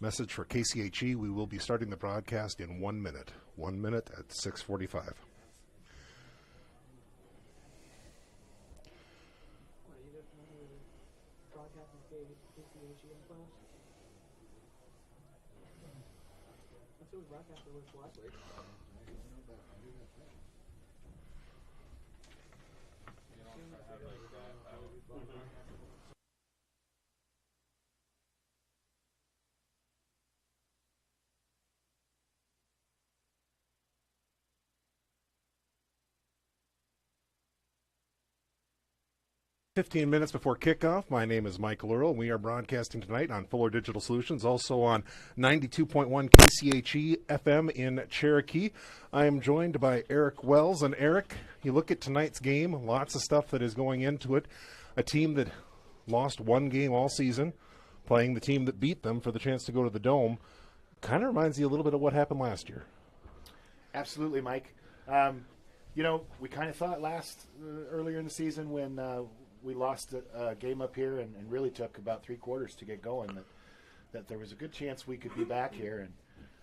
Message for KCHE, we will be starting the broadcast in 1 minute. 1 minute at 6:45. "15 minutes before kickoff. My name is Michael Earl. We are broadcasting tonight on Fuller Digital Solutions, also on 92.1 KCHE FM in Cherokee. I am joined by Eric Wells. And Eric, you look at tonight's game, lots of stuff that is going into it. A team that lost one game all season, playing the team that beat them for the chance to go to the Dome. Kind of reminds you a little bit of what happened last year. Absolutely, Mike. We kind of thought earlier in the season when we lost a game up here and really took about 3 quarters to get going, that there was a good chance we could be back here,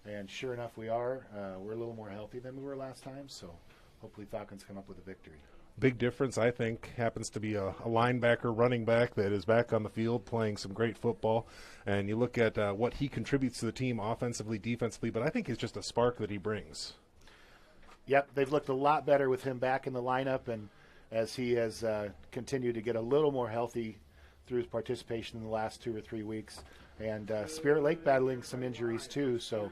and sure enough we are. We're a little more healthy than we were last time, so hopefully Falcons come up with a victory. Big difference, I think, happens to be a linebacker, running back that is back on the field playing some great football, and you look at what he contributes to the team offensively, defensively, but I think it's just a spark that he brings. Yep, they've looked a lot better with him back in the lineup, and as he has continued to get a little more healthy through his participation in the last 2 or 3 weeks. And Spirit Lake battling some injuries too, so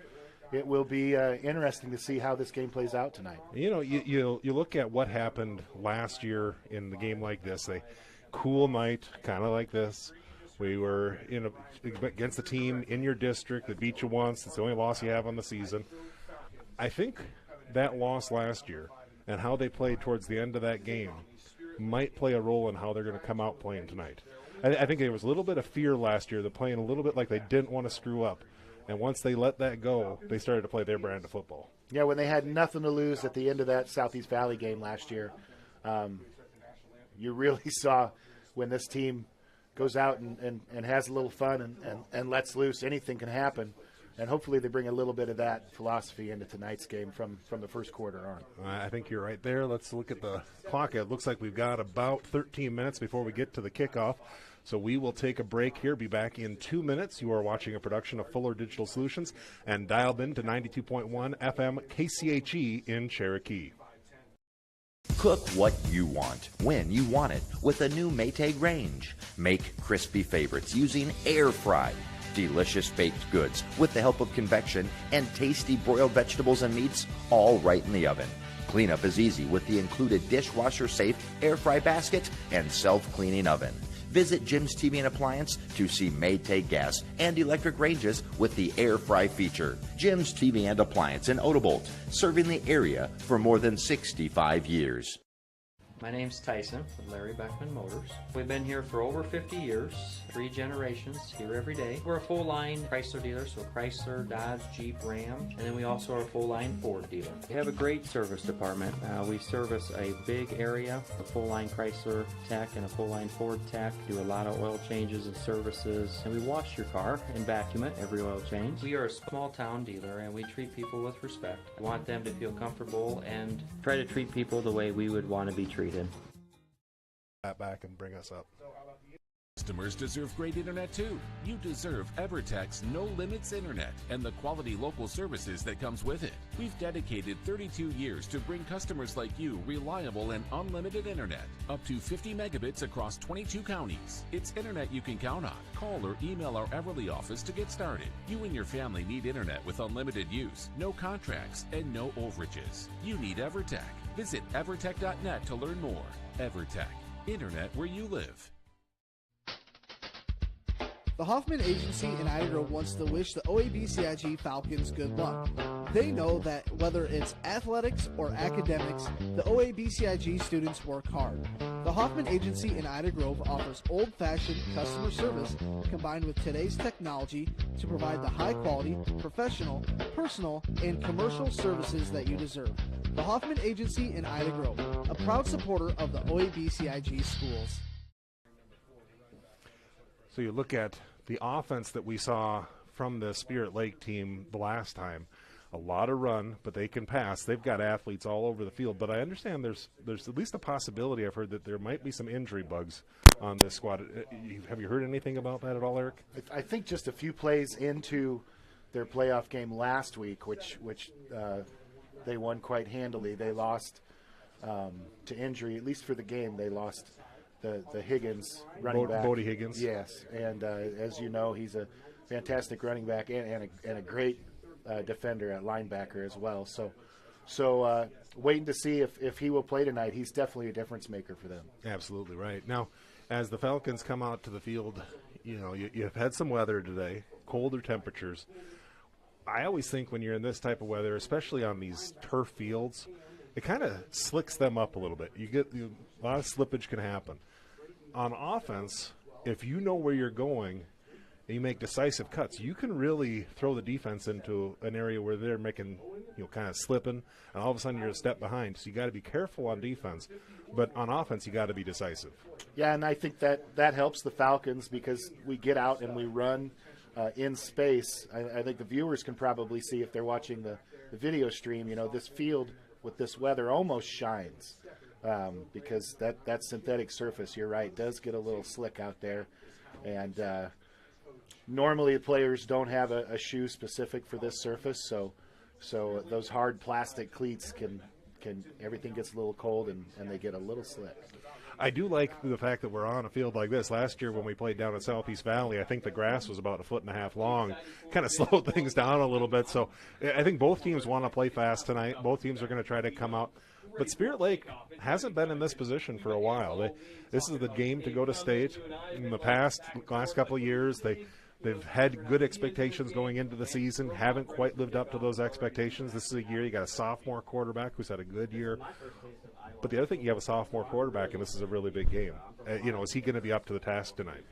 it will be interesting to see how this game plays out tonight. You look at what happened last year in the game like this, a cool night, kind of like this. We were against a team in your district that beat you once. It's the only loss you have on the season. I think that loss last year and how they played towards the end of that game might play a role in how they're going to come out playing tonight. I think there was a little bit of fear last year. They're playing a little bit like they didn't want to screw up. And once they let that go, they started to play their brand of football. Yeah, when they had nothing to lose at the end of that Southeast Valley game last year, you really saw when this team goes out and has a little fun and lets loose, anything can happen. And hopefully they bring a little bit of that philosophy into tonight's game from the first quarter on. I think you're right there. Let's look at the clock. It looks like we've got about 13 minutes before we get to the kickoff. So we will take a break here, be back in 2 minutes. You are watching a production of Fuller Digital Solutions and dialed in to 92.1 FM KCHE in Cherokee. Cook what you want, when you want it, with a new Maytag range. Make crispy favorites using air fry. Delicious baked goods with the help of convection, and tasty broiled vegetables and meats all right in the oven. Cleanup is easy with the included dishwasher-safe air fry basket and self-cleaning oven. Visit Jim's TV and Appliance to see Maytag gas and electric ranges with the air fry feature. Jim's TV and Appliance in Odebolt, serving the area for more than 65 years. My name's Tyson with Larry Beckman Motors. We've been here for over 50 years, 3 generations, here every day. We're a full-line Chrysler dealer, so Chrysler, Dodge, Jeep, Ram, and then we also are a full-line Ford dealer. We have a great service department. We service a big area, a full-line Chrysler tech and a full-line Ford tech, do a lot of oil changes and services, and we wash your car and vacuum it every oil change. We are a small-town dealer, and we treat people with respect. We want them to feel comfortable and try to treat people the way we would want to be treated. That back and bring us up. Customers deserve great internet too. You deserve EverTech's No Limits Internet and the quality local services that comes with it. We've dedicated 32 years to bring customers like you reliable and unlimited internet, up to 50 megabits across 22 counties. It's internet you can count on. Call or email our Everly office to get started. You and your family need internet with unlimited use, no contracts, and no overages. You need EverTech. Visit evertech.net to learn more. EverTech, internet where you live. The Hoffman Agency in Ida Grove wants to wish the OABCIG Falcons good luck. They know that whether it's athletics or academics, the OABCIG students work hard. The Hoffman Agency in Ida Grove offers old-fashioned customer service combined with today's technology to provide the high-quality, professional, personal, and commercial services that you deserve. The Hoffman Agency in Ida Grove, a proud supporter of the OABCIG schools. So you look at the offense that we saw from the Spirit Lake team the last time. A lot of run, but they can pass. They've got athletes all over the field. But I understand there's at least a possibility, I've heard, that there might be some injury bugs on this squad. Have you heard anything about that at all, Eric? I think just a few plays into their playoff game last week, which they won quite handily. They lost to injury, at least for the game. They lost the Higgins running back. Bodie Higgins. Yes, and as you know, he's a fantastic running back and a great defender at linebacker as well. So waiting to see if he will play tonight. He's definitely a difference maker for them. Absolutely right. Now, as the Falcons come out to the field, you've had some weather today, colder temperatures. I always think when you're in this type of weather, especially on these turf fields, it kind of slicks them up a little bit. A lot of slippage can happen. On offense, if you know where you're going and you make decisive cuts, you can really throw the defense into an area where they're making, kind of slipping, and all of a sudden you're a step behind. So you got to be careful on defense, but on offense you got to be decisive. Yeah, and I think that helps the Falcons because we get out and we run in space. I think the viewers can probably see if they're watching the video stream. This field with this weather almost shines because that synthetic surface, you're right, does get a little slick out there. And normally the players don't have a shoe specific for this surface, so those hard plastic cleats can everything gets a little cold and they get a little slick. I do like the fact that we're on a field like this. Last year when we played down at Southeast Valley, I think the grass was about 1.5 feet long. Kind of slowed things down a little bit. So I think both teams want to play fast tonight. Both teams are going to try to come out. But Spirit Lake hasn't been in this position for a while. This is the game to go to state. In the last couple of years, they've had good expectations going into the season, haven't quite lived up to those expectations. This is a year you got a sophomore quarterback who's had a good year. But the other thing, you have a sophomore quarterback, and this is a really big game. Is he going to be up to the task tonight?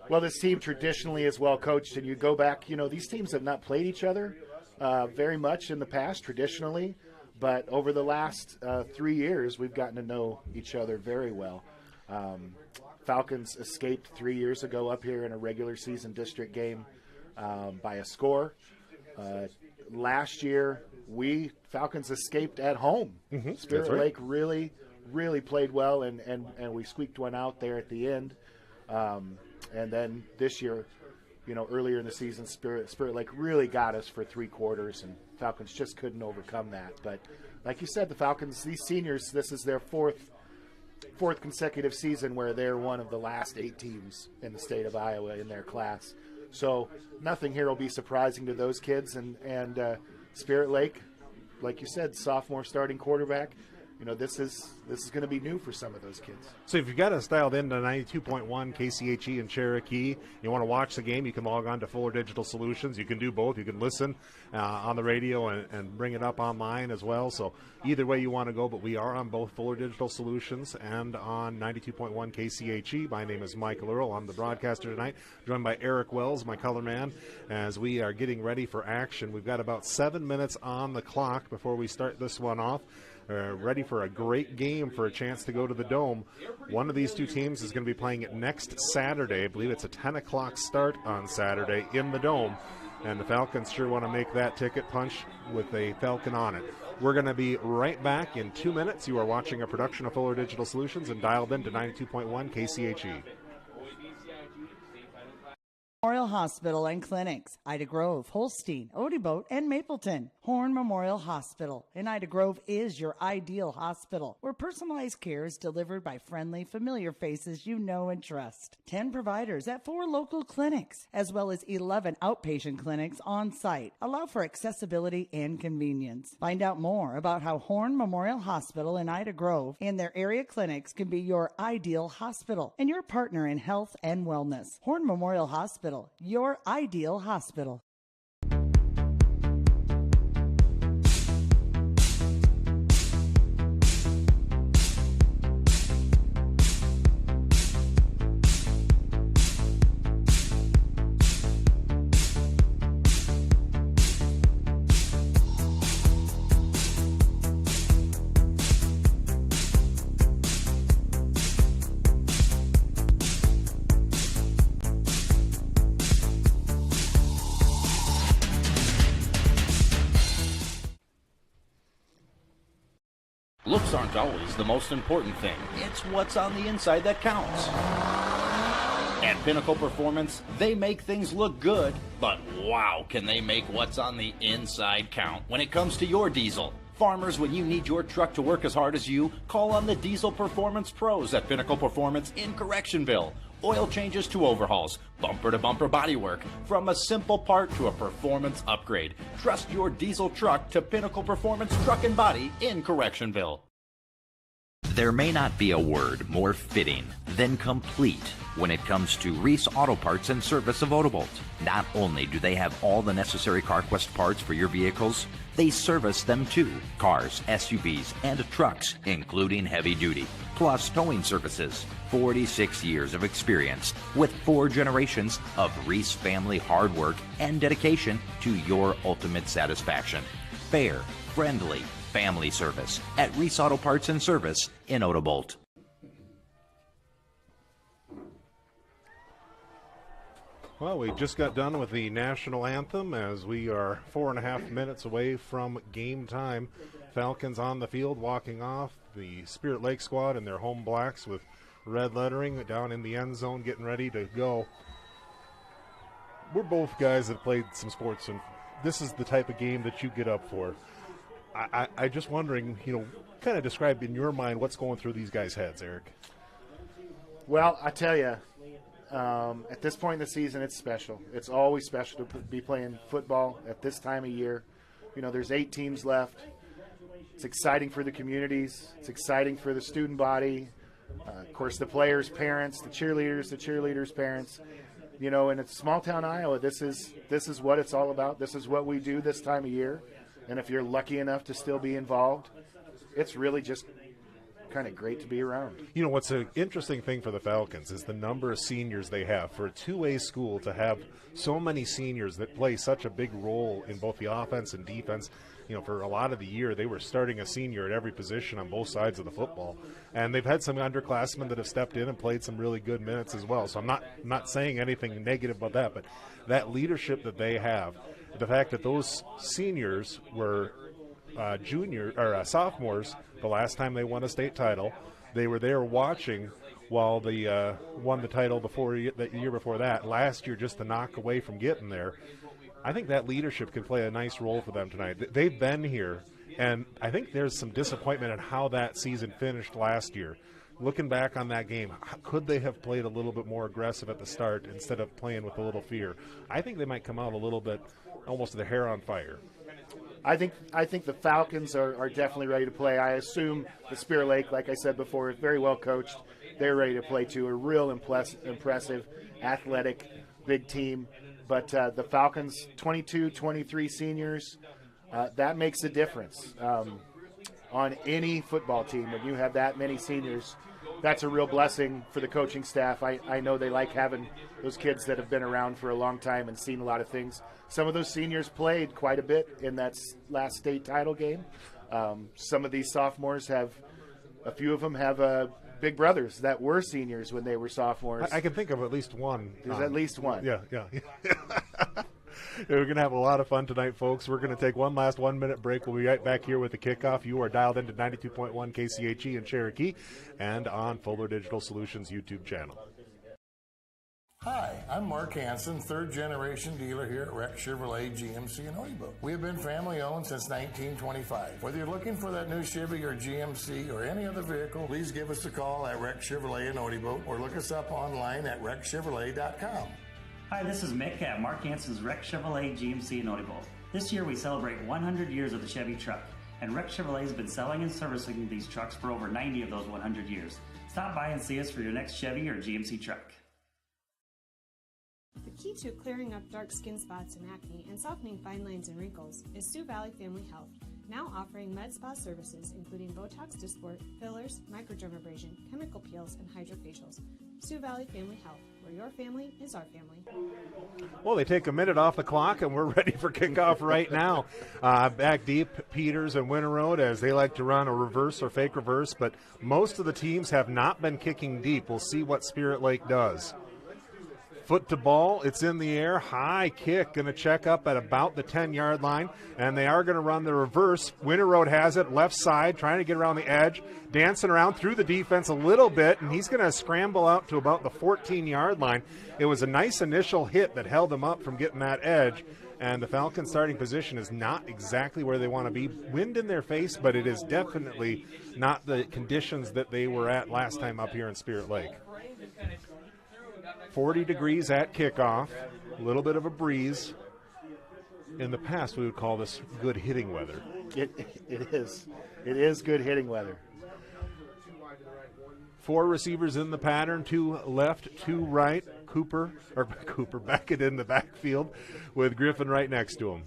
Well, this team traditionally is well coached, and you go back, these teams have not played each other very much in the past traditionally, but over the last 3 years, we've gotten to know each other very well. Falcons escaped 3 years ago up here in a regular season district game by a score. Last year, Falcons escaped at home. Mm-hmm. Spirit Lake really, really played well, and we squeaked one out there at the end. And then this year, earlier in the season, Spirit Lake really got us for 3 quarters, and Falcons just couldn't overcome that. But like you said, the Falcons, these seniors, this is their fourth consecutive season where they're one of the last 8 teams in the state of Iowa in their class. So nothing here will be surprising to those kids. And Spirit Lake, like you said, sophomore starting quarterback. This is going to be new for some of those kids. So if you've got us dialed in to 92.1 KCHE in Cherokee, you want to watch the game, you can log on to Fuller Digital Solutions. You can do both. You can listen on the radio and bring it up online as well. So either way you want to go, but we are on both Fuller Digital Solutions and on 92.1 KCHE. My name is Michael Earl. I'm the broadcaster tonight, joined by Eric Wells, my color man, as we are getting ready for action. We've got about 7 minutes on the clock before we start this one off. Ready for a great game for a chance to go to the Dome. One of these two teams is going to be playing it next Saturday. I believe it's a 10 o'clock start on Saturday in the Dome. And the Falcons sure want to make that ticket punch with a Falcon on it. We're going to be right back in 2 minutes. You are watching a production of Fuller Digital Solutions and dialed in to 92.1 KCHE. Memorial Hospital and Clinics, Ida Grove, Holstein, Odeboat, and Mapleton. Horn Memorial Hospital in Ida Grove is your ideal hospital, where personalized care is delivered by friendly, familiar faces you know and trust. 10 providers at 4 local clinics, as well as 11 outpatient clinics on site, allow for accessibility and convenience. Find out more about how Horn Memorial Hospital in Ida Grove and their area clinics can be your ideal hospital and your partner in health and wellness. Horn Memorial Hospital, your ideal hospital. aren't always the most important thing. It's what's on the inside that counts. At Pinnacle Performance, they make things look good, but wow, can they make what's on the inside count when it comes to your diesel. Farmers, when you need your truck to work as hard as you, call on the Diesel Performance Pros at Pinnacle Performance in Correctionville. Oil changes to overhauls, bumper-to-bumper bodywork, from a simple part to a performance upgrade. Trust your diesel truck to Pinnacle Performance Truck and Body in Correctionville. There may not be a word more fitting than complete when it comes to Reese Auto Parts and Service of Odebolt. Not only do they have all the necessary CarQuest parts for your vehicles, they service them too. Cars, SUVs, and trucks, including heavy duty, plus towing services. 46 years of experience with 4 generations of Reese family hard work and dedication to your ultimate satisfaction. Fair, friendly, family service at Reese Auto Parts and Service in Odebolt. Well, we just got done with the national anthem as we are 4.5 minutes away from game time. Falcons on the field walking off. The Spirit Lake squad in their home blacks with red lettering down in the end zone getting ready to go. We're both guys that played some sports, and this is the type of game that you get up for. I just wondering, kind of describe in your mind what's going through these guys' heads, Eric. Well, I tell you, at this point in the season, it's special. It's always special to be playing football at this time of year. There's 8 teams left. It's exciting for the communities. It's exciting for the student body. Of course, the players' parents, the cheerleaders' parents. In a small town Iowa, this is what it's all about. This is what we do this time of year. And if you're lucky enough to still be involved, it's really just kind of great to be around. What's an interesting thing for the Falcons is the number of seniors they have. For a 2A school to have so many seniors that play such a big role in both the offense and defense. For a lot of the year, they were starting a senior at every position on both sides of the football. And they've had some underclassmen that have stepped in and played some really good minutes as well. So I'm not saying anything negative about that, but that leadership that they have, the fact that those seniors were sophomores the last time they won a state title, they were there watching while they won the title the year before that. Last year, just to knock away from getting there. I think that leadership can play a nice role for them tonight. They've been here, and I think there's some disappointment in how that season finished last year. Looking back on that game, could they have played a little bit more aggressive at the start instead of playing with a little fear? I think they might come out a little bit almost with their hair on fire. I think the Falcons are definitely ready to play. I assume the Spirit Lake, like I said before, is very well coached. They're ready to play too. A real impressive, athletic, big team. But the Falcons, 22, 23 seniors, that makes a difference on any football team. When you have that many seniors, that's a real blessing for the coaching staff. I know they like having those kids that have been around for a long time and seen a lot of things. Some of those seniors played quite a bit in that last state title game. Some of these sophomores a few of them have big brothers that were seniors when they were sophomores. I can think of at least one. There's at least one. Yeah. We're going to have a lot of fun tonight, folks. We're going to take one last 1-minute break. We'll be right back here with the kickoff. You are dialed into 92.1 KCHE in Cherokee and on Fuller Digital Solutions YouTube channel. Hi, I'm Mark Hansen, third-generation dealer here at Rex Chevrolet GMC in Odebolt. We have been family-owned since 1925. Whether you're looking for that new Chevy or GMC or any other vehicle, please give us a call at Rex Chevrolet in Odebolt or look us up online at rexchevrolet.com. Hi, this is Mick at Mark Hansen's Rex Chevrolet GMC in Odebolt. This year we celebrate 100 years of the Chevy truck, and Rex Chevrolet has been selling and servicing these trucks for over 90 of those 100 years. Stop by and see us for your next Chevy or GMC truck. The key to clearing up dark skin spots and acne and softening fine lines and wrinkles is Sioux Valley Family Health, now offering med spa services including Botox Dysport, fillers, microdermabrasion, chemical peels, and hydrofacials. Sioux Valley Family Health, where your family is our family. Well, they take a minute off the clock, and we're ready for kickoff right now. Back deep, Peters and Winter Road, as they like to run a reverse or fake reverse, but most of the teams have not been kicking deep. We'll see what Spirit Lake does. Foot to ball, it's in the air, high kick, going to check up at about the 10-yard line, and they are going to run the reverse. Winter Road has it, left side, trying to get around the edge, dancing around through the defense a little bit, and he's going to scramble out to about the 14-yard line. It was a nice initial hit that held him up from getting that edge, and the Falcons' starting position is not exactly where they want to be. Wind in their face, but it is definitely not the conditions that they were at last time up here in Spirit Lake. 40 degrees at kickoff, a little bit of a breeze. In the past, we would call this good hitting weather. It is. It is good hitting weather. 4 receivers in the pattern, 2 left, 2 right. Beckett in the backfield with Griffin right next to him.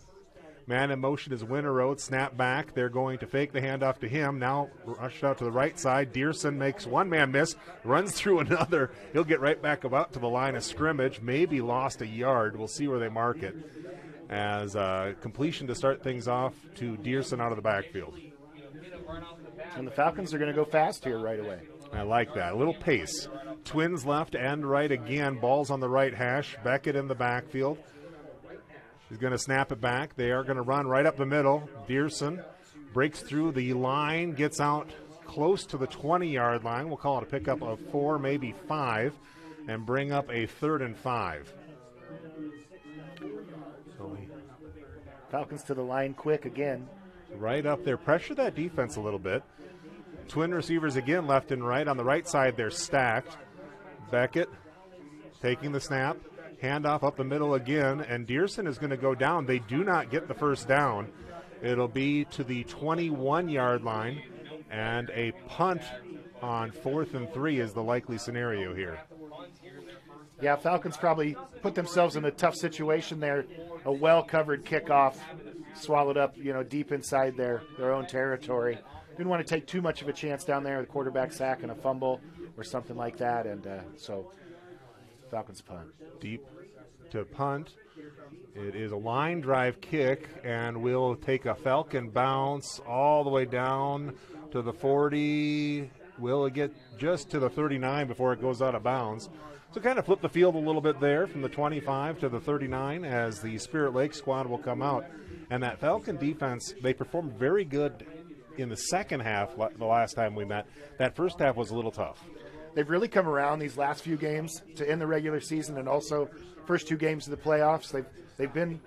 Man in motion is Winter Road, snap back. They're going to fake the handoff to him. Now rushed out to the right side. Dearson makes one man miss, runs through another. He'll get right back about to the line of scrimmage, maybe lost a yard. We'll see where they mark it. As completion to start things off to Dearson out of the backfield. And the Falcons are going to go fast here right away. I like that. A little pace. Twins left and right again. Ball's on the right hash. Beckett in the backfield. He's going to snap it back. They are going to run right up the middle. Dearson breaks through the line, gets out close to the 20-yard line. We'll call it a pickup of 4, maybe 5, and bring up a 3rd and 5. Falcons to the line quick again. Right up there. Pressure that defense a little bit. Twin receivers again left and right. On the right side, they're stacked. Beckett taking the snap. Handoff up the middle again, and Dearson is going to go down. They do not get the first down. It'll be to the 21-yard line, and a punt on 4th and 3 is the likely scenario here. Yeah, Falcons probably put themselves in a tough situation there. A well-covered kickoff, swallowed up, deep inside their own territory. Didn't want to take too much of a chance down there with a quarterback sack and a fumble or something like that, and so Falcons punt. Deep to punt. It is a line drive kick, and we'll take a Falcon bounce all the way down to the 40. Will get just to the 39 before it goes out of bounds. So kind of flip the field a little bit there from the 25 to the 39 as the Spirit Lake squad will come out. And that Falcon defense, they performed very good in the second half the last time we met. That first half was a little tough. They've really come around these last few games to end the regular season and also first 2 games of the playoffs. They've been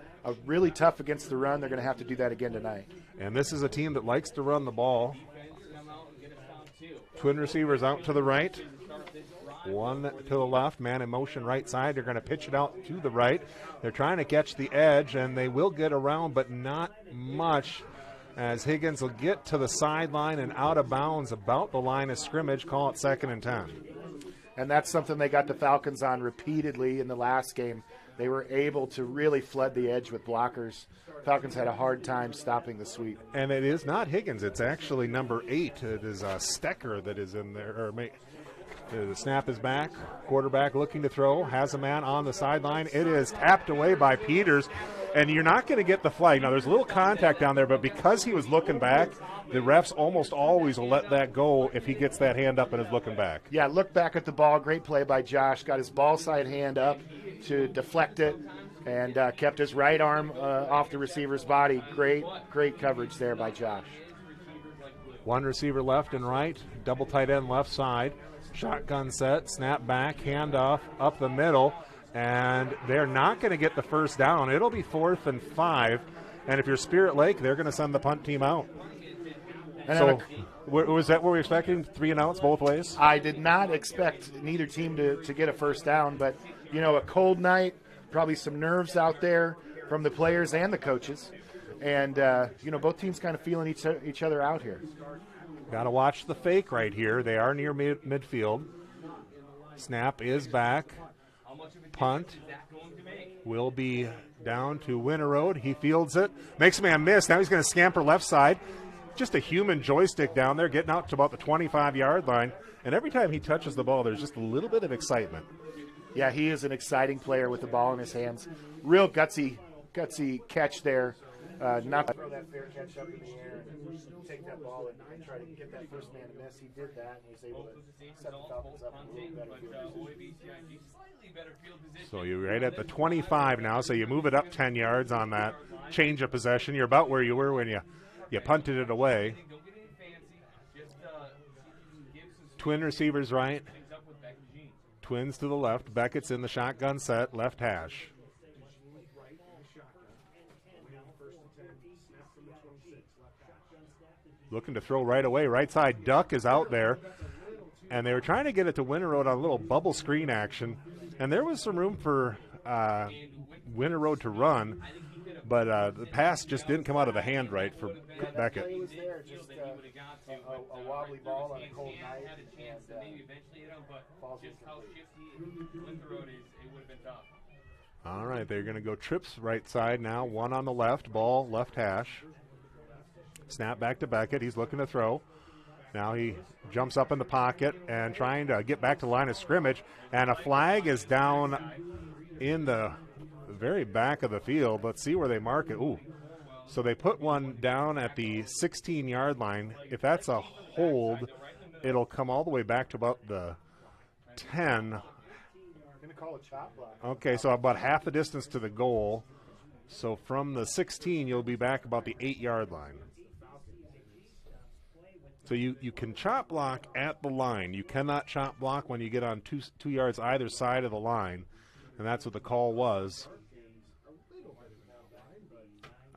really tough against the run. They're going to have to do that again tonight. And this is a team that likes to run the ball. Twin receivers out to the right. 1 to the left. Man in motion right side. They're going to pitch it out to the right. They're trying to catch the edge, and they will get around, but not much, as Higgins will get to the sideline and out of bounds about the line of scrimmage. Call it 2nd and 10. And that's something they got the Falcons on repeatedly in the last game. They were able to really flood the edge with blockers. Falcons had a hard time stopping the sweep. And it is not Higgins. It's actually number 8. It is Stecker that is in there. The snap is back. Quarterback looking to throw. Has a man on the sideline. It is tapped away by Peters. And you're not going to get the flag. Now, there's a little contact down there, but because he was looking back, the refs almost always will let that go if he gets that hand up and is looking back. Yeah, look back at the ball. Great play by Josh. Got his ball side hand up to deflect it and kept his right arm off the receiver's body. Great coverage there by Josh. 1 receiver left and right. Double tight end left side. Shotgun set. Snap back. Handoff up the middle. And they're not going to get the first down. It'll be 4th and 5. And if you're Spirit Lake, they're going to send the punt team out. And so was that what we were expecting? 3 and outs both ways? I did not expect neither team to get a first down. But, a cold night, probably some nerves out there from the players and the coaches. And, both teams kind of feeling each other out here. Got to watch the fake right here. They are near midfield. Snap is back. Punt will be down to Winter Road. He fields it. Makes a man miss. Now he's going to scamper left side. Just a human joystick down there, getting out to about the 25-yard line. And every time he touches the ball, there's just a little bit of excitement. Yeah, he is an exciting player with the ball in his hands. Real gutsy catch there. not to throw that fair catch up in the air and take that ball and try to get that first man to miss. He did that and was able to set the Falcons up a little better field position. So you're right at the 25 now, so you move it up 10 yards on that change of possession. You're about where you were when you punted it away. Twin receivers right. Twins to the left. Beckett's in the shotgun set, left hash. Looking to throw right away. Right side, Duck is out there. And they were trying to get it to Winterroad on a little bubble screen action. And there was some room for Winterroad to run. But the pass just didn't come out of the hand right for Beckett. It was there, just a wobbly ball on a cold night. And balls All right, they're going to go trips right side now. One on the left, ball left hash. Snap back to Beckett. He's looking to throw. Now he jumps up in the pocket and trying to get back to the line of scrimmage. And a flag is down in the very back of the field. Let's see where they mark it. Ooh. So they put one down at the 16-yard line. If that's a hold, it'll come all the way back to about the 10. Going to call a chop block. Okay, so about half the distance to the goal. So from the 16, you'll be back about the 8-yard line. So you can chop block at the line. You cannot chop block when you get on two yards either side of the line, and that's what the call was.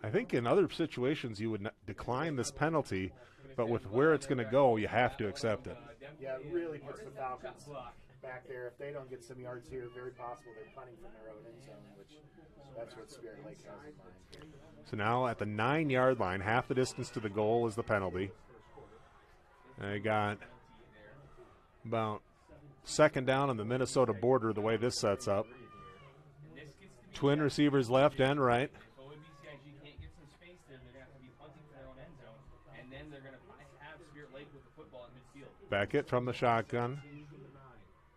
I think in other situations you would decline this penalty, but with where it's going to go, you have to accept it. Yeah, it really puts the Falcons back there. If they don't get some yards here, very possible they're punting from their own end zone, which that's what Spirit Lake has in mind. So now at the 9-yard line, half the distance to the goal is the penalty. They got about second down on the Minnesota border the way this sets up. Twin receivers left and right. Beckett from the shotgun.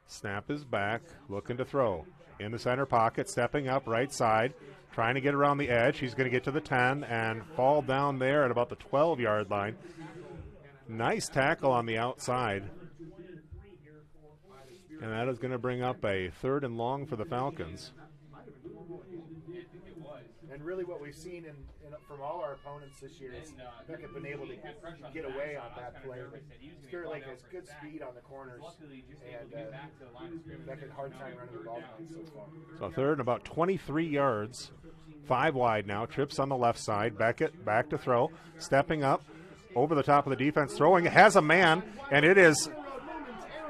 Snap is back, looking to throw. In the center pocket, stepping up right side, trying to get around the edge. He's going to get to the 10 and fall down there at about the 12-yard line. Nice tackle on the outside. And that is going to bring up a 3rd and long for the Falcons. And really what we've seen from all our opponents this year is Beckett been able to get away on that play. Spirit Lake has good speed on the corners, and Beckett hard time running the ball so far. So 3rd and about 23 yards. 5 wide now. Trips on the left side. Beckett back to throw. Stepping up. Over the top of the defense, throwing, has a man, and it is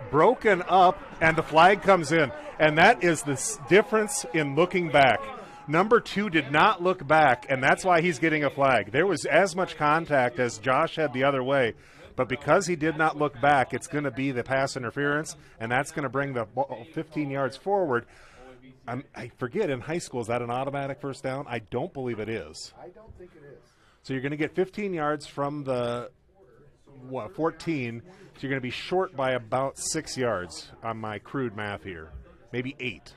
broken up, and the flag comes in. And that is the difference in looking back. Number 2 did not look back, and that's why he's getting a flag. There was as much contact as Josh had the other way, but because he did not look back, it's going to be the pass interference, and that's going to bring the ball 15 yards forward. I forget, in high school, is that an automatic first down? I don't believe it is. I don't think it is. So you're going to get 15 yards from the 14. So you're going to be short by about 6 yards on my crude math here. Maybe 8.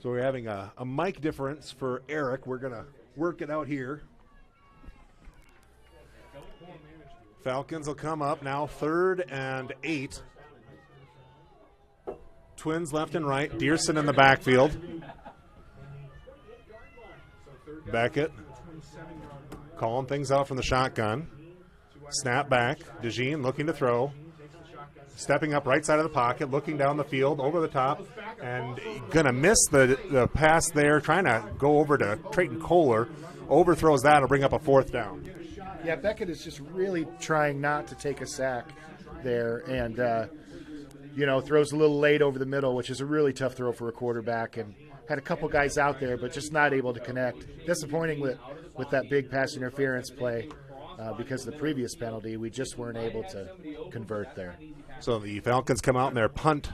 So we're having a mic difference for Eric. We're going to work it out here. Falcons will come up now, 3rd and 8. Twins left and right. Dearson in the backfield. Beckett calling things out from the shotgun. Snap back. DeJean looking to throw. Stepping up right side of the pocket, looking down the field, over the top, and going to miss the pass there, trying to go over to Trayton Kohler. Overthrows that, will bring up a 4th down. Yeah, Beckett is just really trying not to take a sack there, and throws a little late over the middle, which is a really tough throw for a quarterback, and had a couple guys out there, but just not able to connect. Disappointing with that big pass interference play because of the previous penalty. We just weren't able to convert there. So the Falcons come out in their punt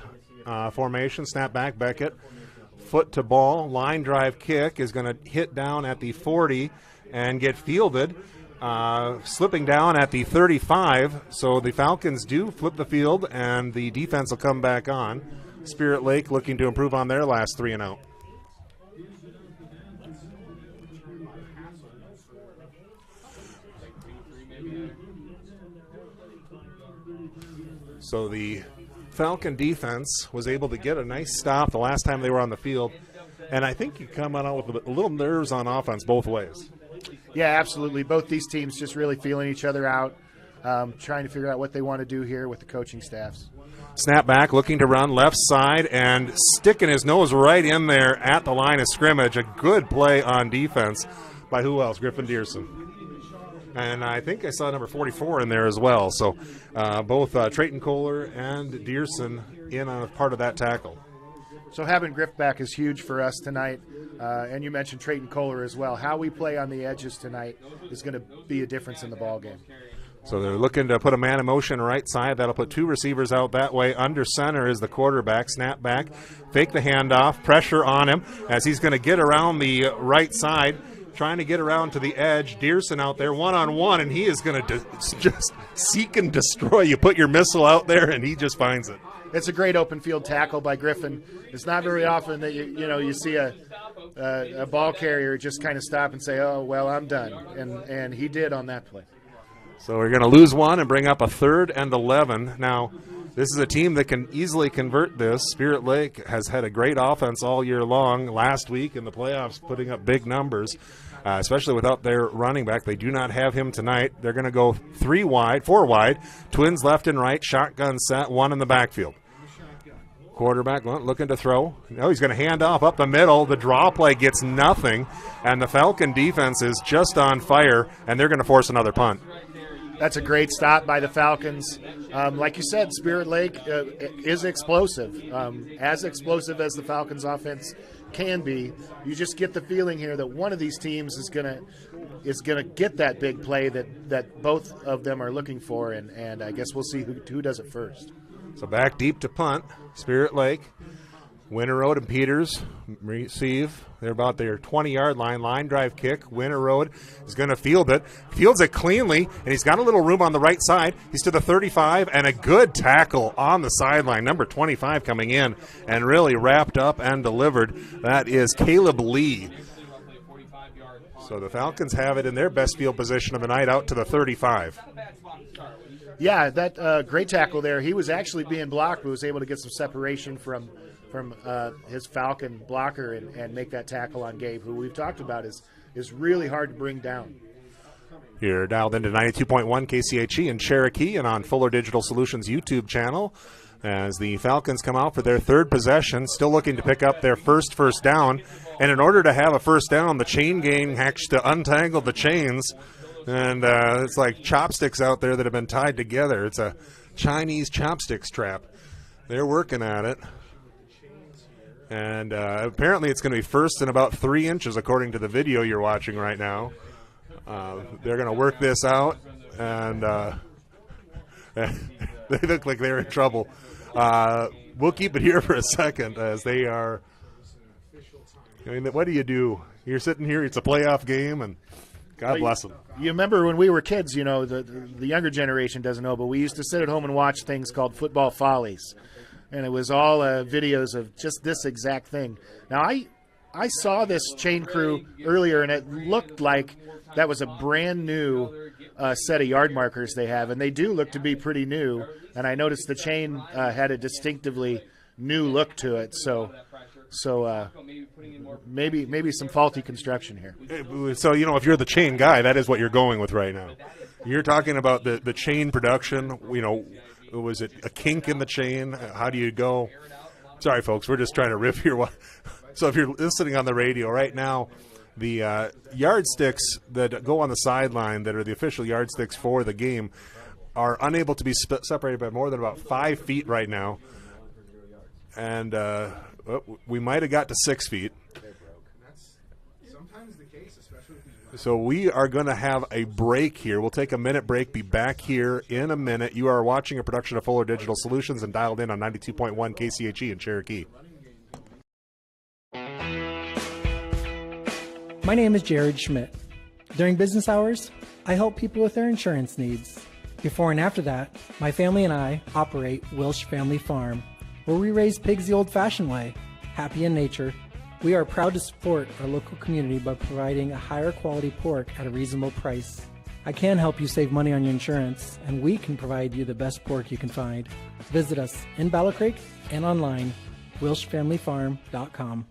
formation, snap back, Beckett, foot to ball, line drive kick is going to hit down at the 40 and get fielded. slipping down at the 35. So the Falcons do flip the field, and the defense will come back on. Spirit Lake looking to improve on their last 3 and out. So the Falcon defense was able to get a nice stop the last time they were on the field. And I think you come out with a little nerves on offense both ways. Yeah, absolutely. Both these teams just really feeling each other out, trying to figure out what they want to do here with the coaching staffs. Snap back, looking to run left side, and sticking his nose right in there at the line of scrimmage. A good play on defense by who else? Griffin Dearson. And I think I saw number 44 in there as well. So both Trayton Kohler and Dearson in on a part of that tackle. So having Griff back is huge for us tonight. And you mentioned Trayton Kohler as well. How we play on the edges tonight is going to be a difference in the ball game. So they're looking to put a man in motion right side. That'll put 2 receivers out that way. Under center is the quarterback. Snap back, fake the handoff, pressure on him as he's going to get around the right side, trying to get around to the edge. Dearson out there one-on-one, and he is going to just seek and destroy. You put your missile out there, and he just finds it. It's a great open field tackle by Griffin. It's not very often that you see a ball carrier just kind of stop and say, "Oh, well, I'm done," and he did on that play. So we're going to lose one and bring up a 3rd and 11. Now, this is a team that can easily convert this. Spirit Lake has had a great offense all year long. Last week in the playoffs, putting up big numbers, especially without their running back. They do not have him tonight. They're going to go 4 wide, twins left and right, shotgun set, 1 in the backfield. Quarterback looking to throw. No, he's going to hand off up the middle. The draw play gets nothing, and the Falcon defense is just on fire, and they're going to force another punt. That's a great stop by the Falcons. Like you said, Spirit Lake is explosive, as explosive as the Falcons offense can be. You just get the feeling here that one of these teams is gonna get that big play that both of them are looking for, and I guess we'll see who does it first. So back deep to punt. Spirit Lake, Winterode and Peters receive. They're about their 20-yard line. Line drive kick. Winterode is going to field it. Fields it cleanly, and he's got a little room on the right side. He's to the 35, and a good tackle on the sideline. Number 25 coming in and really wrapped up and delivered. That is Caleb Lee. So the Falcons have it in their best field position of the night out to the 35. Yeah, that great tackle there. He was actually being blocked, but was able to get some separation from his Falcon blocker and make that tackle on Gabe, who we've talked about is really hard to bring down. You're dialed into 92.1 KCHE in Cherokee and on Fuller Digital Solutions YouTube channel as the Falcons come out for their 3rd possession, still looking to pick up their first down. And in order to have a first down, the chain gang has to untangle the chains. And it's like chopsticks out there that have been tied together. It's a Chinese chopsticks trap. They're working at it. And apparently it's going to be first and about 3 inches, according to the video you're watching right now. They're going to work this out, and they look like they're in trouble. We'll keep it here for a second as they are. I mean, what do you do? You're sitting here, it's a playoff game, and God bless them. You remember when we were kids, the younger generation doesn't know, but we used to sit at home and watch things called Football Follies. And it was all videos of just this exact thing. Now, I saw this chain crew earlier, and it looked like that was a brand new set of yard markers they have. And they do look to be pretty new. And I noticed the chain had a distinctively new look to it. So maybe some faulty construction here. So, if you're the chain guy, that is what you're going with right now. You're talking about the chain production. Was it a kink in the chain? How do you go? Sorry, folks, we're just trying to riff here. So if you're listening on the radio right now, the yardsticks that go on the sideline that are the official yardsticks for the game are unable to be separated by more than about 5 feet right now. And we might have got to 6 feet. So we are going to have a break here. We'll take a minute break, be back here in a minute. You are watching a production of Fuller Digital Solutions and dialed in on 92.1 KCHE in Cherokee. My name is Jared Schmidt. During business hours, I help people with their insurance needs. Before and after that, my family and I operate Wilsh Family Farm, where we raise pigs the old-fashioned way, happy in nature. We are proud to support our local community by providing a higher quality pork at a reasonable price. I can help you save money on your insurance, and we can provide you the best pork you can find. Visit us in Battle Creek and online, WilshFamilyFarm.com.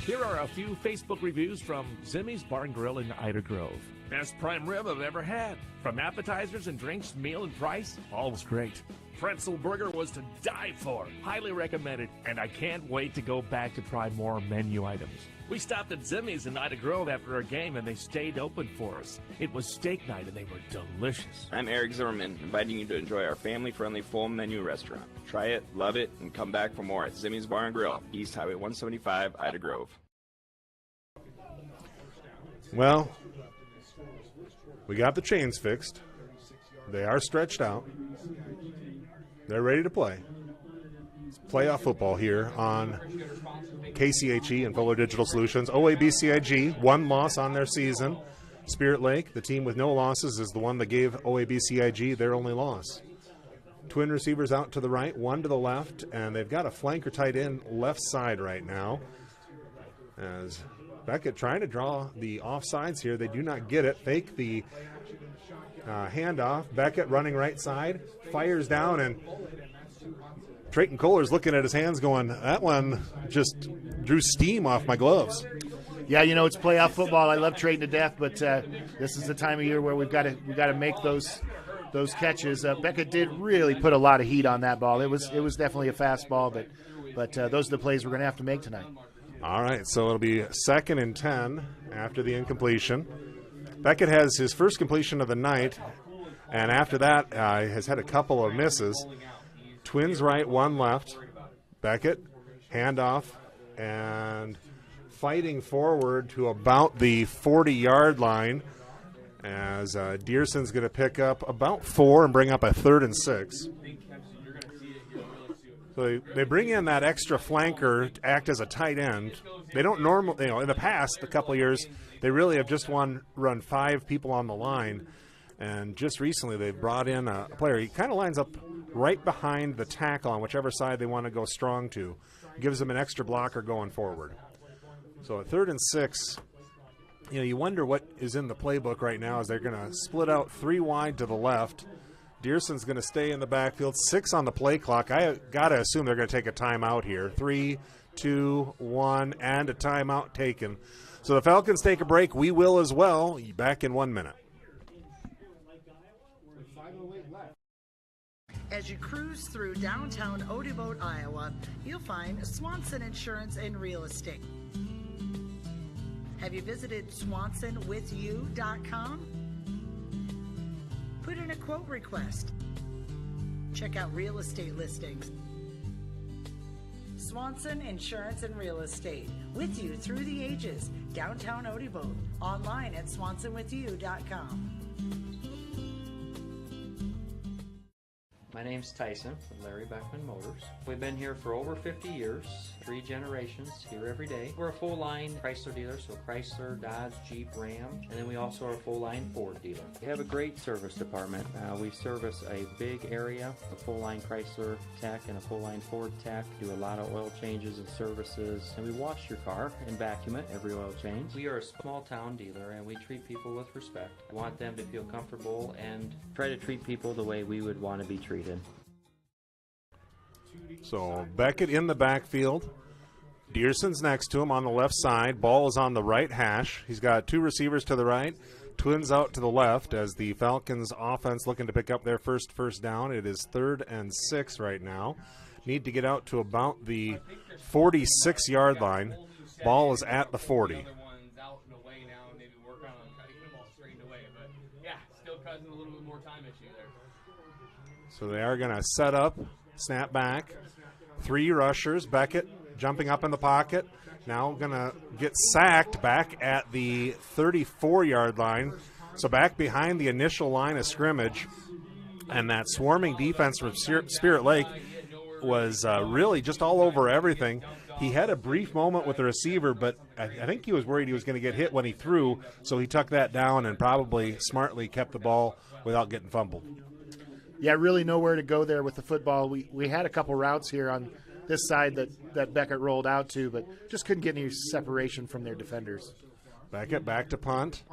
Here are a few Facebook reviews from Zimmy's Bar and Grill in Ida Grove. Best prime rib I've ever had. From appetizers and drinks, meal and price, all was great. Pretzel burger was to die for. Highly recommended, and I can't wait to go back to try more menu items. We stopped at Zimmy's in Ida Grove after a game, and they stayed open for us. It was steak night, and they were delicious. I'm Eric Zimmerman, inviting you to enjoy our family-friendly full menu restaurant. Try it, love it, and come back for more at Zimmy's Bar and Grill, East Highway 175, Ida Grove. Well, we got the chains fixed. They are stretched out. They're ready to play. It's playoff football here on KCHE and Fuller Digital Solutions. OABCIG, 1 loss on their season. Spirit Lake, the team with no losses, is the one that gave OABCIG their only loss. Twin receivers out to the right, 1 to the left, and they've got a flanker tight end left side right now. As Beckett trying to draw the offsides here. They do not get it. Fake the handoff. Beckett running right side. Fires down, and Trayton Kohler's looking at his hands going, that one just drew steam off my gloves. Yeah, you know, it's playoff football. I love Trayton to death, but this is the time of year where we've got to make those catches. Beckett did really put a lot of heat on that ball. It was definitely a fast ball, but those are the plays we're going to have to make tonight. All right, so it'll be 2nd and 10 after the incompletion. Beckett has his first completion of the night, and after that has had a couple of misses. Twins right, 1 left. Beckett, handoff, and fighting forward to about the 40-yard line as Dearson's going to pick up about 4 and bring up a 3rd and 6. So they bring in that extra flanker to act as a tight end. They don't normally, in the past, a couple of years, they really have just run 5 people on the line. And just recently they've brought in a player. He kind of lines up right behind the tackle on whichever side they want to go strong to. Gives them an extra blocker going forward. So at 3rd and 6, you wonder what is in the playbook right now as they're going to split out 3 wide to the left. Dearson's going to stay in the backfield. 6 on the play clock. I got to assume they're going to take a timeout here. 3, 2, 1, and a timeout taken. So the Falcons take a break. We will as well. Back in 1 minute. As you cruise through downtown Odeboat, Iowa, you'll find Swanson Insurance and Real Estate. Have you visited SwansonWithYou.com? Put in a quote request. Check out real estate listings. Swanson Insurance and Real Estate, with you through the ages. Downtown Odeboat, online at SwansonWithYou.com. My name's Tyson with Larry Beckman Motors. We've been here for over 50 years, 3 generations, here every day. We're a full-line Chrysler dealer, so Chrysler, Dodge, Jeep, Ram, and then we also are a full-line Ford dealer. We have a great service department. We service a big area, a full-line Chrysler tech and a full-line Ford tech, do a lot of oil changes and services, and we wash your car and vacuum it every oil change. We are a small-town dealer, and we treat people with respect. We want them to feel comfortable and try to treat people the way we would want to be treated. So Beckett in the backfield. Dearson's next to him on the left side. Ball is on the right hash. He's got 2 receivers to the right, Twins out to the left as the Falcons offense looking to pick up their first down. It is 3rd and 6 right now. Need to get out to about the 46-yard line. Ball is at the 40. So they are going to set up, snap back. 3 rushers. Beckett jumping up in the pocket. Now going to get sacked back at the 34-yard line. So back behind the initial line of scrimmage. And that swarming defense from Spirit Lake was really just all over everything. He had a brief moment with the receiver, but I think he was worried he was going to get hit when he threw, so he tucked that down and probably smartly kept the ball without getting fumbled. Yeah, really nowhere to go there with the football. We had a couple routes here on this side that Beckett rolled out to, but just couldn't get any separation from their defenders. Beckett back to punt.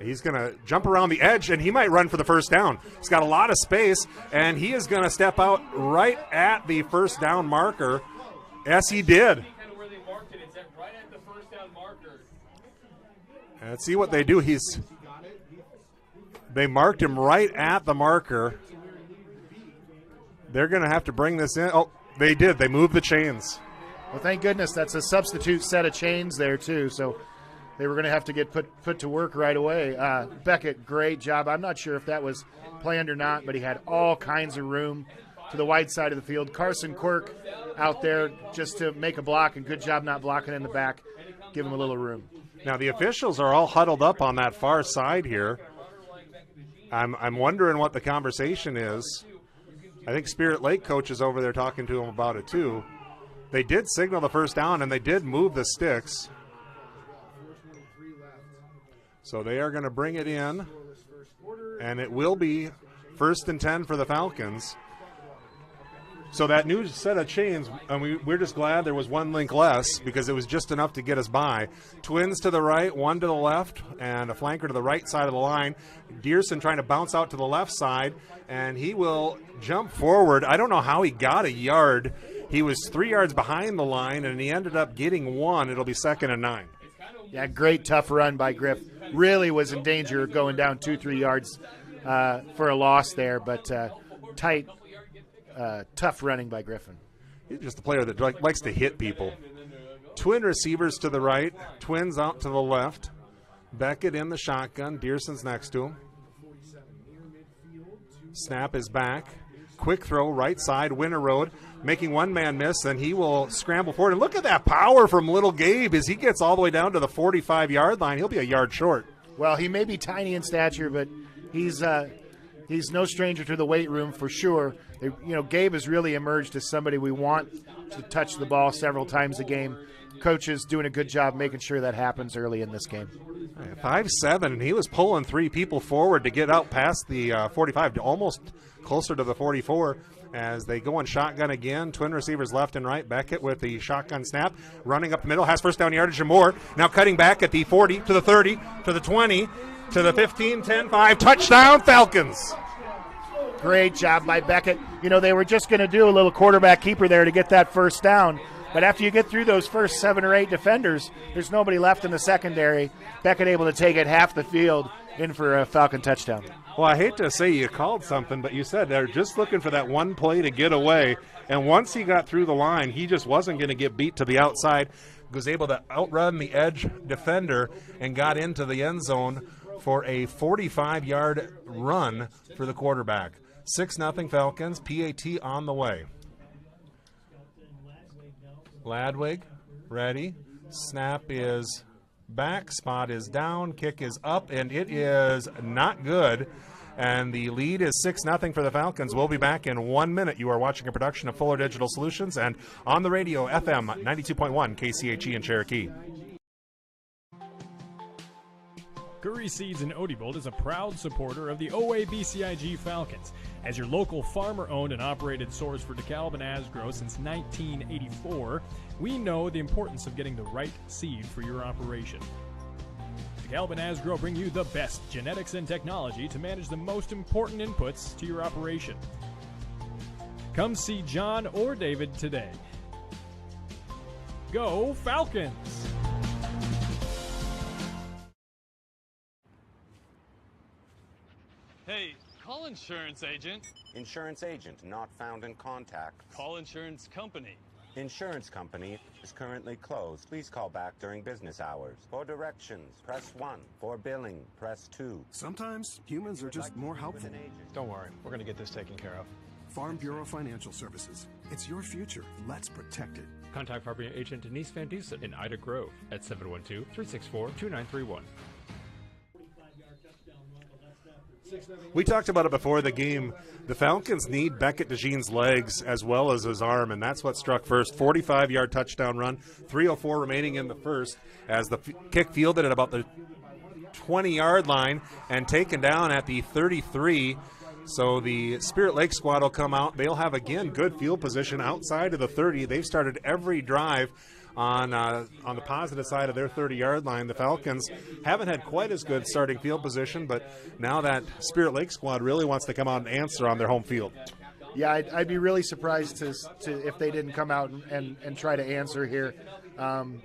He's going to jump around the edge, and he might run for the first down. He's got a lot of space, and he is going to step out right at the first down marker. Yes, he did. And let's see what they do. They marked him right at the marker. They're going to have to bring this in. Oh, they did. They moved the chains. Well, thank goodness that's a substitute set of chains there, too, so they were going to have to get put to work right away. Beckett, great job. I'm not sure if that was planned or not, but he had all kinds of room to the wide side of the field. Carson Quirk out there just to make a block, and good job not blocking in the back. Give him a little room. Now, the officials are all huddled up on that far side here. I'm wondering what the conversation is. I think Spirit Lake coach is over there talking to him about it, too. They did signal the first down, and they did move the sticks. So they are going to bring it in, and it will be 1st and 10 for the Falcons. So that new set of chains, and we're just glad there was one link less because it was just enough to get us by. Twins to the right, one to the left, and a flanker to the right side of the line. Dearson trying to bounce out to the left side, and he will jump forward. I don't know how he got a yard. He was 3 yards behind the line, and he ended up getting 1. It'll be 2nd and 9. Yeah, great tough run by Griff. Really was in danger of going down 2-3 yards for a loss there, but tight, tough running by Griffin. He's just a player that likes to hit people. Twin receivers to the right, Twins out to the left. Beckett in the shotgun. Dearson's next to him. Snap is back. Quick throw, right side, Winter Road, making one man miss, and he will scramble forward. And look at that power from little Gabe as he gets all the way down to the 45-yard line. He'll be a yard short. Well, he may be tiny in stature, but he's no stranger to the weight room for sure. Gabe has really emerged as somebody we want to touch the ball several times a game. Coach is doing a good job making sure that happens early in this game. 5'7", and he was pulling 3 people forward to get out past the 45, to almost closer to the 44 as they go on shotgun again. Twin receivers left and right. Beckett with the shotgun snap, running up the middle, has first down yardage and more. Now cutting back at the 40, to the 30, to the 20, to the 15, 10, 5. Touchdown, Falcons. Great job by Beckett. They were just going to do a little quarterback keeper there to get that first down. But after you get through those first 7 or 8 defenders, there's nobody left in the secondary. Beckett able to take it half the field in for a Falcon touchdown. Well, I hate to say you called something, but you said they're just looking for that one play to get away. And once he got through the line, he just wasn't going to get beat to the outside. Was able to outrun the edge defender and got into the end zone for a 45-yard run for the quarterback. 6-0 Falcons, PAT on the way. Ladwig, ready. Snap is back. Spot is down. Kick is up, and it is not good. And the lead is 6-0 for the Falcons. We'll be back in 1 minute. You are watching a production of Fuller Digital Solutions and on the radio, FM 92.1 KCHE in Cherokee. Curry Seeds in Odebolt is a proud supporter of the OABCIG Falcons. As your local farmer-owned and operated source for DeKalb and Asgrow since 1984, we know the importance of getting the right seed for your operation. DeKalb and Asgrow bring you the best genetics and technology to manage the most important inputs to your operation. Come see John or David today. Go Falcons! Hey, call insurance agent. Insurance agent not found in contact. Call insurance company. Insurance company is currently closed. Please call back during business hours. For directions, press 1. For billing, press 2. Sometimes humans are just more helpful. Don't worry, we're going to get this taken care of. Farm Bureau Financial Services. It's your future. Let's protect it. Contact Farm Bureau agent Denise Van Dusen in Ida Grove at 712-364-2931. We talked about it before the game. The Falcons need Beckett DeJean's legs as well as his arm, and that's what struck first. 45-yard touchdown run, 3:04 remaining in the first, as the kick fielded at about the 20-yard line and taken down at the 33. So the Spirit Lake squad will come out. They'll have, again, good field position outside of the 30. They've started every drive on the positive side of their 30-yard line. The Falcons haven't had quite as good starting field position, but now that Spirit Lake squad really wants to come out and answer on their home field. Yeah, I'd be really surprised to if they didn't come out and try to answer here.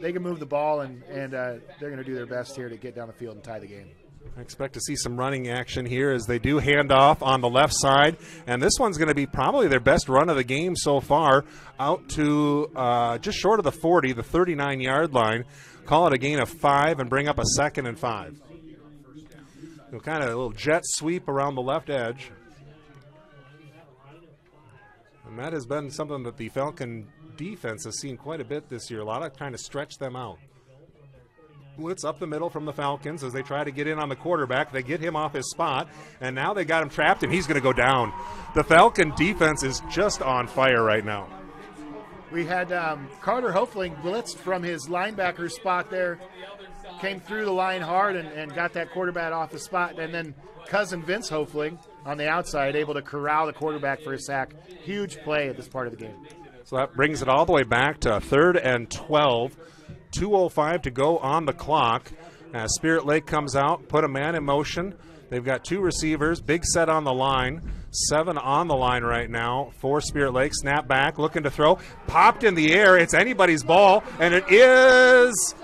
They can move the ball, and they're going to do their best here to get down the field and tie the game. I expect to see some running action here as they do hand off on the left side. And this one's going to be probably their best run of the game so far, out to just short of the 40, the 39-yard line. Call it a gain of 5 and bring up a 2nd and 5. So kind of a little jet sweep around the left edge. And that has been something that the Falcon defense has seen quite a bit this year. A lot of trying to stretch them out. Blitz up the middle from the Falcons as they try to get in on the quarterback. They get him off his spot, and now they got him trapped, and he's going to go down. The Falcon defense is just on fire right now. We had Carter Hofling blitzed from his linebacker spot there, came through the line hard and got that quarterback off the spot, and then cousin Vince Hofling on the outside able to corral the quarterback for a sack. Huge play at this part of the game. So that brings it all the way back to 3rd and 12. 2:05 to go on the clock. As Spirit Lake comes out, put a man in motion. They've got 2 receivers, big set on the line, 7 on the line right now for Spirit Lake. Snap back, looking to throw, popped in the air. It's anybody's ball, and it is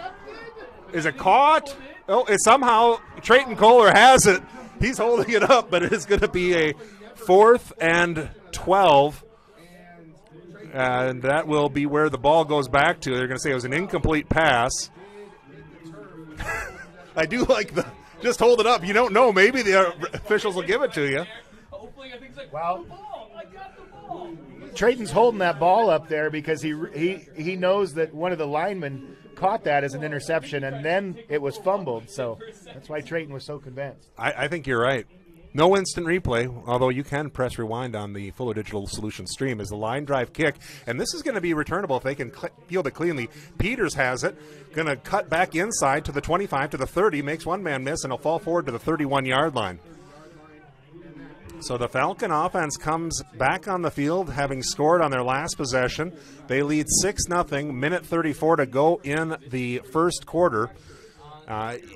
it caught? Oh, it's somehow Trayton Kohler has it. He's holding it up, but it is going to be a 4th and 12. And that will be where the ball goes back to. They're going to say it was an incomplete pass. I do like the just hold it up. You don't know. Maybe the officials will give it to you. Well, Trayton's holding that ball up there because he knows that one of the linemen caught that as an interception, and then it was fumbled. So that's why Trayton was so convinced. I think you're right. No instant replay, although you can press rewind on the Fuller Digital Solutions stream, is the line drive kick. And this is going to be returnable if they can field it cleanly. Peters has it, going to cut back inside to the 25, to the 30, makes one man miss, and he'll fall forward to the 31-yard line. So the Falcon offense comes back on the field, having scored on their last possession. They lead 6-0, minute 34 to go in the first quarter.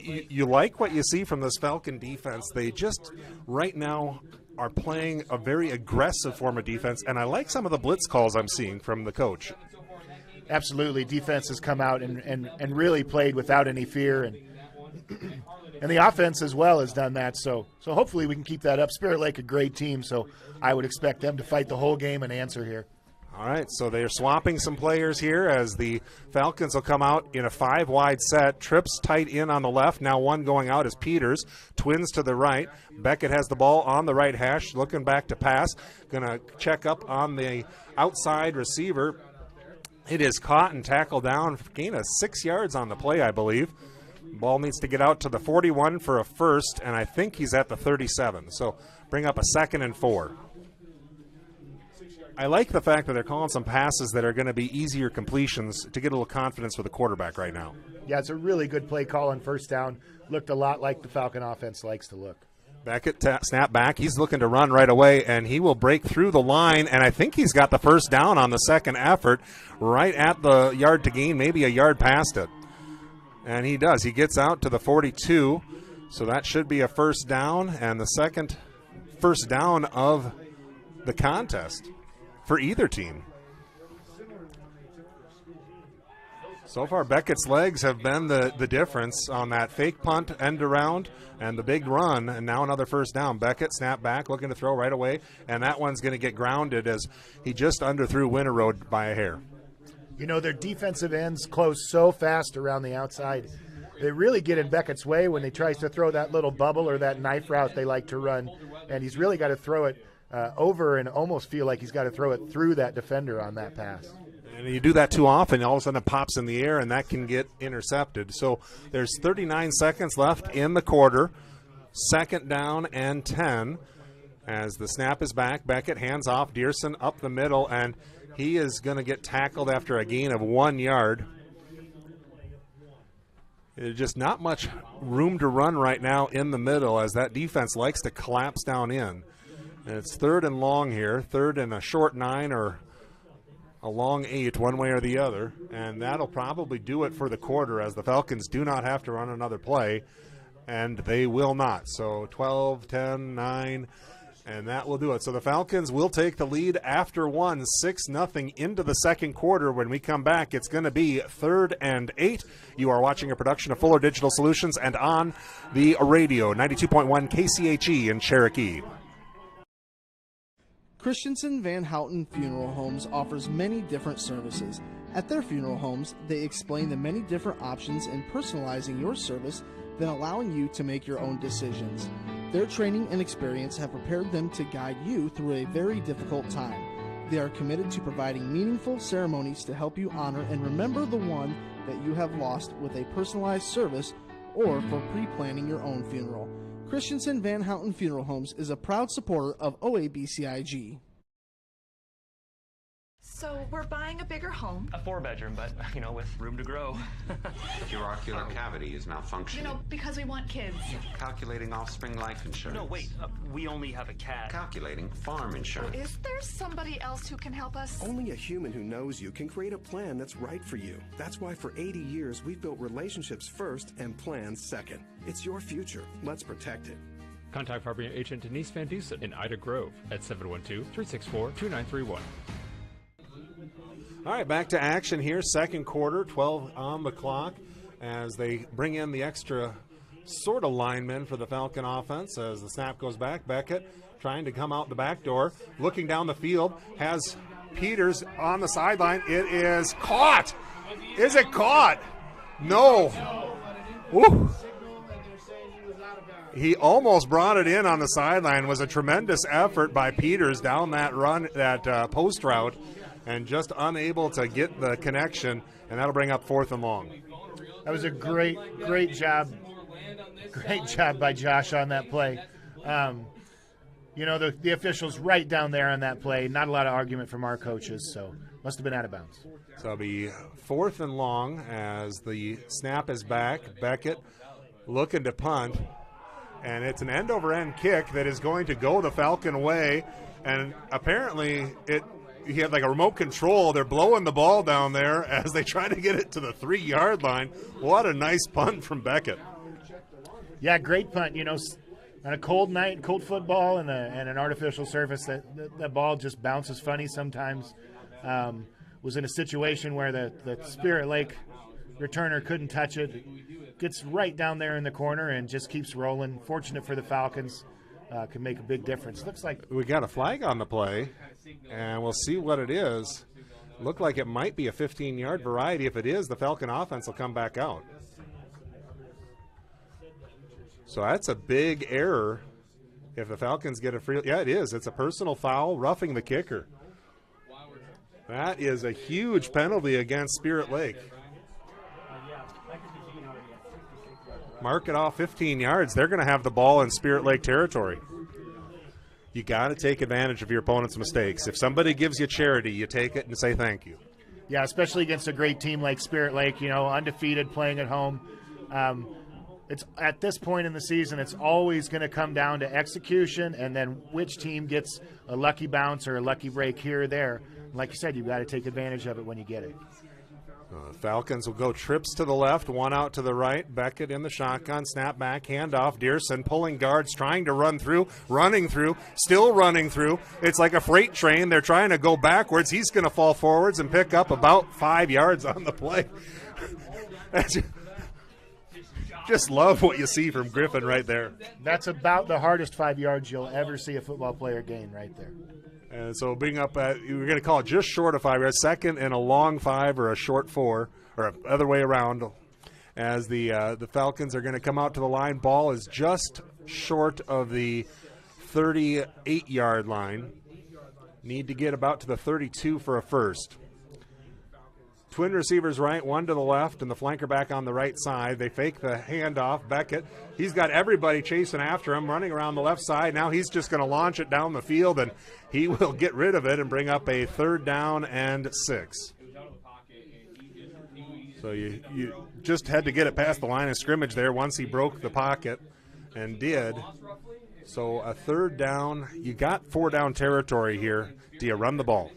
You like what you see from this Falcon defense. They just, right now, are playing a very aggressive form of defense, and I like some of the blitz calls I'm seeing from the coach. Absolutely. Defense has come out and really played without any fear, and the offense as well has done that. So hopefully we can keep that up. Spirit Lake, a great team, so I would expect them to fight the whole game and answer here. All right, so they're swapping some players here as the Falcons will come out in a 5-wide set. Trips tight in on the left. Now one going out is Peters. Twins to the right. Beckett has the ball on the right hash, looking back to pass. Going to check up on the outside receiver. It is caught and tackled down. Gain of 6 yards on the play, I believe. Ball needs to get out to the 41 for a first, and I think he's at the 37. So bring up a 2nd and 4. I like the fact that they're calling some passes that are going to be easier completions to get a little confidence for the quarterback right now. Yeah, it's a really good play call on first down. Looked a lot like the Falcon offense likes to look. Beckett snap back. He's looking to run right away, and he will break through the line, and I think he's got the first down on the second effort right at the yard to gain, maybe a yard past it. And he does. He gets out to the 42, so that should be a first down, and the second first down of the contest for either team. So far, Beckett's legs have been the difference on that fake punt, end around, and the big run, and now another first down. Beckett snap back, looking to throw right away, and that one's going to get grounded as he just underthrew Winterroad by a hair. You know, their defensive ends close so fast around the outside. They really get in Beckett's way when he tries to throw that little bubble or that knife route they like to run, and he's really got to throw it over and almost feel like he's got to throw it through that defender on that pass. And you do that too often, all of a sudden it pops in the air, and that can get intercepted. So there's 39 seconds left in the quarter. 2nd down and 10 as the snap is back. Beckett hands off. Dearson up the middle, and he is going to get tackled after a gain of 1 yard. There's just not much room to run right now in the middle as that defense likes to collapse down in. And it's 3rd and long here, 3rd and a short 9 or a long 8, one way or the other. And that'll probably do it for the quarter as the Falcons do not have to run another play, and they will not. So 12, 10, 9, and that will do it. So the Falcons will take the lead after 1, 6-0 into the 2nd quarter. When we come back, it's going to be 3rd and 8. You are watching a production of Fuller Digital Solutions and on the radio, 92.1 KCHE in Cherokee. Christensen Van Houten Funeral Homes offers many different services. At their funeral homes, they explain the many different options in personalizing your service, then allowing you to make your own decisions. Their training and experience have prepared them to guide you through a very difficult time. They are committed to providing meaningful ceremonies to help you honor and remember the one that you have lost with a personalized service or for pre-planning your own funeral. Christensen Van Houten Funeral Homes is a proud supporter of OABCIG. So we're buying a bigger home. A 4-bedroom, but, with room to grow. Your ocular cavity is malfunctioning. Because we want kids. Calculating offspring life insurance. No, wait, we only have a cat. Calculating farm insurance. Is there somebody else who can help us? Only a human who knows you can create a plan that's right for you. That's why for 80 years we've built relationships first and plans second. It's your future. Let's protect it. Contact Property Agent Denise Van Dusen in Ida Grove at 712-364-2931. All right, back to action here. 2nd quarter, 12 on the clock as they bring in the extra sort of linemen for the Falcon offense as the snap goes back. Beckett trying to come out the back door, looking down the field, has Peters on the sideline. It is caught. Is it caught? No. Woo. He almost brought it in on the sideline. It was a tremendous effort by Peters down that run, that post route, and just unable to get the connection, and that'll bring up 4th and long. That was a great job. Great job by Josh on that play. The officials right down there on that play. Not a lot of argument from our coaches, so must have been out of bounds. So it'll be 4th and long as the snap is back. Beckett looking to punt, and it's an end-over-end kick that is going to go the Falcon way, and apparently he had like a remote control. They're blowing the ball down there as they try to get it to the 3-yard line. What a nice punt from Beckett. Yeah, great punt. On a cold night, cold football, and an artificial surface, that ball just bounces funny sometimes. Was in a situation where the Spirit Lake returner couldn't touch it. Gets right down there in the corner and just keeps rolling. Fortunate for the Falcons. Can make a big difference. Looks like we got a flag on the play, and we'll see what it is. Looked like it might be a 15-yard variety. If it is, the Falcon offense will come back out. So that's a big error if the Falcons get a free. Yeah, it is. It's a personal foul, roughing the kicker. That is a huge penalty against Spirit Lake. Mark it off 15 yards. They're going to have the ball in Spirit Lake territory. You got to take advantage of your opponent's mistakes. If somebody gives you charity, you take it and say thank you. Yeah, especially against a great team like Spirit Lake, undefeated, playing at home. It's at this point in the season, it's always going to come down to execution and then which team gets a lucky bounce or a lucky break here or there. Like you said, you've got to take advantage of it when you get it. Falcons will go trips to the left, one out to the right. Beckett in the shotgun, snap back, handoff. Dearson pulling guards, trying to run through, running through, still running through. It's like a freight train. They're trying to go backwards. He's going to fall forwards and pick up about 5 yards on the play. Just love what you see from Griffin right there. That's about the hardest 5 yards you'll ever see a football player gain right there. And so being up at, we're going to call it just short of 5 yards, 2nd and a long 5 or a short 4, or other way around, as the Falcons are going to come out to the line. Ball is just short of the 38-yard line. Need to get about to the 32 for a first. Twin receivers right, one to the left, and the flanker back on the right side. They fake the handoff. Beckett, he's got everybody chasing after him, running around the left side. Now he's just going to launch it down the field, and he will get rid of it and bring up a 3rd down and 6. So you just had to get it past the line of scrimmage there once he broke the pocket, and did. So a 3rd down. You got 4-down territory here. Do you run the ball?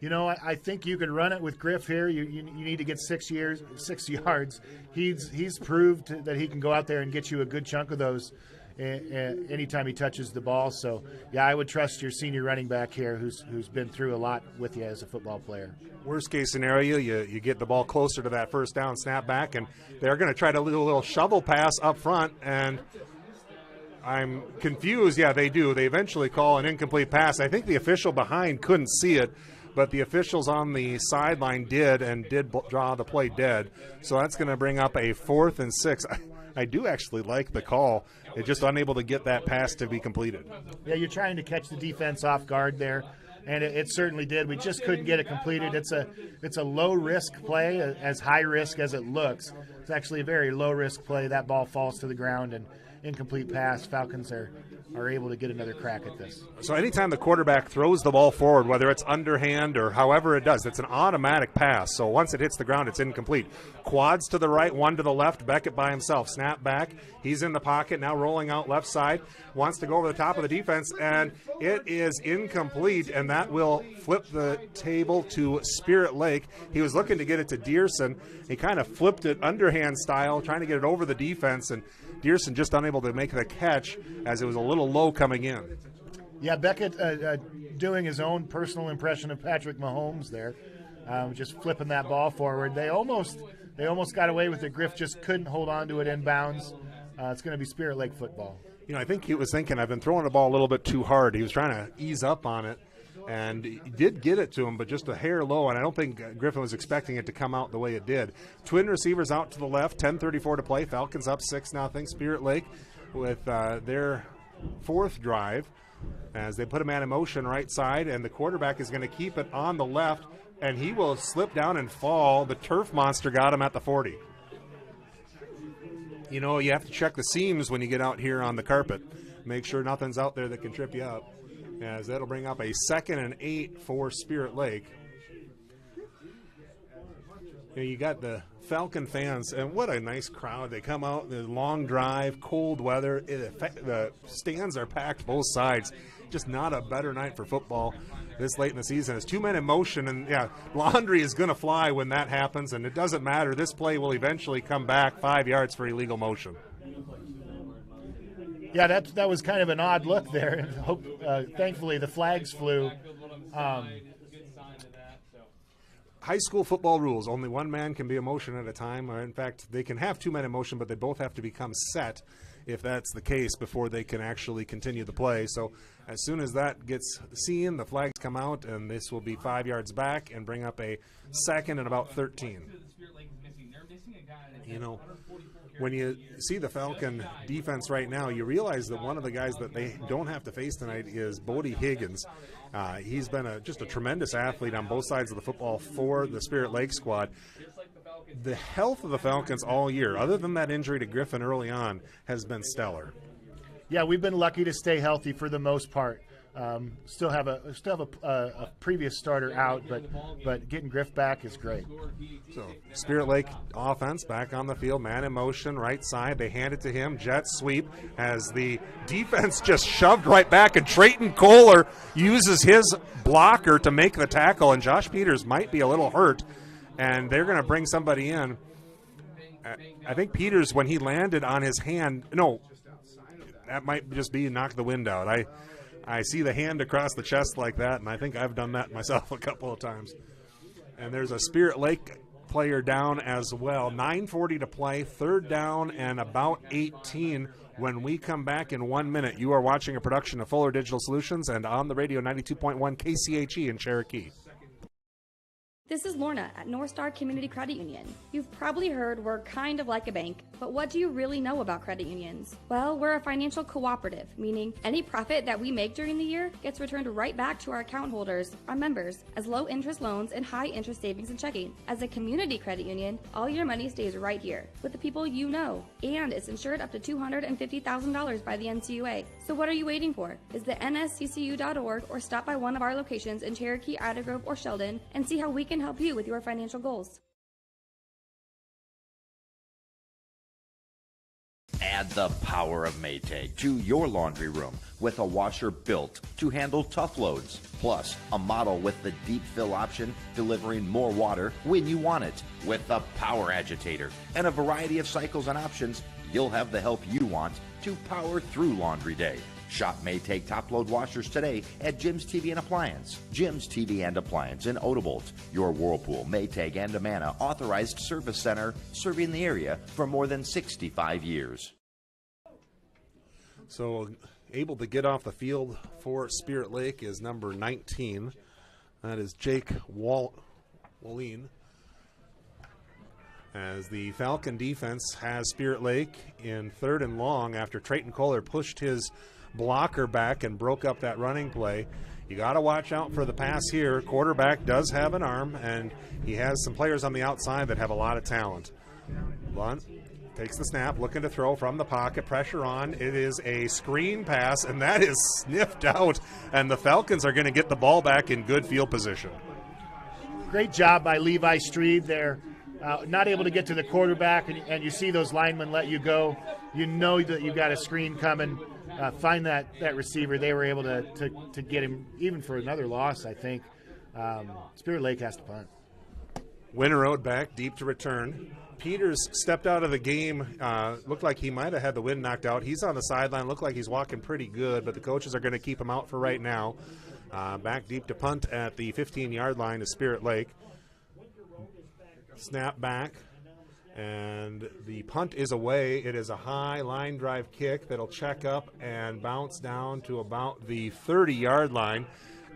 You know, I think you could run it with Griff here. You need to get 6 yards. He's proved that he can go out there and get you a good chunk of those anytime he touches the ball. So, yeah, I would trust your senior running back here who's been through a lot with you as a football player. Worst case scenario, you get the ball closer to that 1st down, snap back, and they're going to try to do a little shovel pass up front, and I'm confused. Yeah, they do. They eventually call an incomplete pass. I think the official behind couldn't see it, but the officials on the sideline did draw the play dead. So that's going to bring up a 4th and 6. I do actually like the call. They're just unable to get that pass to be completed. Yeah, you're trying to catch the defense off guard there, and it certainly did. We just couldn't get it completed. It's a low-risk play, as high risk as it looks. It's actually a very low-risk play. That ball falls to the ground, and incomplete pass. Falcons are able to get another crack at this. So anytime the quarterback throws the ball forward, whether it's underhand or however it does, it's an automatic pass. So once it hits the ground, it's incomplete. Quads to the right, one to the left. Beckett by himself. Snap back. He's in the pocket, now rolling out left side. Wants to go over the top of the defense, and it is incomplete, and that will flip the table to Spirit Lake. He was looking to get it to Dearson. He kind of flipped it underhand style, trying to get it over the defense, and Dearson just unable to make the catch as it was a little low coming in. Yeah, Beckett doing his own personal impression of Patrick Mahomes there, just flipping that ball forward. They almost got away with it. Griff just couldn't hold on to it inbounds. It's going to be Spirit Lake football. You know, I think he was thinking, I've been throwing the ball a little bit too hard. He was trying to ease up on it, and he did get it to him, but just a hair low, and I don't think Griffin was expecting it to come out the way it did. Twin receivers out to the left, 10:34 to play. Falcons up 6-0. Spirit Lake with their 4th drive as they put a man in motion right side, and the quarterback is going to keep it on the left, and he will slip down and fall. The turf monster got him at the 40. You know, you have to check the seams when you get out here on the carpet. Make sure nothing's out there that can trip you up, as that'll bring up a 2nd and 8 for Spirit Lake. You got the Falcon fans, and what a nice crowd. They come out, the long drive, cold weather. The stands are packed both sides. Just not a better night for football this late in the season. It's 2 men in motion, and yeah, laundry is going to fly when that happens, and it doesn't matter. This play will eventually come back 5 yards for illegal motion. Yeah, that was kind of an odd look there. Thankfully, the flags flew. High school football rules, only one man can be in motion at a time. Or in fact, they can have 2 men in motion, but they both have to become set if that's the case before they can actually continue the play. So as soon as that gets seen, the flags come out, and this will be 5 yards back and bring up a 2nd and about 13. You know, when you see the Falcon defense right now, you realize that one of the guys that they don't have to face tonight is Bodie Higgins. He's been just a tremendous athlete on both sides of the football for the Spirit Lake squad. The health of the Falcons all year, other than that injury to Griffin early on, has been stellar. Yeah, we've been lucky to stay healthy for the most part. Still have a previous starter out, but getting Griff back is great. So Spirit Lake offense back on the field, man in motion, right side. They hand it to him, jet sweep, as the defense just shoved right back, and Trayton Kohler uses his blocker to make the tackle, and Josh Peters might be a little hurt, and they're going to bring somebody in. I think Peters, when he landed on his hand, no, that might just be knock the wind out. I see the hand across the chest like that, and I think I've done that myself a couple of times. And there's a Spirit Lake player down as well. 9:40 to play, 3rd down and about 18 when we come back in 1 minute. You are watching a production of Fuller Digital Solutions and on the radio 92.1 KCHE in Cherokee. This is Lorna at North Star Community Credit Union. You've probably heard we're kind of like a bank, but what do you really know about credit unions? Well, we're a financial cooperative, meaning any profit that we make during the year gets returned right back to our account holders, our members, as low interest loans and high interest savings and checking. As a community credit union, all your money stays right here with the people you know, and it's insured up to $250,000 by the NCUA. So what are you waiting for? Visit nsccu.org or stop by one of our locations in Cherokee, Ida Grove, or Sheldon and see how we can help you with your financial goals. Add the power of Maytag to your laundry room with a washer built to handle tough loads. Plus, a model with the deep fill option, delivering more water when you want it. With the power agitator and a variety of cycles and options, you'll have the help you want to power through laundry day. Shop Maytag top-load washers today at Jim's TV and Appliance. Jim's TV and Appliance in Odebolt, your Whirlpool, Maytag, and Amana authorized service center, serving the area for more than 65 years. So able to get off the field for Spirit Lake is number 19. That is Jake Wallin. As the Falcon defense has Spirit Lake in 3rd and long after Trayton Kohler pushed his blocker back and broke up that running play. You got to watch out for the pass here. Quarterback does have an arm, and he has some players on the outside that have a lot of talent. Blunt takes the snap, looking to throw from the pocket, pressure on. It is a screen pass, and that is sniffed out, and the Falcons are going to get the ball back in good field position. Great job by Levi Streed there. Not able to get to the quarterback, and you see those linemen let you go. You know that you've got a screen coming. Find that receiver. They were able to get him, even for another loss, I think. Spirit Lake has to punt. Winterode back, deep to return. Peters stepped out of the game. Looked like he might have had the wind knocked out. He's on the sideline. Looked like he's walking pretty good, but the coaches are going to keep him out for right now. Back deep to punt at the 15-yard line is Spirit Lake. Snap back, and the punt is away. It is a high line drive kick that'll check up and bounce down to about the 30-yard line,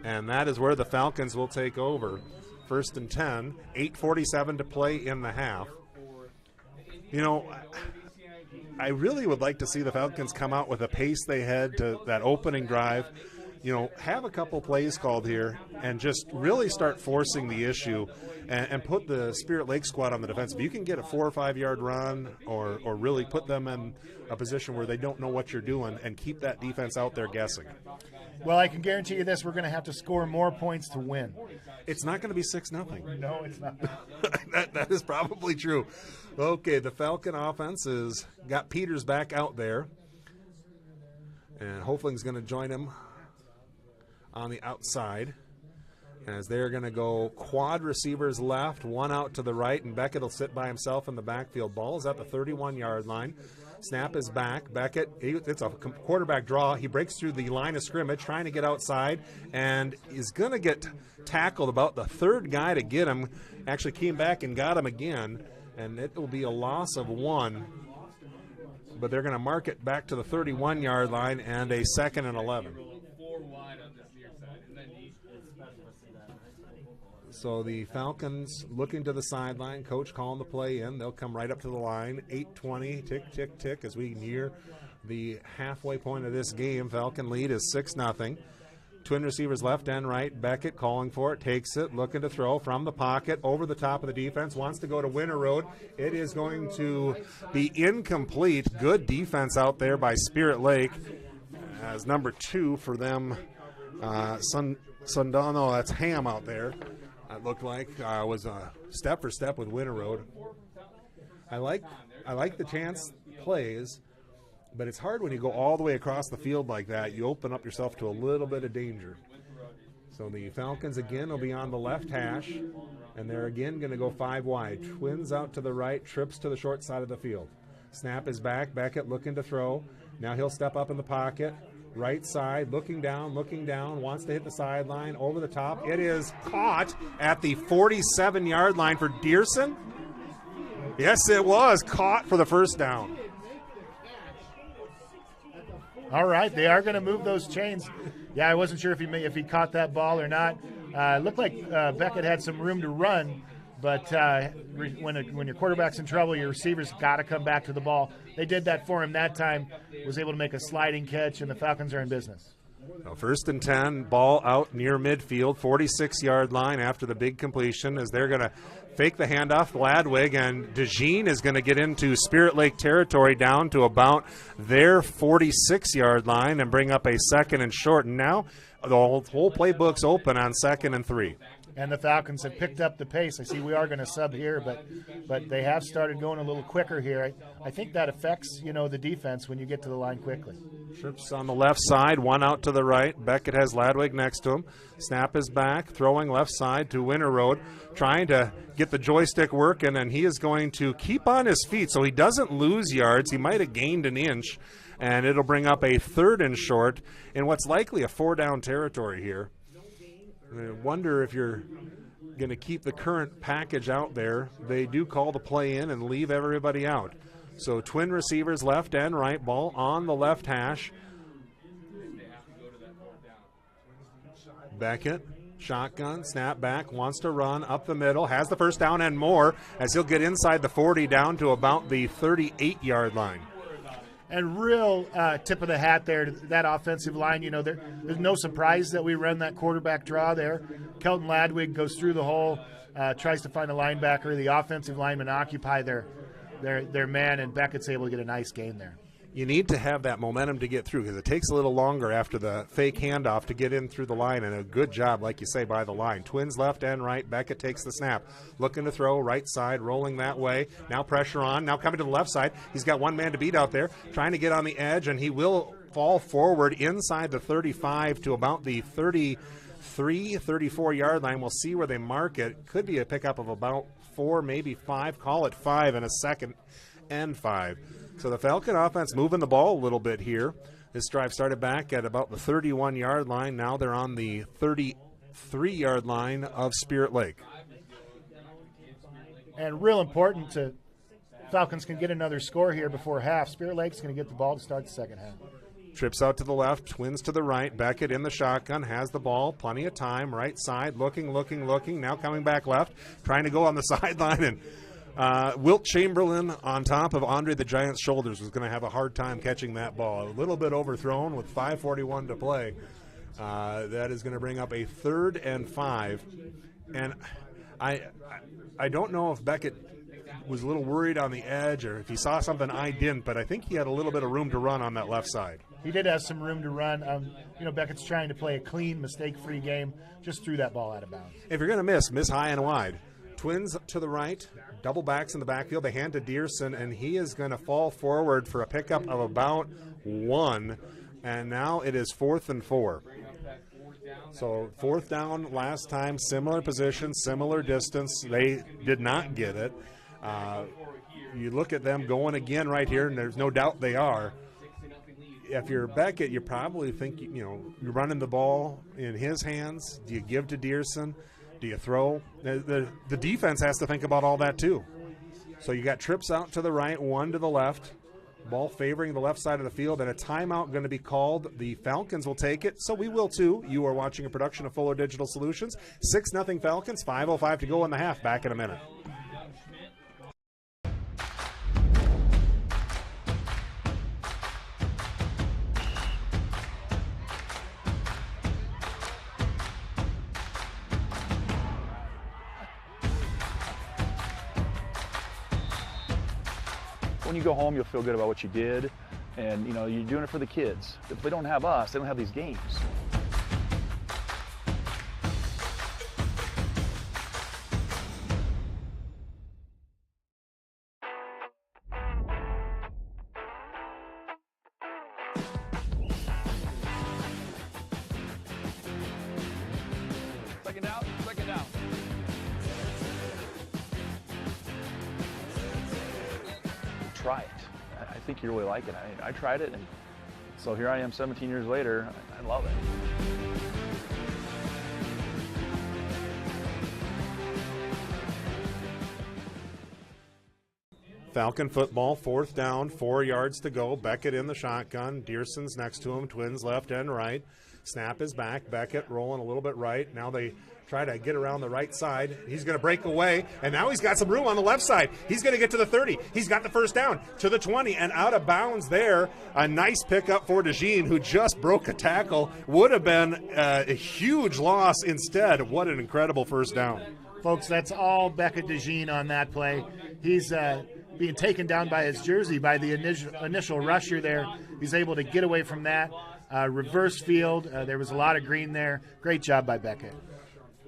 and that is where the Falcons will take over. 1st and 10, 8:47 to play in the half. You know, I really would like to see the Falcons come out with a pace they had to that opening drive. You know, have a couple plays called here and just really start forcing the issue and put the Spirit Lake squad on the defense. If you can get a 4 or 5 yard run or really put them in a position where they don't know what you're doing and keep that defense out there guessing. Well, I can guarantee you this, we're going to have to score more points to win. It's not going to be 6-0. No, it's not. that is probably true. Okay, the Falcon offense has got Peters back out there, and Hofling's going to join him on the outside, as they're going to go quad receivers left, one out to the right, and Beckett will sit by himself in the backfield. Ball is at the 31-yard line. Snap is back. Beckett, it's a quarterback draw. He breaks through the line of scrimmage, trying to get outside, and is going to get tackled. About the third guy to get him actually came back and got him again, and it will be a loss of 1. But they're going to mark it back to the 31-yard line and a 2nd and 11. So the Falcons looking to the sideline. Coach calling the play in. They'll come right up to the line. 8:20, tick, tick, tick, as we near the halfway point of this game. Falcon lead is 6-0. Twin receivers left and right. Beckett calling for it. Takes it. Looking to throw from the pocket. Over the top of the defense. Wants to go to Winterode. It is going to be incomplete. Good defense out there by Spirit Lake. As number 2 for them. Sundano, that's Ham out there. It looked like was step for step with Winterode. I like the chance plays, but it's hard when you go all the way across the field like that. You open up yourself to a little bit of danger. So the Falcons again will be on the left hash, and they're again going to go 5 wide. Twins out to the right, trips to the short side of the field. Snap is back. Beckett looking to throw. Now he'll step up in the pocket. Right side, looking down, wants to hit the sideline, over the top. It is caught at the 47-yard line for Dearson. Yes, it was caught for the first down. All right, they are going to move those chains. Yeah, I wasn't sure if he caught that ball or not. Looked like Beckett had some room to run, but when your quarterback's in trouble, your receivers got to come back to the ball. They did that for him that time, was able to make a sliding catch, and the Falcons are in business. Well, 1st and 10, ball out near midfield, 46-yard line after the big completion as they're going to fake the handoff. Ladwig and DeJean is going to get into Spirit Lake territory down to about their 46-yard line and bring up a 2nd and short. And now the whole playbook's open on 2nd and 3. And the Falcons have picked up the pace. I see we are going to sub here, but they have started going a little quicker here. I think that affects, the defense when you get to the line quickly. Trips on the left side, one out to the right. Beckett has Ladwig next to him. Snap is back, throwing left side to Winter Road, trying to get the joystick working, and he is going to keep on his feet so he doesn't lose yards. He might have gained an inch, and it'll bring up a 3rd and short in what's likely a 4-down territory here. I wonder if you're going to keep the current package out there. They do call the play in and leave everybody out. So twin receivers left and right, ball on the left hash. Beckett, shotgun, snap back, wants to run up the middle, has the first down and more as he'll get inside the 40 down to about the 38-yard line. And real tip of the hat there to that offensive line. There's no surprise that we run that quarterback draw there. Kelton Ladwig goes through the hole, tries to find a linebacker. The offensive linemen occupy their man, and Beckett's able to get a nice gain there. You need to have that momentum to get through because it takes a little longer after the fake handoff to get in through the line, and a good job, like you say, by the line. Twins left and right. Beckett takes the snap. Looking to throw right side, rolling that way. Now pressure on. Now coming to the left side. He's got one man to beat out there, trying to get on the edge, and he will fall forward inside the 35 to about the 33, 34-yard line. We'll see where they mark it. Could be a pickup of about 4, maybe 5. Call it 5 in a 2nd and 5. So the Falcon offense moving the ball a little bit here. This drive started back at about the 31-yard line. Now they're on the 33-yard line of Spirit Lake. And real important to Falcons can get another score here before half. Spirit Lake's going to get the ball to start the second half. Trips out to the left, Twins to the right. Beckett in the shotgun, has the ball, plenty of time. Right side, looking. Now coming back left, trying to go on the sideline, and Wilt Chamberlain on top of Andre the Giant's shoulders was going to have a hard time catching that ball. A little bit overthrown with 5:41 to play. That is going to bring up a 3rd and 5. And I don't know if Beckett was a little worried on the edge or if he saw something I didn't, but I think he had a little bit of room to run on that left side. He did have some room to run. Beckett's trying to play a clean, mistake-free game. Just threw that ball out of bounds. If you're going to miss high and wide. Twins to the right, double backs in the backfield. They hand to Dearson, and he is going to fall forward for a pickup of about 1. And now it is 4th and 4. So 4th down last time, similar position, similar distance. They did not get it. You look at them going again right here, and there's no doubt they are. If you're Beckett, you probably think, you're running the ball in his hands. Do you give to Dearson? Do you throw? The defense has to think about all that too. So you got trips out to the right, 1 to the left. Ball favoring the left side of the field, and a timeout going to be called. The Falcons will take it, so we will too. You are watching a production of Fuller Digital Solutions. 6-0 Falcons, 5:05 to go in the half. Back in a minute. When you go home, you'll feel good about what you did, and you're doing it for the kids. If they don't have us, they don't have these games. Second out. Try it. I think you really like it. I tried it, and so here I am 17 years later. I love it. Falcon football, 4th down, 4 yards to go. Beckett in the shotgun. Dearson's next to him. Twins left and right. Snap is back. Beckett rolling a little bit right. Now they try to get around the right side. He's going to break away, and now he's got some room on the left side. He's going to get to the 30. He's got the first down to the 20, and out of bounds there. A nice pickup for DeJean, who just broke a tackle. Would have been a huge loss instead. What an incredible first down. Folks, that's all Becca DeJean on that play. He's being taken down by his jersey by the initial rusher there. He's able to get away from that. Reverse field. There was a lot of green there. Great job by Beckett.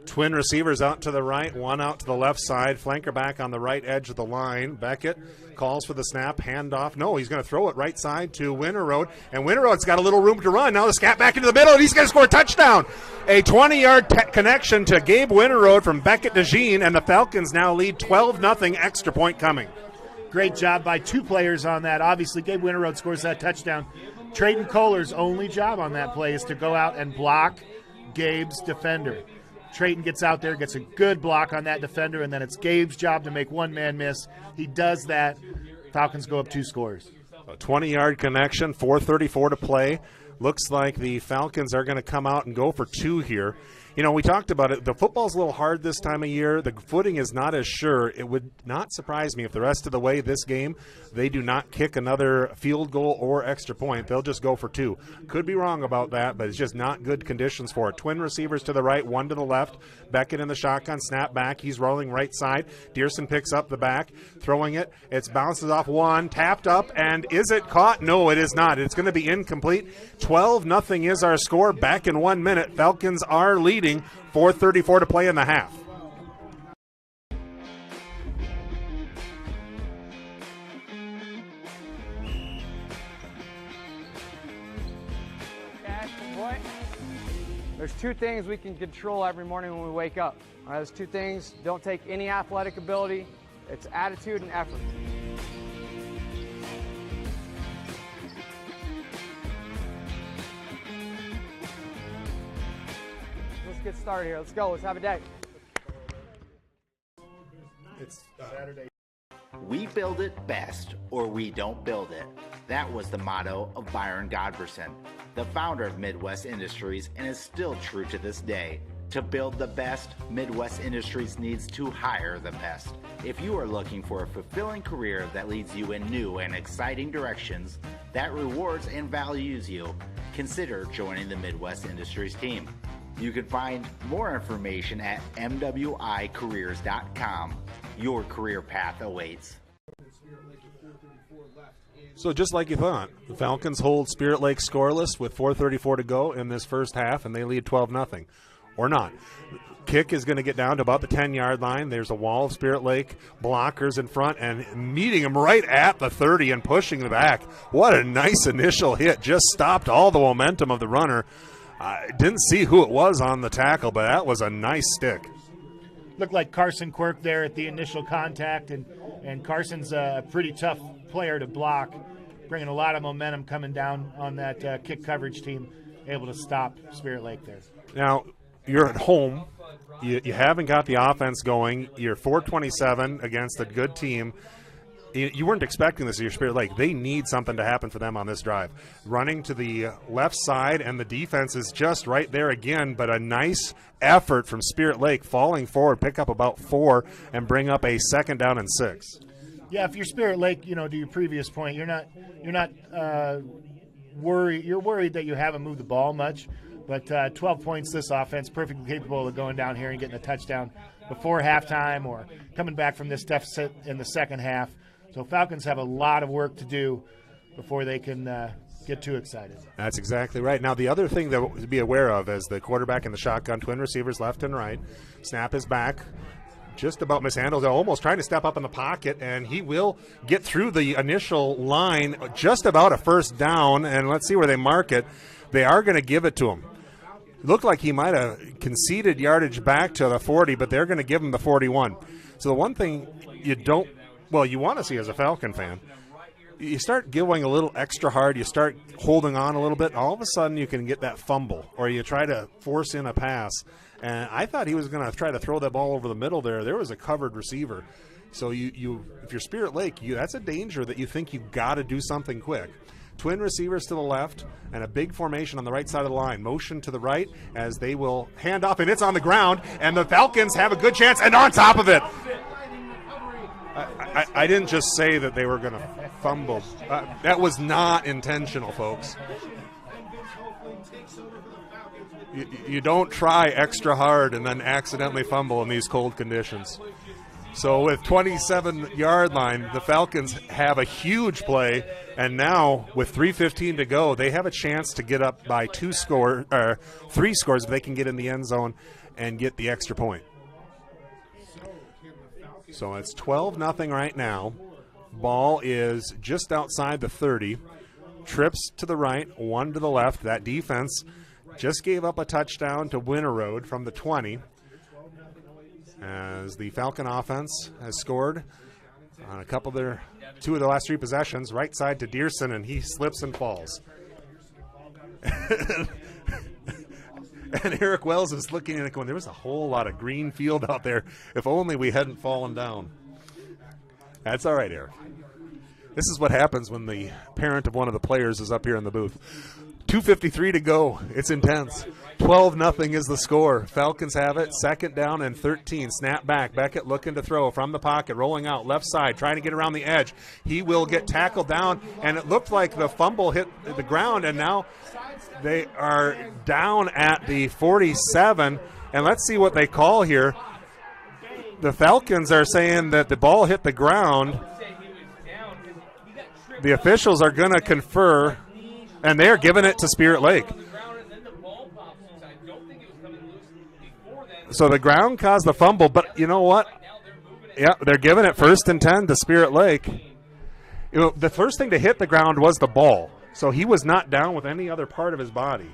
Twin receivers out to the right, one out to the left side. Flanker back on the right edge of the line. Beckett calls for the snap, handoff. No, he's going to throw it right side to Winterroad, and Winterroad's got a little room to run. Now the scat back into the middle, and he's going to score a touchdown. A 20-yard connection to Gabe Winterroad from Beckett DeJean, and the Falcons now lead 12-0, extra point coming. Great job by two players on that. Obviously, Gabe Winterroad scores that touchdown. Trayton Kohler's only job on that play is to go out and block Gabe's defender. Trayton gets out there, gets a good block on that defender, and then it's Gabe's job to make one man miss. He does that. Falcons go up 2 scores. A 20-yard connection, 4:34 to play. Looks like the Falcons are going to come out and go for 2 here. You know, we talked about it. The football's a little hard this time of year. The footing is not as sure. It would not surprise me if the rest of the way this game, they do not kick another field goal or extra point. They'll just go for 2. Could be wrong about that, but it's just not good conditions for it. Twin receivers to the right, one to the left. Beckett in the shotgun, snap back. He's rolling right side. Dearson picks up the back, throwing it. It bounces off one, tapped up, and is it caught? No, it is not. It's going to be incomplete. 12-0 is our score. Back in 1 minute. Falcons are leading. 4:34 to play in the half. There's 2 things we can control every morning when we wake up. All right, those 2 things don't take any athletic ability. It's attitude and effort. Let's get started here. Let's go. Let's have a day. It's Saturday. We build it best, or we don't build it. That was the motto of Byron Godberson, the founder of Midwest Industries, and is still true to this day. To build the best, Midwest Industries needs to hire the best. If you are looking for a fulfilling career that leads you in new and exciting directions, that rewards and values you, consider joining the Midwest Industries team. You can find more information at mwicareers.com. Your career path awaits. So just like you thought, the Falcons hold Spirit Lake scoreless with 4:34 to go in this first half, and they lead 12-0. Or not. Kick is going to get down to about the 10-yard line. There's a wall of Spirit Lake blockers in front and meeting him right at the 30 and pushing the back. What a nice initial hit. Just stopped all the momentum of the runner. I didn't see who it was on the tackle, but that was a nice stick. Looked like Carson Quirk there at the initial contact, and Carson's a pretty tough player to block, bringing a lot of momentum coming down on that kick coverage team, able to stop Spirit Lake there. Now, you're at home. You haven't got the offense going. You're 427 against a good team. You weren't expecting this at your Spirit Lake. They need something to happen for them on this drive. Running to the left side, and the defense is just right there again, but a nice effort from Spirit Lake, falling forward, pick up about 4, and bring up a 2nd down and 6. Yeah, if you're Spirit Lake, to your previous point, you're not worried. You're worried that you haven't moved the ball much, but 12 points this offense, perfectly capable of going down here and getting a touchdown before halftime or coming back from this deficit in the second half. So Falcons have a lot of work to do before they can get too excited. That's exactly right. Now, the other thing to be aware of is the quarterback in the shotgun, twin receivers left and right. Snap is back. Just about mishandled, almost trying to step up in the pocket, and he will get through the initial line, just about a first down, and let's see where they mark it. They are going to give it to him. It looked like he might have conceded yardage back to the 40, but they're going to give him the 41. So the one thing you want to see as a Falcon fan, you start going a little extra hard, you start holding on a little bit, all of a sudden you can get that fumble, or you try to force in a pass. And I thought he was going to try to throw that ball over the middle there. There was a covered receiver. So if you're Spirit Lake, that's a danger that you think you've got to do something quick. twin receivers to the left and a big formation on the right side of the line. Motion to the right as they will hand off, and it's on the ground, and the Falcons have a good chance, and on top of it. I didn't just say that they were going to fumble. That was not intentional, folks. You don't try extra hard and then accidentally fumble in these cold conditions. So with 27-yard line, the Falcons have a huge play, and now with 3:15 to go, they have a chance to get up by 3 scores if they can get in the end zone and get the extra point. So it's 12-0 right now. Ball is just outside the 30. Trips to the right, 1 to the left. That defense just gave up a touchdown to Winterode from the 20. As the Falcon offense has scored on two of their last 3 possessions. Right side to Dearson, and he slips and falls. And Eric Wells is looking at it going, there was a whole lot of green field out there. If only we hadn't fallen down. That's all right, Eric. This is what happens when the parent of one of the players is up here in the booth. 2:53 to go. It's intense. 12-0 is the score. Falcons have it. 2nd down and 13. Snap back. Beckett looking to throw from the pocket. Rolling out left side. Trying to get around the edge. He will get tackled down. And it looked like the fumble hit the ground. And now they are down at the 47. And let's see what they call here. The Falcons are saying that the ball hit the ground. The officials are going to confer. And they're giving it to Spirit Lake. So the ground caused the fumble, but you know what? Yeah, they're giving it 1st and 10 to Spirit Lake. You know, the first thing to hit the ground was the ball. So he was not down with any other part of his body.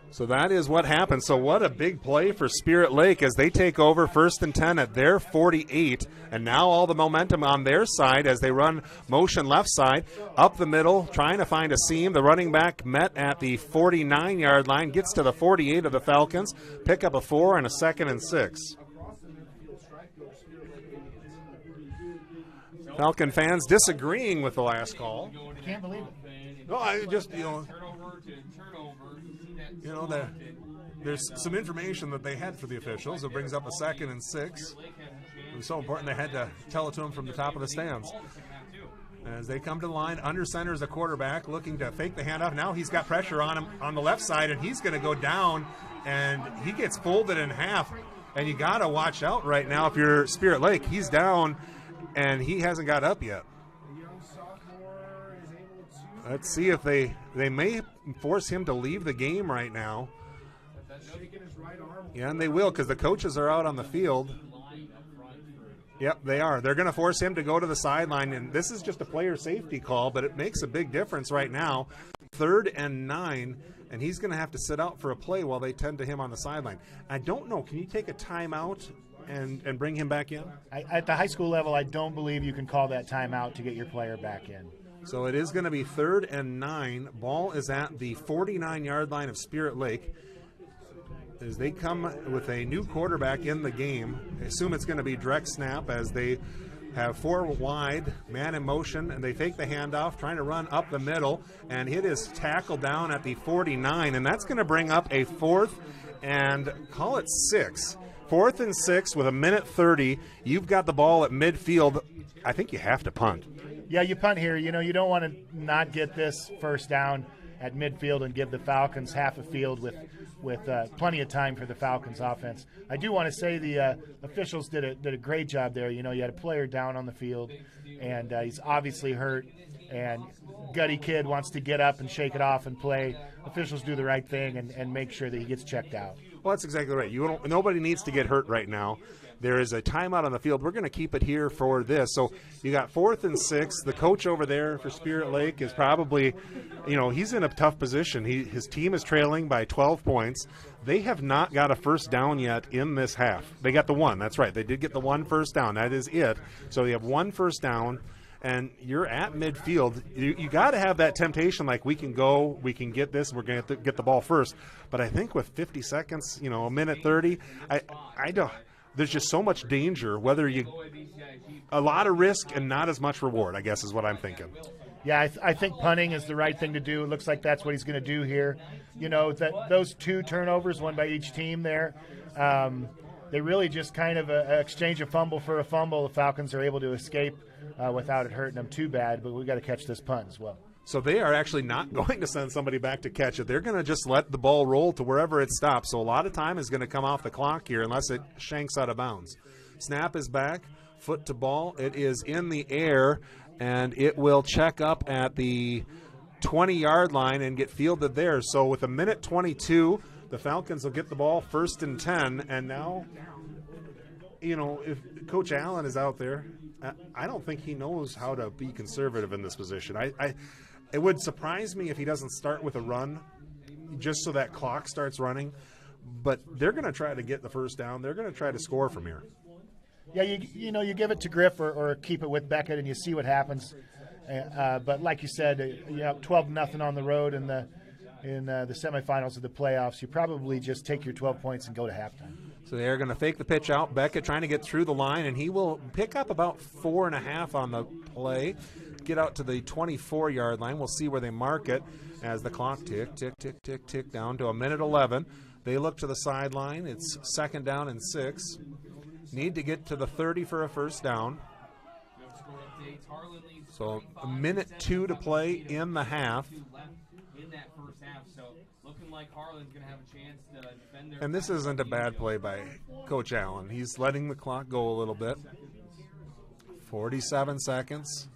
So that is what happened. So what a big play for Spirit Lake as they take over 1st and 10 at their 48. And now all the momentum on their side as they run motion left side, up the middle, trying to find a seam. The running back met at the 49-yard line, gets to the 48 of the Falcons, pick up a 4 and a 2nd and 6. Falcon fans disagreeing with the last call. I can't believe it. No, I just, there's some information that they had for the officials. It brings up a 2nd and 6. It was so important they had to tell it to them from the top of the stands. As they come to the line, under center is the quarterback looking to fake the handoff. Now he's got pressure on him on the left side, and he's going to go down, and he gets folded in half. And you got to watch out right now if you're Spirit Lake. He's down, and he hasn't got up yet. Let's see if they may force him to leave the game right now. Yeah, and they will because the coaches are out on the field. Yep, they are. They're going to force him to go to the sideline, and this is just a player safety call, but it makes a big difference right now. 3rd and 9, and he's going to have to sit out for a play while they tend to him on the sideline. I don't know. Can you take a timeout and bring him back in? At the high school level, I don't believe you can call that timeout to get your player back in. So it is going to be 3rd and 9. Ball is at the 49-yard line of Spirit Lake. As they come with a new quarterback in the game, I assume it's going to be direct snap as they have 4 wide, man in motion, and they fake the handoff, trying to run up the middle, and it is tackled down at the 49, and that's going to bring up a 4th and call it 6. 4th and 6 with 1:30. You've got the ball at midfield. I think you have to punt. Yeah, you punt here. You don't want to not get this 1st down at midfield and give the Falcons half a field with plenty of time for the Falcons offense. I do want to say the officials did a great job there. You had a player down on the field, and he's obviously hurt, and gutty kid wants to get up and shake it off and play. Officials do the right thing and make sure that he gets checked out. Well, that's exactly right. Nobody needs to get hurt right now. There is a timeout on the field. We're going to keep it here for this. So you got 4th and 6. The coach over there for Spirit Lake is probably, he's in a tough position. His team is trailing by 12 points. They have not got a 1st down yet in this half. They got the 1. That's right. They did get the 1 1st down. That is it. So they have 1 1st down, and you're at midfield. You got to have that temptation like we can go, we can get this, we're going to get the ball first. But I think with 50 seconds, 1:30, I don't. there's just so much danger, a lot of risk and not as much reward, I guess is what I'm thinking. Yeah, I think punting is the right thing to do. It looks like that's what he's going to do here. You know, those 2 turnovers, one by each team there, they really just kind of exchange a fumble for a fumble. The Falcons are able to escape without it hurting them too bad, but we've got to catch this punt as well. So they are actually not going to send somebody back to catch it. They're going to just let the ball roll to wherever it stops. So a lot of time is going to come off the clock here unless it shanks out of bounds. Snap is back, foot to ball. It is in the air, and it will check up at the 20-yard line and get fielded there. So with 1:22, the Falcons will get the ball 1st and 10. And now, you know, if Coach Allen is out there, I don't think he knows how to be conservative in this position. It would surprise me if he doesn't start with a run just so that clock starts running. But they're going to try to get the first down. They're going to try to score from here. Yeah, you know, you give it to Griff or keep it with Beckett and you see what happens. But like you said, you have 12-0 on the road in the semifinals of the playoffs. You probably just take your 12 points and go to halftime. So they're going to fake the pitch out. Beckett trying to get through the line, and he will pick up about 4.5 on the play. Get out to the 24-yard line. We'll see where they mark it as the clock tick down to 1:11. They look to the sideline. It's 2nd down and 6. Need to get to the 30 for a first down. So 1:02 to play in the half. And this isn't a bad play by Coach Allen. He's letting the clock go a little bit. 47 seconds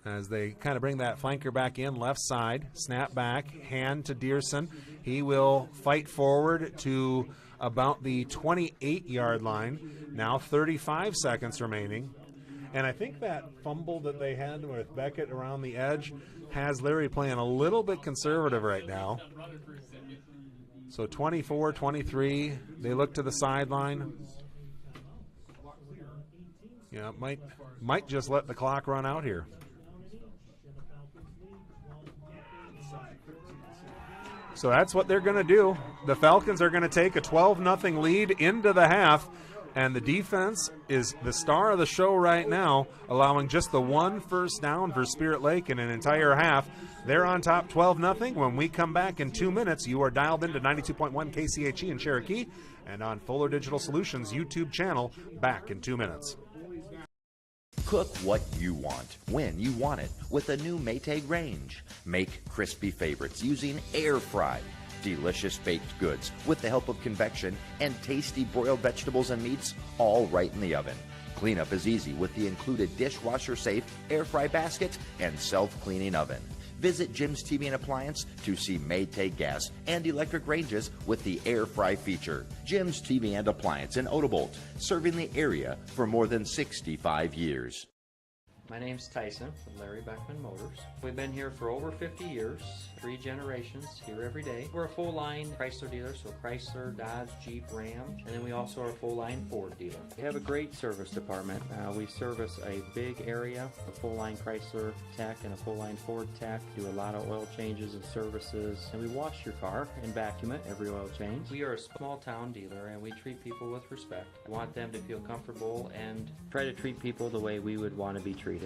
as they kind of bring that flanker back in, left side, snap back, hand to Dearson. He will fight forward to about the 28-yard line. Now 35 seconds remaining. And I think that fumble that they had with Beckett around the edge has Larry playing a little bit conservative right now. So 24-23, they look to the sideline. Yeah, might just let the clock run out here. So that's what they're going to do. The Falcons are going to take a 12-0 lead into the half, and the defense is the star of the show right now, allowing just the 1 first down for Spirit Lake in an entire half. They're on top 12-0. When we come back in 2 minutes, you are dialed into 92.1 KCHE in Cherokee and on Fuller Digital Solutions YouTube channel. Back in 2 minutes. Cook what you want, when you want it, with a new Maytag range. Make crispy favorites using air fried, delicious baked goods with the help of convection, and tasty broiled vegetables and meats all right in the oven. Cleanup is easy with the included dishwasher-safe air fry basket and self-cleaning oven. Visit Jim's TV and Appliance to see Maytag gas and electric ranges with the air fry feature. Jim's TV and Appliance in Odebolt, serving the area for more than 65 years. My name's Tyson with Larry Beckman Motors. We've been here for over 50 years, 3 generations, here every day. We're a full-line Chrysler dealer, so Chrysler, Dodge, Jeep, Ram, and then we also are a full-line Ford dealer. We have a great service department. We service a big area, a full-line Chrysler tech and a full-line Ford tech. Do a lot of oil changes and services, and we wash your car and vacuum it every oil change. We are a small-town dealer, and we treat people with respect. We want them to feel comfortable and try to treat people the way we would want to be treated.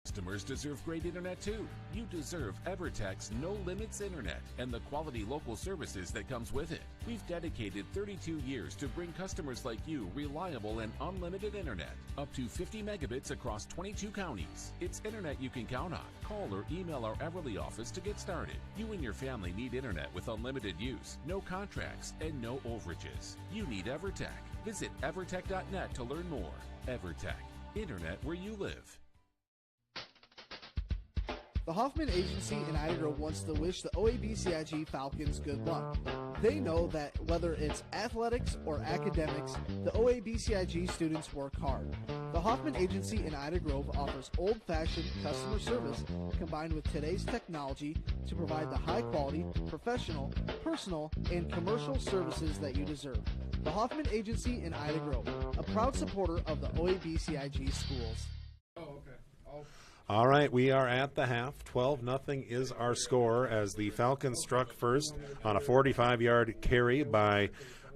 Customers deserve great internet too. You deserve EverTech's No Limits Internet and the quality local services that comes with it. We've dedicated 32 years to bring customers like you reliable and unlimited internet, up to 50 megabits across 22 counties. It's internet you can count on. Call or email our Everly office to get started. You and your family need internet with unlimited use, no contracts, and no overages. You need EverTech. Visit evertech.net to learn more. EverTech, internet where you live. The Hoffman Agency in Ida Grove wants to wish the OABCIG Falcons good luck. They know that whether it's athletics or academics, the OABCIG students work hard. The Hoffman Agency in Ida Grove offers old-fashioned customer service combined with today's technology to provide the high-quality, professional, personal, and commercial services that you deserve. The Hoffman Agency in Ida Grove, a proud supporter of the OABCIG schools. All right, we are at the half. 12-0 is our score as the Falcons struck first on a 45-yard carry by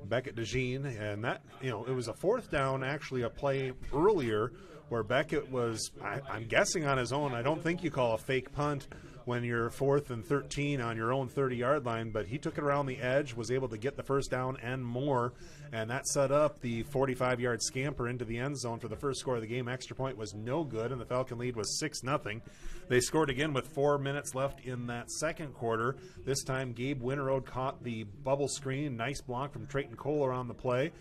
Beckett DeJean. And that, it was a fourth down, actually a play earlier where Beckett was, I'm guessing on his own. I don't think you call a fake punt when you're 4th and 13 on your own 30-yard line, but he took it around the edge, was able to get the first down and more, and that set up the 45-yard scamper into the end zone for the first score of the game. Extra point was no good, and the Falcon lead was 6-0. They scored again with 4 minutes left in that second quarter. This time, Gabe Winterode caught the bubble screen. Nice block from Trayton Kohler on the play.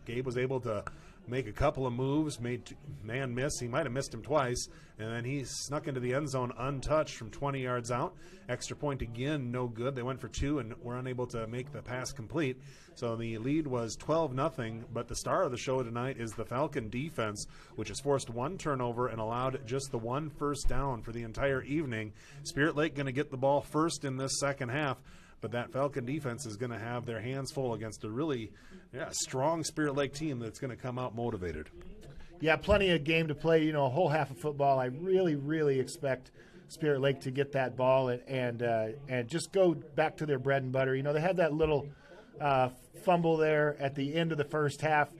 Gabe was able to make a couple of moves, made man miss. He might have missed him twice, and then he snuck into the end zone untouched from 20 yards out. Extra point again, no good. They went for 2 and were unable to make the pass complete. So the lead was 12-0, but the star of the show tonight is the Falcon defense, which has forced 1 turnover and allowed just the 1 first down for the entire evening. Spirit Lake going to get the ball first in this second half, but that Falcon defense is going to have their hands full against a really strong Spirit Lake team that's going to come out motivated. Yeah, plenty of game to play, a whole half of football. I really, really expect Spirit Lake to get that ball and just go back to their bread and butter. They had that little fumble there at the end of the first half.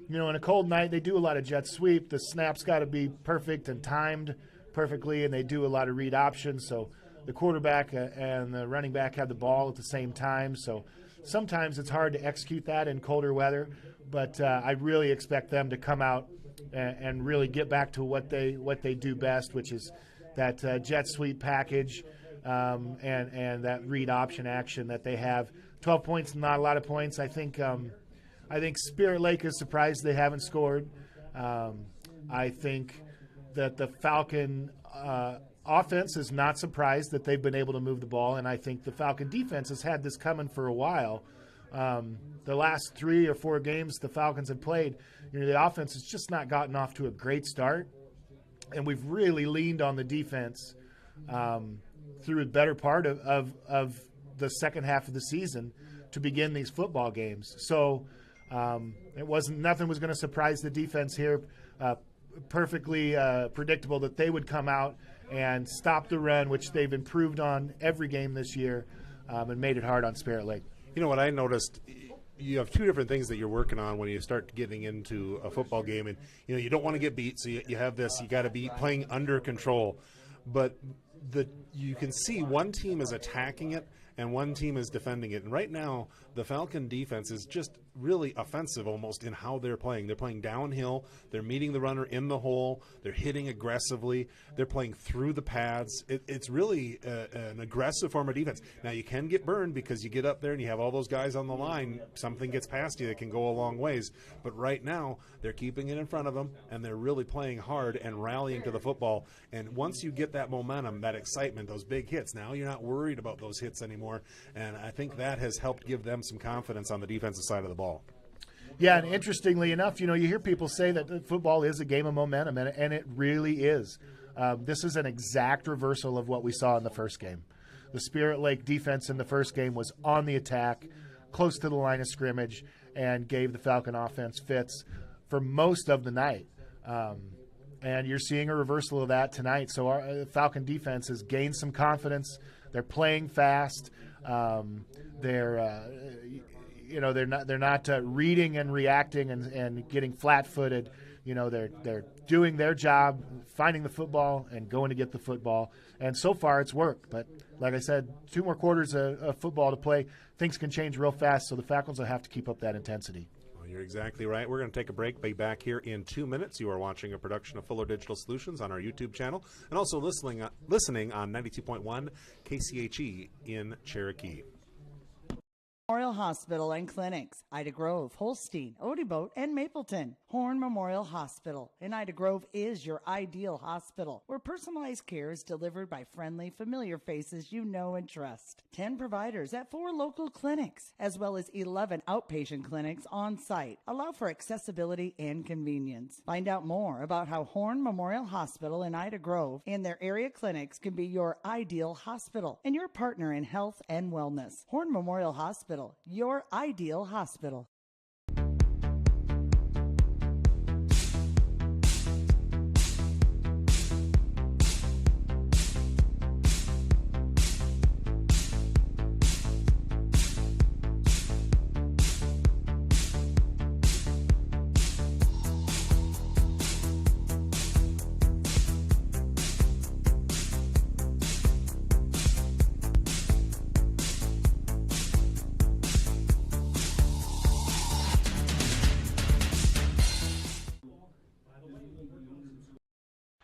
In a cold night, they do a lot of jet sweep. The snap's got to be perfect and timed perfectly, and they do a lot of read options. So the quarterback and the running back have the ball at the same time. So sometimes it's hard to execute that in colder weather, but I really expect them to come out and really get back to what they do best, which is that jet sweep package and that read option action that they have. 12 points, not a lot of points. I think Spirit Lake is surprised they haven't scored. I think that the Falcon offense is not surprised that they've been able to move the ball, and I think the Falcon defense has had this coming for a while. The last 3 or 4 games the Falcons have played, the offense has just not gotten off to a great start, and we've really leaned on the defense through a better part of the second half of the season to begin these football games. So nothing was going to surprise the defense here. Perfectly predictable that they would come out and stop the run, which they've improved on every game this year, and made it hard on Spirit Lake. What I noticed, you have 2 different things that you're working on when you start getting into a football game, and you don't want to get beat, so you have this, you got to be playing under control, but you can see one team is attacking it and one team is defending it. And right now, the Falcon defense is just really offensive almost in how they're playing. They're playing downhill. They're meeting the runner in the hole. They're hitting aggressively. They're playing through the pads. It's really an aggressive form of defense. Now, you can get burned because you get up there and you have all those guys on the line. Something gets past you that can go a long ways. But right now, they're keeping it in front of them, and they're really playing hard and rallying to the football. And once you get that momentum, that excitement, those big hits, now you're not worried about those hits anymore. And I think that has helped give them some confidence on the defensive side of the ball. Yeah, and interestingly enough, you hear people say that football is a game of momentum, and it really is. This is an exact reversal of what we saw in the first game. The Spirit Lake defense in the first game was on the attack, close to the line of scrimmage, and gave the Falcon offense fits for most of the night. And you're seeing a reversal of that tonight. So our Falcon defense has gained some confidence. They're playing fast. They're not reading and reacting and getting flat-footed. They're doing their job, finding the football and going to get the football. And so far, it's worked. But like I said, 2 more quarters of football to play. Things can change real fast, so the Falcons will have to keep up that intensity. You're exactly right. We're going to take a break. Be back here in 2 minutes. You are watching a production of Fuller Digital Solutions on our YouTube channel and also listening on 92.1 KCHE in Cherokee. Memorial Hospital and Clinics, Ida Grove, Holstein, Odeboat, and Mapleton. Horn Memorial Hospital in Ida Grove is your ideal hospital, where personalized care is delivered by friendly, familiar faces you know and trust. 10 providers at 4 local clinics, as well as 11 outpatient clinics on site, allow for accessibility and convenience. Find out more about how Horn Memorial Hospital in Ida Grove and their area clinics can be your ideal hospital and your partner in health and wellness. Horn Memorial Hospital, your ideal hospital.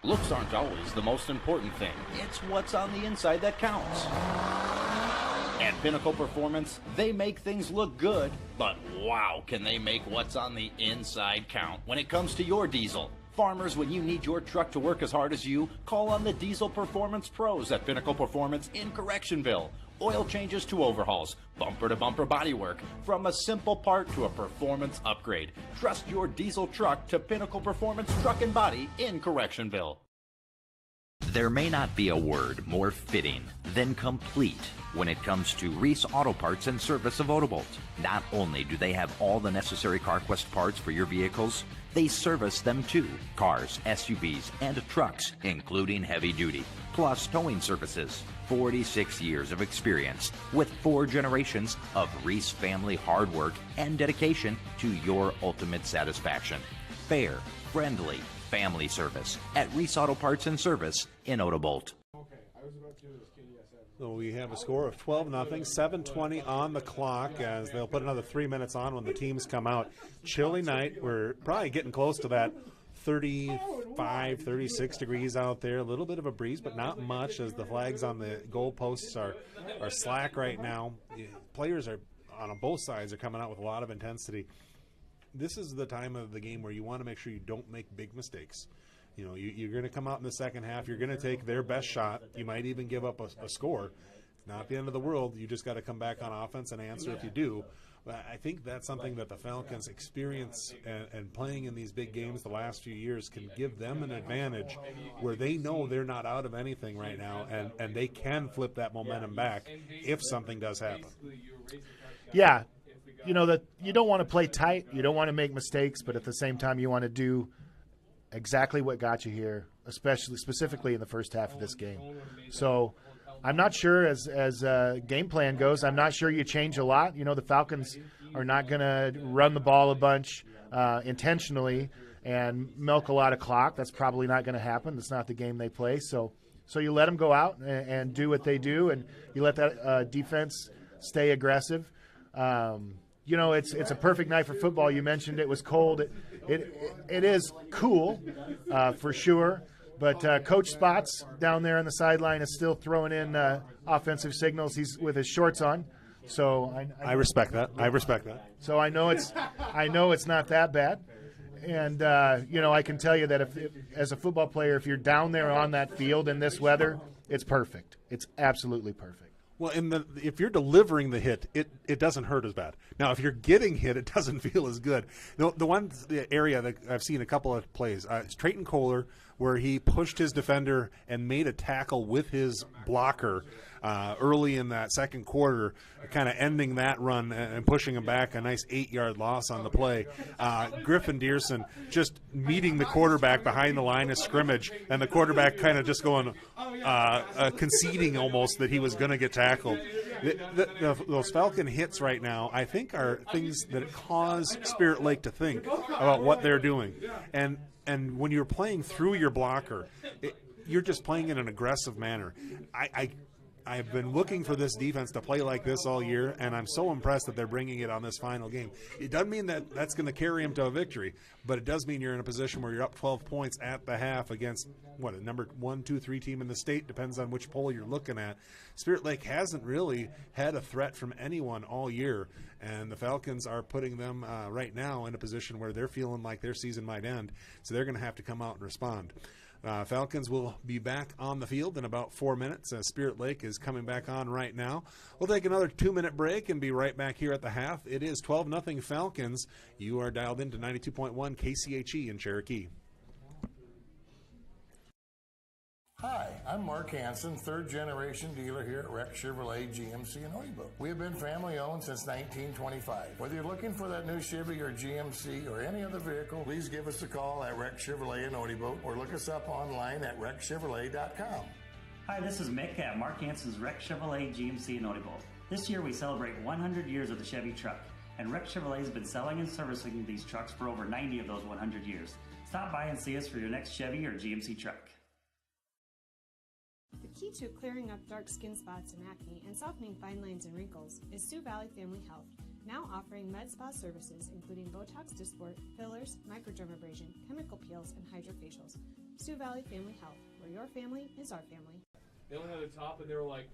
Looks aren't always the most important thing. It's what's on the inside that counts. At Pinnacle Performance, they make things look good, but wow, can they make what's on the inside count when it comes to your diesel. Farmers, when you need your truck to work as hard as you, call on the Diesel Performance Pros at Pinnacle Performance in Correctionville. Oil changes to overhauls, bumper-to-bumper bodywork, from a simple part to a performance upgrade. Trust your diesel truck to Pinnacle Performance Truck and Body in Correctionville. There may not be a word more fitting than complete when it comes to Reese Auto Parts and Service of Odobolt. Not only do they have all the necessary CarQuest parts for your vehicles, they service them too. Cars, SUVs, and trucks, including heavy duty, plus towing services. 46 years of experience with 4 generations of Reese family hard work and dedication to your ultimate satisfaction. Fair, friendly, family service at Reese Auto Parts and Service in Odobolt. So we have a score of 12-0, 7:20 on the clock as they'll put another 3 minutes on when the teams come out. Chilly night. We're probably getting close to that 35, 36 degrees out there. A little bit of a breeze, but not much as the flags on the goalposts are slack right now. Players are on both sides are coming out with a lot of intensity. This is the time of the game where you want to make sure you don't make big mistakes. You know, you're going to come out in the second half. You're going to take their best shot. You might even give up a score. It's not the end of the world. You just got to come back on offense and answer if you do. But I think that's something that the Falcons experience and playing in these big games the last few years can give them an advantage where they know they're not out of anything right now, and they can flip that momentum back if something does happen. Yeah. You know, that you don't want to play tight. You don't want to make mistakes, but at the same time you want to do exactly what got you here, specifically in the first half of this game. So I'm not sure as game plan goes, I'm not sure you change a lot. You know, the Falcons are not going to run the ball a bunch intentionally and milk a lot of clock. That's probably not going to happen. That's not the game they play. So you let them go out and do what they do, and you let that defense stay aggressive. You know, it's a perfect night for football. You mentioned it was cold. It is cool for sure. But Coach Spots down there on the sideline is still throwing in offensive signals. He's with his shorts on, so I respect that. I respect that. So I know it's not that bad, and you know, I can tell you that if as a football player, if you're down there on that field in this weather, it's perfect. It's absolutely perfect. Well, if you're delivering the hit, it doesn't hurt as bad. Now, if you're getting hit, it doesn't feel as good. The one area that I've seen a couple of plays, it's Trayton Kohler, where he pushed his defender and made a tackle with his blocker early in that second quarter, kind of ending that run and pushing him back, a nice 8-yard loss on the play. Griffin Dearson just meeting the quarterback behind the line of scrimmage, and the quarterback kind of just going, conceding almost that he was going to get tackled. Those Falcon hits right now, I think, are things that cause Spirit Lake to think about what they're doing. And when you're playing through your blocker, you're just playing in an aggressive manner. I've been looking for this defense to play like this all year, and I'm so impressed that they're bringing it on this final game. It doesn't mean that that's going to carry them to a victory, but it does mean you're in a position where you're up 12 points at the half against, a number 1, 2, 3 team in the state, depends on which poll you're looking at. Spirit Lake hasn't really had a threat from anyone all year, and the Falcons are putting them right now in a position where they're feeling like their season might end, so they're going to have to come out and respond. Falcons will be back on the field in about 4 minutes. Spirit Lake is coming back on right now. We'll take another 2-minute break and be right back here at the half. It is 12-0 Falcons. You are dialed into 92.1 KCHE in Cherokee. Hi, I'm Mark Hansen, third-generation dealer here at Rex Chevrolet GMC in Odybo. We have been family-owned since 1925. Whether you're looking for that new Chevy or GMC or any other vehicle, please give us a call at Rex Chevrolet in Odybo or look us up online at rexchevrolet.com. Hi, this is Mick at Mark Hansen's Rex Chevrolet GMC in Odybo. This year we celebrate 100 years of the Chevy truck, and Rex Chevrolet has been selling and servicing these trucks for over 90 of those 100 years. Stop by and see us for your next Chevy or GMC truck. The key to clearing up dark skin spots and acne and softening fine lines and wrinkles is Sioux Valley Family Health. Now offering med spa services including Botox Dysport, fillers, microdermabrasion, chemical peels, and hydrofacials. Sioux Valley Family Health, where your family is our family. They only had a top and they were like,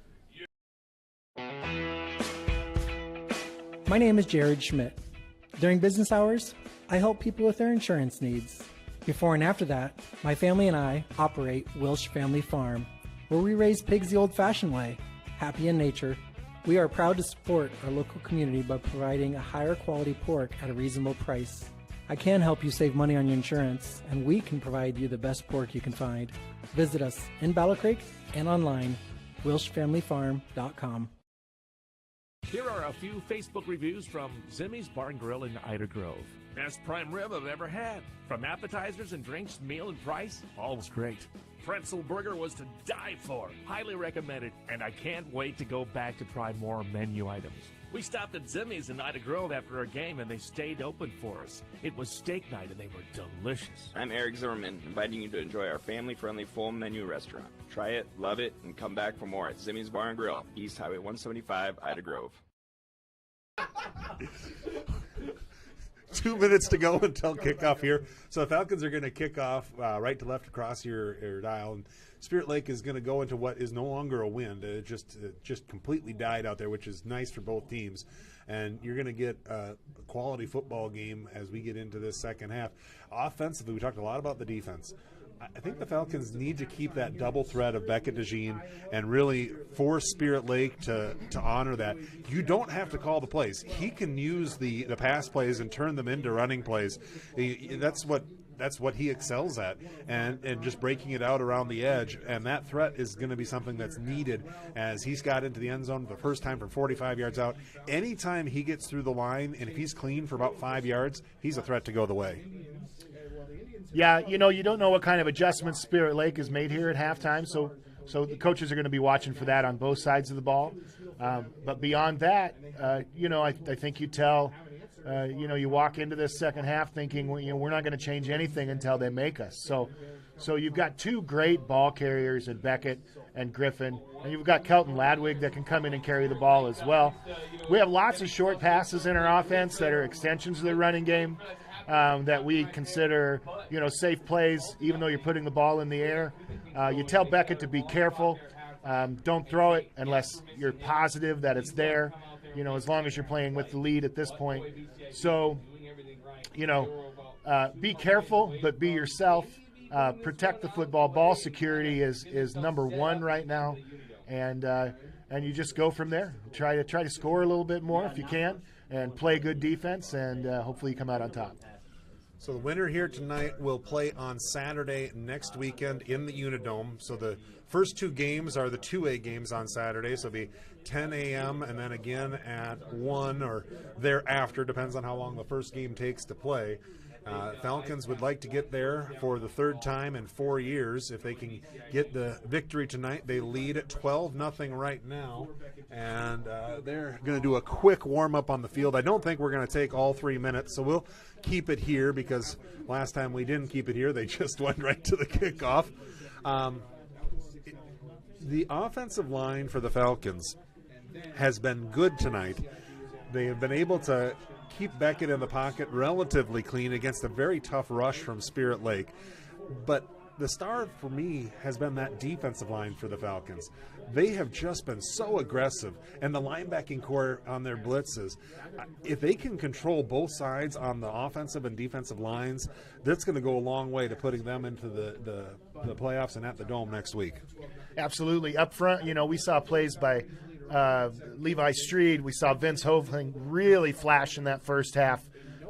My name is Jared Schmidt. During business hours, I help people with their insurance needs. Before and after that, my family and I operate Welsh Family Farm, where we raise pigs the old-fashioned way, happy in nature. We are proud to support our local community by providing a higher quality pork at a reasonable price. I can help you save money on your insurance, and we can provide you the best pork you can find. Visit us in Battle Creek and online, WelshFamilyFarm.com. Here are a few Facebook reviews from Zimmy's Bar and Grill in Ida Grove. Best prime rib I've ever had. From appetizers and drinks, meal and price, all was great. Pretzel burger was to die for. Highly recommended, and I can't wait to go back to try more menu items. We stopped at Zimmy's in Ida Grove after our game, and they stayed open for us. It was steak night, and they were delicious. I'm Eric Zimmerman, inviting you to enjoy our family-friendly full menu restaurant. Try it, love it, and come back for more at Zimmy's Bar and Grill, East Highway 175, Ida Grove. 2 minutes to go until kickoff here. So the Falcons are going to kick off right to left across your dial, and Spirit Lake is going to go into what is no longer a wind. It just completely died out there, which is nice for both teams. And you're going to get a quality football game as we get into this second half. Offensively, we talked a lot about the defense. I think the Falcons need to keep that double threat of Beckett DeJean and really force Spirit Lake to honor that. You don't have to call the plays. He can use the pass plays and turn them into running plays. That's what he excels at, and just breaking it out around the edge. And that threat is going to be something that's needed as he's got into the end zone for the first time from 45 yards out. Anytime he gets through the line, and if he's clean for about 5 yards, he's a threat to go the way. Yeah, you don't know what kind of adjustments Spirit Lake has made here at halftime, so the coaches are going to be watching for that on both sides of the ball. But beyond that, I think you tell, you walk into this second half thinking, we're not going to change anything until they make us. So you've got two great ball carriers in Beckett and Griffin, and you've got Kelton Ladwig that can come in and carry the ball as well. We have lots of short passes in our offense that are extensions of the running game. That we consider, safe plays, even though you're putting the ball in the air. You tell Beckett to be careful. Don't throw it unless you're positive that it's there, as long as you're playing with the lead at this point. So, be careful, but be yourself. Protect the football. Ball security is number one right now. And you just go from there. Try to score a little bit more if you can, and play good defense, and hopefully you come out on top. So the winner here tonight will play on Saturday next weekend in the Unidome. So the first two games are the 2A games on Saturday. So it'll be 10 a.m. and then again at 1 or thereafter, depends on how long the first game takes to play. Falcons would like to get there for the third time in 4 years. If they can get the victory tonight, they lead at 12-0 right now. And they're going to do a quick warm-up on the field. I don't think we're going to take all 3 minutes, so we'll keep it here because last time we didn't keep it here. They just went right to the kickoff. The offensive line for the Falcons has been good tonight. They have been able to keep Beckett in the pocket relatively clean against a very tough rush from Spirit Lake. But the star for me has been that defensive line for the Falcons. They have just been so aggressive, and the linebacking core on their blitzes. If they can control both sides on the offensive and defensive lines, that's going to go a long way to putting them into the playoffs and at the Dome next week. Absolutely. Up front, we saw plays by Levi Streed. We saw Vince Hovling really flash in that first half,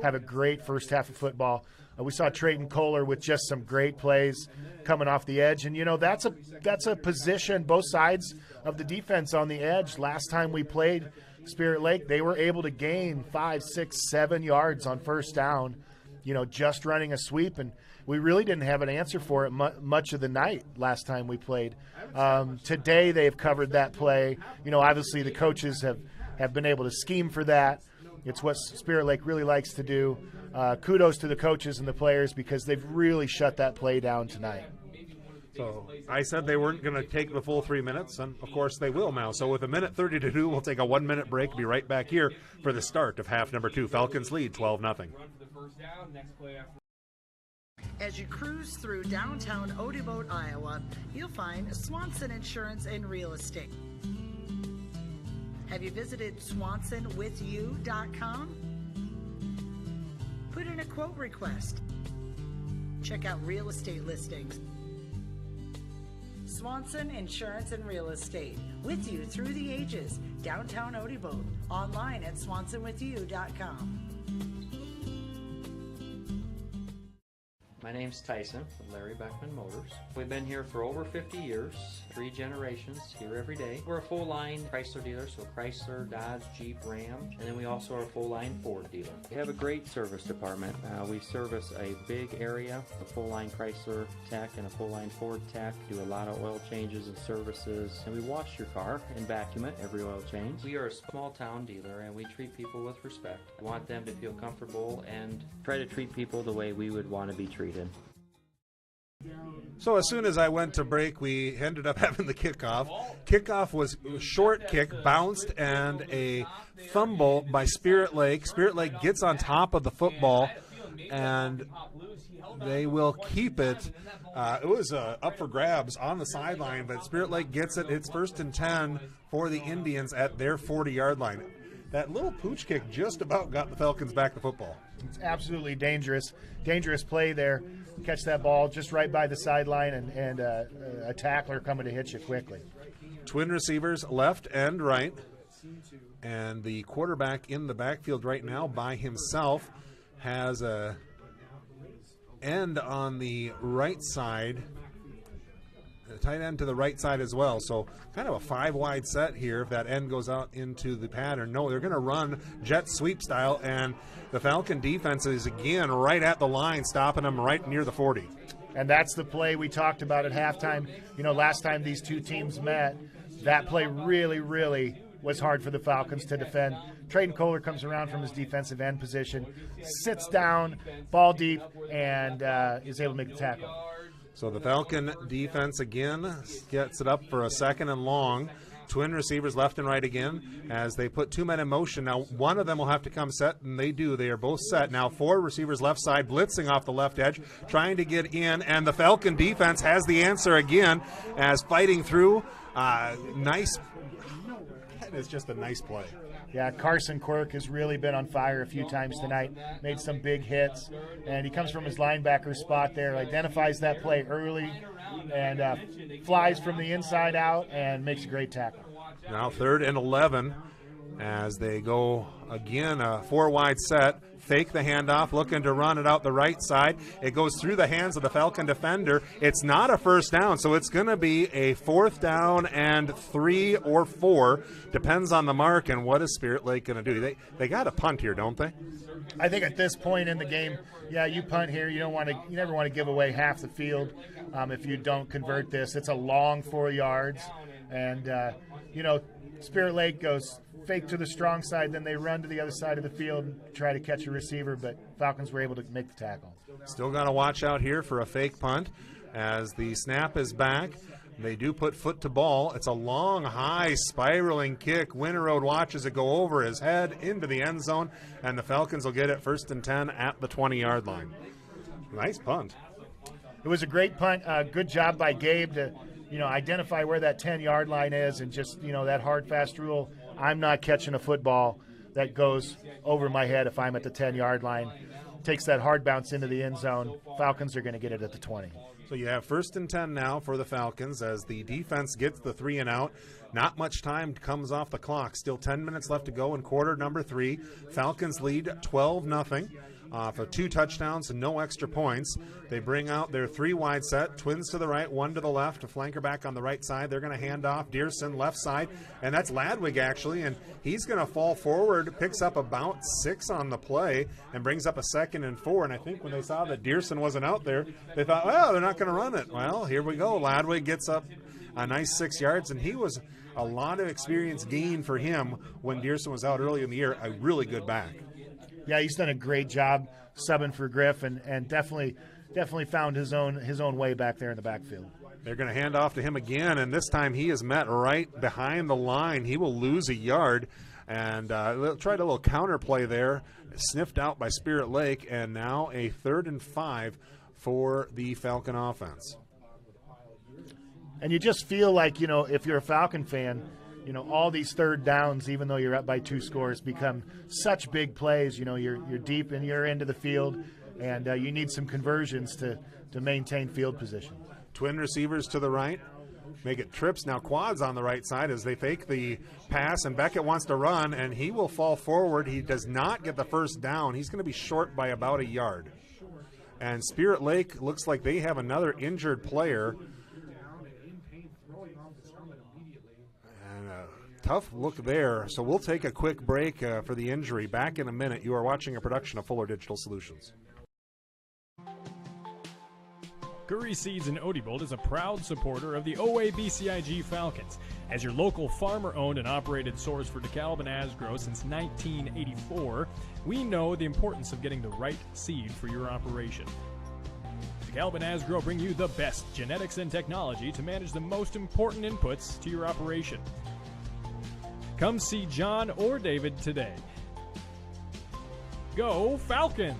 have a great first half of football. We saw Trayton Kohler with just some great plays coming off the edge. And, that's a position, both sides of the defense on the edge. Last time we played Spirit Lake, they were able to gain 5, 6, 7 yards on first down, just running a sweep. And we really didn't have an answer for it much of the night last time we played. Today they've covered that play. Obviously the coaches have been able to scheme for that. It's what Spirit Lake really likes to do. Kudos to the coaches and the players because they've really shut that play down tonight. So I said they weren't going to take the full 3 minutes, and of course they will now. So with 1:30 to do, we'll take a 1 minute break, be right back here for the start of half number 2. Falcons lead 12-0. As you cruise through downtown Odeboat, Iowa, you'll find Swanson Insurance and Real Estate. Have you visited swansonwithyou.com? Put in a quote request. Check out real estate listings. Swanson Insurance and Real Estate, with you through the ages. Downtown Odeboat, online at swansonwithyou.com. My name's Tyson with Larry Beckman Motors. We've been here for over 50 years, 3 generations, here every day. We're a full-line Chrysler dealer, so Chrysler, Dodge, Jeep, Ram, and then we also are a full-line Ford dealer. We have a great service department. We service a big area, a full-line Chrysler tech and a full-line Ford tech, do a lot of oil changes and services, and we wash your car and vacuum it every oil change. We are a small-town dealer, and we treat people with respect. We want them to feel comfortable and try to treat people the way we would want to be treated. So as soon as I went to break, we ended up having the kickoff. Kickoff was a short kick, bounced, and a fumble by Spirit Lake. Spirit Lake gets on top of the football, and they will keep it. It was up for grabs on the sideline, but Spirit Lake gets it. It's 1st and 10 for the Indians at their 40-yard line. That little pooch kick just about got the Falcons back the football. It's absolutely dangerous play there. Catch that ball just right by the sideline and a tackler coming to hit you quickly. Twin receivers left and right, and the quarterback in the backfield right now by himself has a end on the right side, a tight end to the right side as well. So kind of a 5-wide set here if that end goes out into the pattern. No, they're going to run jet sweep style, and the Falcon defense is again right at the line, stopping them right near the 40. And that's the play we talked about at halftime. You know, last time these two teams met, that play really, really was hard for the Falcons to defend. Trayden Kohler comes around from his defensive end position, sits down, ball deep, and is able to make the tackle. So the Falcon defense again gets it up for a 2nd and long. Twin receivers left and right again as they put 2 men in motion. Now one of them will have to come set, and they do. They are both set. Now 4 receivers left side blitzing off the left edge, trying to get in, and the Falcon defense has the answer again as fighting through. Nice. That is just a nice play. Yeah, Carson Quirk has really been on fire a few times tonight, made some big hits, and he comes from his linebacker spot there, identifies that play early, and flies from the inside out and makes a great tackle. Now 3rd and 11 as they go again, a 4-wide set. Fake the handoff, looking to run it out the right side. It goes through the hands of the Falcon defender. It's not a first down, so it's going to be a 4th down and 3 or 4. Depends on the mark, and what is Spirit Lake going to do? They got to punt here, don't they? I think at this point in the game, yeah, you punt here. You never want to give away half the field if you don't convert this. It's a long 4 yards, and Spirit Lake goes fake to the strong side, then they run to the other side of the field and try to catch a receiver, but Falcons were able to make the tackle. Still got to watch out here for a fake punt as the snap is back. They do put foot to ball. It's a long, high, spiraling kick. Winterode watches it go over his head into the end zone, and the Falcons will get it 1st and 10 at the 20-yard line. Nice punt. It was a great punt. Good job by Gabe to identify where that 10-yard line is, and just that hard, fast rule. I'm not catching a football that goes over my head if I'm at the 10-yard line. Takes that hard bounce into the end zone. Falcons are going to get it at the 20. So you have 1st and 10 now for the Falcons as the defense gets the 3 and out. Not much time comes off the clock. Still 10 minutes left to go in quarter number 3. Falcons lead 12-0. For 2 touchdowns and no extra points. They bring out their 3-wide set, twins to the right, 1 to the left, a flanker back on the right side. They're going to hand off Dearson left side, and that's Ladwig actually, and he's going to fall forward, picks up about 6 on the play, and brings up a 2nd and 4. And I think when they saw that Dearson wasn't out there, they thought, well, they're not going to run it. Well, here we go. Ladwig gets up a nice 6 yards, and he was a lot of experience gain for him when Dearson was out early in the year. A really good back. Yeah, he's done a great job subbing for Griff, and definitely found his own way back there in the backfield. They're going to hand off to him again, and this time he is met right behind the line. He will lose a yard, and tried a little counter play there, sniffed out by Spirit Lake, and now a 3rd and 5 for the Falcon offense. And you just feel like, if you're a Falcon fan, all these 3rd downs, even though you're up by 2 scores, become such big plays. You're deep in your end of the field, and you need some conversions to maintain field position. Twin receivers to the right. Make it trips. Now quads on the right side as they fake the pass, and Beckett wants to run, and he will fall forward. He does not get the first down. He's going to be short by about a yard. And Spirit Lake looks like they have another injured player. And a tough look there. So we'll take a quick break for the injury. Back in a minute. You are watching a production of Fuller Digital Solutions. Curry Seeds in Odebolt is a proud supporter of the OABCIG Falcons. As your local farmer-owned and operated source for DeKalb and Asgrow since 1984, we know the importance of getting the right seed for your operation. DeKalb and Asgrow bring you the best genetics and technology to manage the most important inputs to your operation. Come see John or David today. Go Falcons!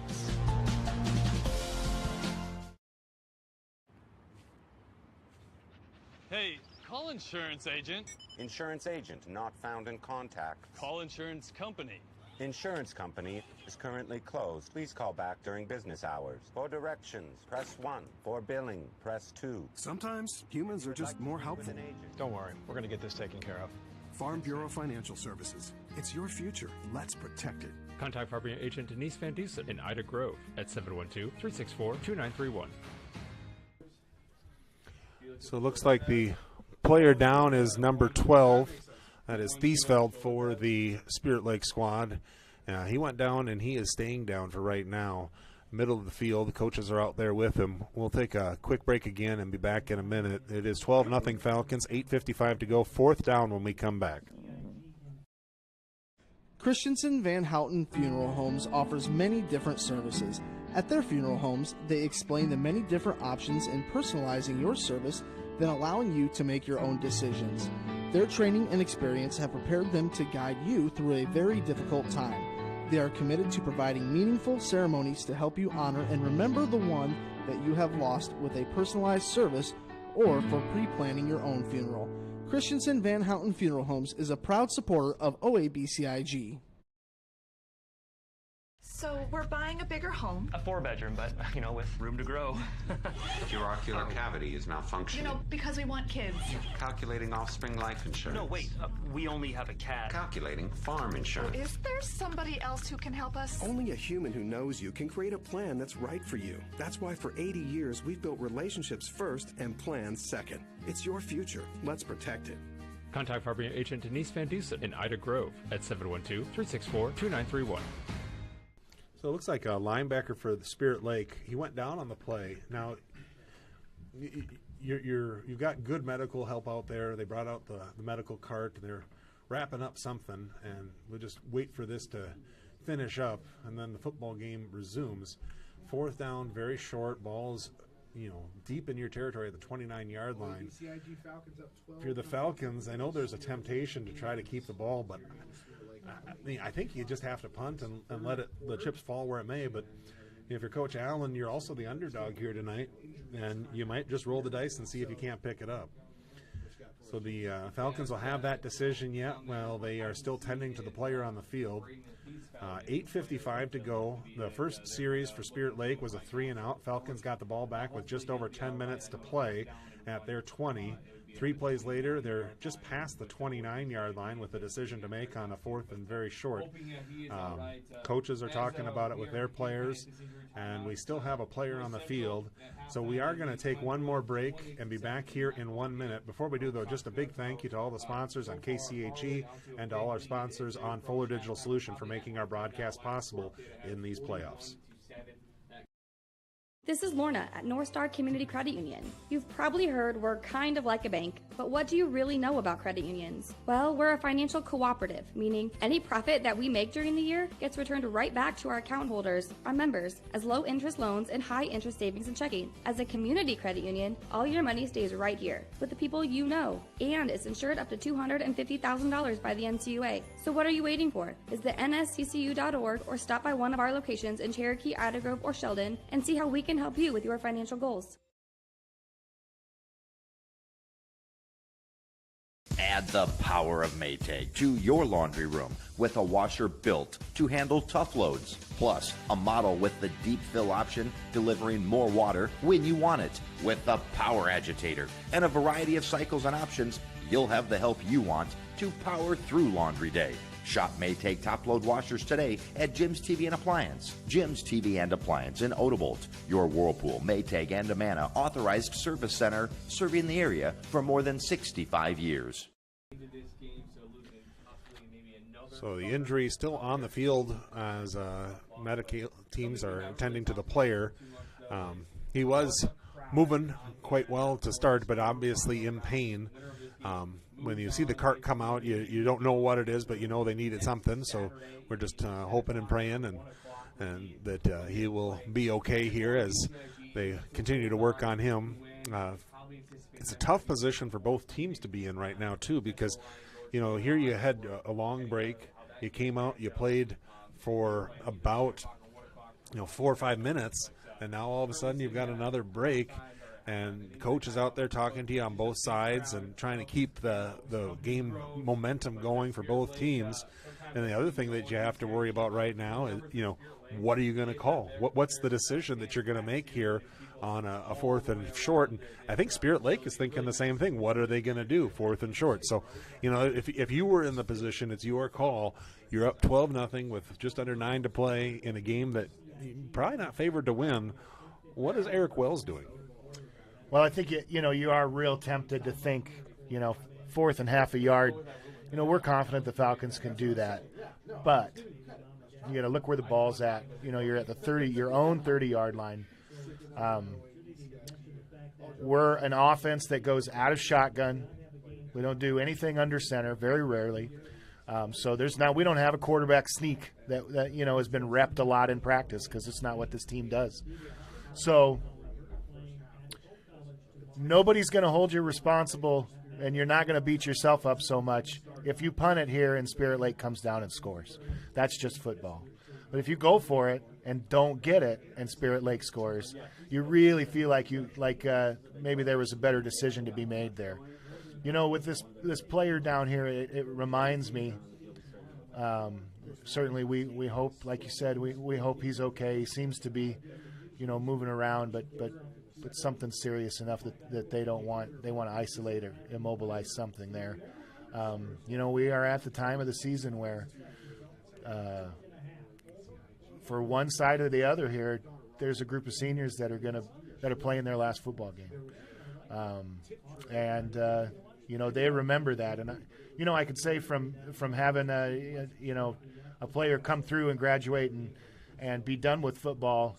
Hey, call insurance agent. Insurance agent not found in contact. Call insurance company. Insurance company is currently closed. Please call back during business hours. For directions, press 1. For billing, press 2. Sometimes humans are just more helpful. Don't worry, we're going to get this taken care of. Farm Bureau Financial Services. It's your future. Let's protect it. Contact Farm Bureau agent Denise Van Dusen in Ida Grove at 712-364-2931. So it looks like the player down is number 12. That is Thiesfeld for the Spirit Lake squad. He went down, and he is staying down for right now. Middle of the field. The coaches are out there with him. We'll take a quick break again and be back in a minute. It is 12-0 Falcons, 8:55 to go. 4th down when we come back. Christensen Van Houten Funeral Homes offers many different services. At their funeral homes, they explain the many different options in personalizing your service, then allowing you to make your own decisions. Their training and experience have prepared them to guide you through a very difficult time. They are committed to providing meaningful ceremonies to help you honor and remember the one that you have lost with a personalized service or for pre-planning your own funeral. Christensen Van Houten Funeral Homes is a proud supporter of OABCIG. So we're buying a bigger home. A 4-bedroom, but, with room to grow. Your ocular cavity is malfunctioning. Because we want kids. Calculating offspring life insurance. No, wait, we only have a cat. Calculating farm insurance. Is there somebody else who can help us? Only a human who knows you can create a plan that's right for you. That's why for 80 years we've built relationships first and plans second. It's your future. Let's protect it. Contact Farm Bureau agent Denise Van Dusen in Ida Grove at 712-364-2931. So it looks like a linebacker for the Spirit Lake. He went down on the play. Now, you've got good medical help out there. They brought out the medical cart. They're wrapping up something, and we'll just wait for this to finish up, and then the football game resumes. 4th down, very short. Ball's deep in your territory at the 29-yard line. If you're the Falcons, I know there's a temptation to try to keep the ball, but I think you just have to punt and let the chips fall where it may. But if you're Coach Allen, you're also the underdog here tonight, and you might just roll the dice and see if you can't pick it up. So the Falcons will have that decision yet. Well, they are still tending to the player on the field. 8:55 to go. The first series for Spirit Lake was a 3-and-out. Falcons got the ball back with just over 10 minutes to play at their 20. 3 plays later, they're just past the 29-yard line with a decision to make on a 4th and very short. Coaches are talking about it with their players, and we still have a player on the field. So we are going to take one more break and be back here in 1 minute. Before we do, though, just a big thank you to all the sponsors on KCHE and to all our sponsors on Fuller Digital Solution for making our broadcast possible in these playoffs. This is Lorna at North Star Community Credit Union. You've probably heard we're kind of like a bank, but what do you really know about credit unions? Well, we're a financial cooperative, meaning any profit that we make during the year gets returned right back to our account holders, our members, as low interest loans and high interest savings and checking. As a community credit union, all your money stays right here with the people you know, and it's insured up to $250,000 by the NCUA. So what are you waiting for? Visit nsccu.org or stop by one of our locations in Cherokee, Ida Grove, or Sheldon and see how we can help you with your financial goals. Add the power of Maytag to your laundry room with a washer built to handle tough loads. Plus, a model with the deep fill option, delivering more water when you want it. With the power agitator and a variety of cycles and options, you'll have the help you want to power through laundry day. Shop Maytag top-load washers today at Jim's TV and Appliance. Jim's TV and Appliance in Odebolt, your Whirlpool, Maytag, and Amana authorized service center, serving the area for more than 65 years. So the injury still on the field as medical teams are attending to the player. He was moving quite well to start, but obviously in pain. When you see the cart come out, you don't know what it is, but you know they needed something. So we're just hoping and praying and that he will be okay here as they continue to work on him. It's a tough position for both teams to be in right now too, because here you had a long break. You came out, you played for about 4 or 5 minutes, and now all of a sudden you've got another break. And coach is out there talking to you on both sides and trying to keep the game momentum going for both teams. And the other thing that you have to worry about right now is, what are you going to call? What's the decision that you're going to make here on a 4th and short? And I think Spirit Lake is thinking the same thing. What are they going to do, 4th and short? So, if you were in the position, it's your call. You're up 12-0 with just under 9 to play in a game that you're probably not favored to win. What is Eric Wells doing? Well, I think you are real tempted to think, 4th and half a yard. We're confident the Falcons can do that, but you got to look where the ball's at. You're at the your own 30-yard line. We're an offense that goes out of shotgun. We don't do anything under center, very rarely. So we don't have a quarterback sneak that has been repped a lot in practice because it's not what this team does. So nobody's going to hold you responsible, and you're not going to beat yourself up so much if you punt it here and Spirit Lake comes down and scores. That's just football. But if you go for it and don't get it and Spirit Lake scores, you really feel like maybe there was a better decision to be made there. With this player down here, it reminds me, certainly we hope, like you said, we hope he's okay. He seems to be, moving around, but something serious enough that they want to isolate or immobilize something there. We are at the time of the season where for one side or the other here, there's a group of seniors that are playing their last football game. They remember that. And I could say from having a player come through and graduate and be done with football,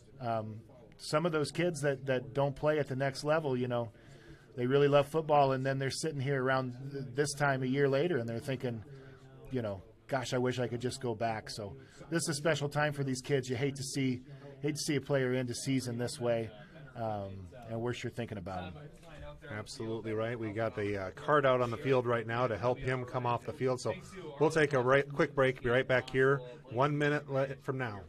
some of those kids that don't play at the next level, they really love football, and then they're sitting here around this time a year later, and they're thinking, gosh, I wish I could just go back. So this is a special time for these kids. You hate to see a player end a season this way, and we're sure thinking about him. Absolutely right. We got the card out on the field right now to help him come off the field. So we'll take a quick break. Be right back here 1 minute from now.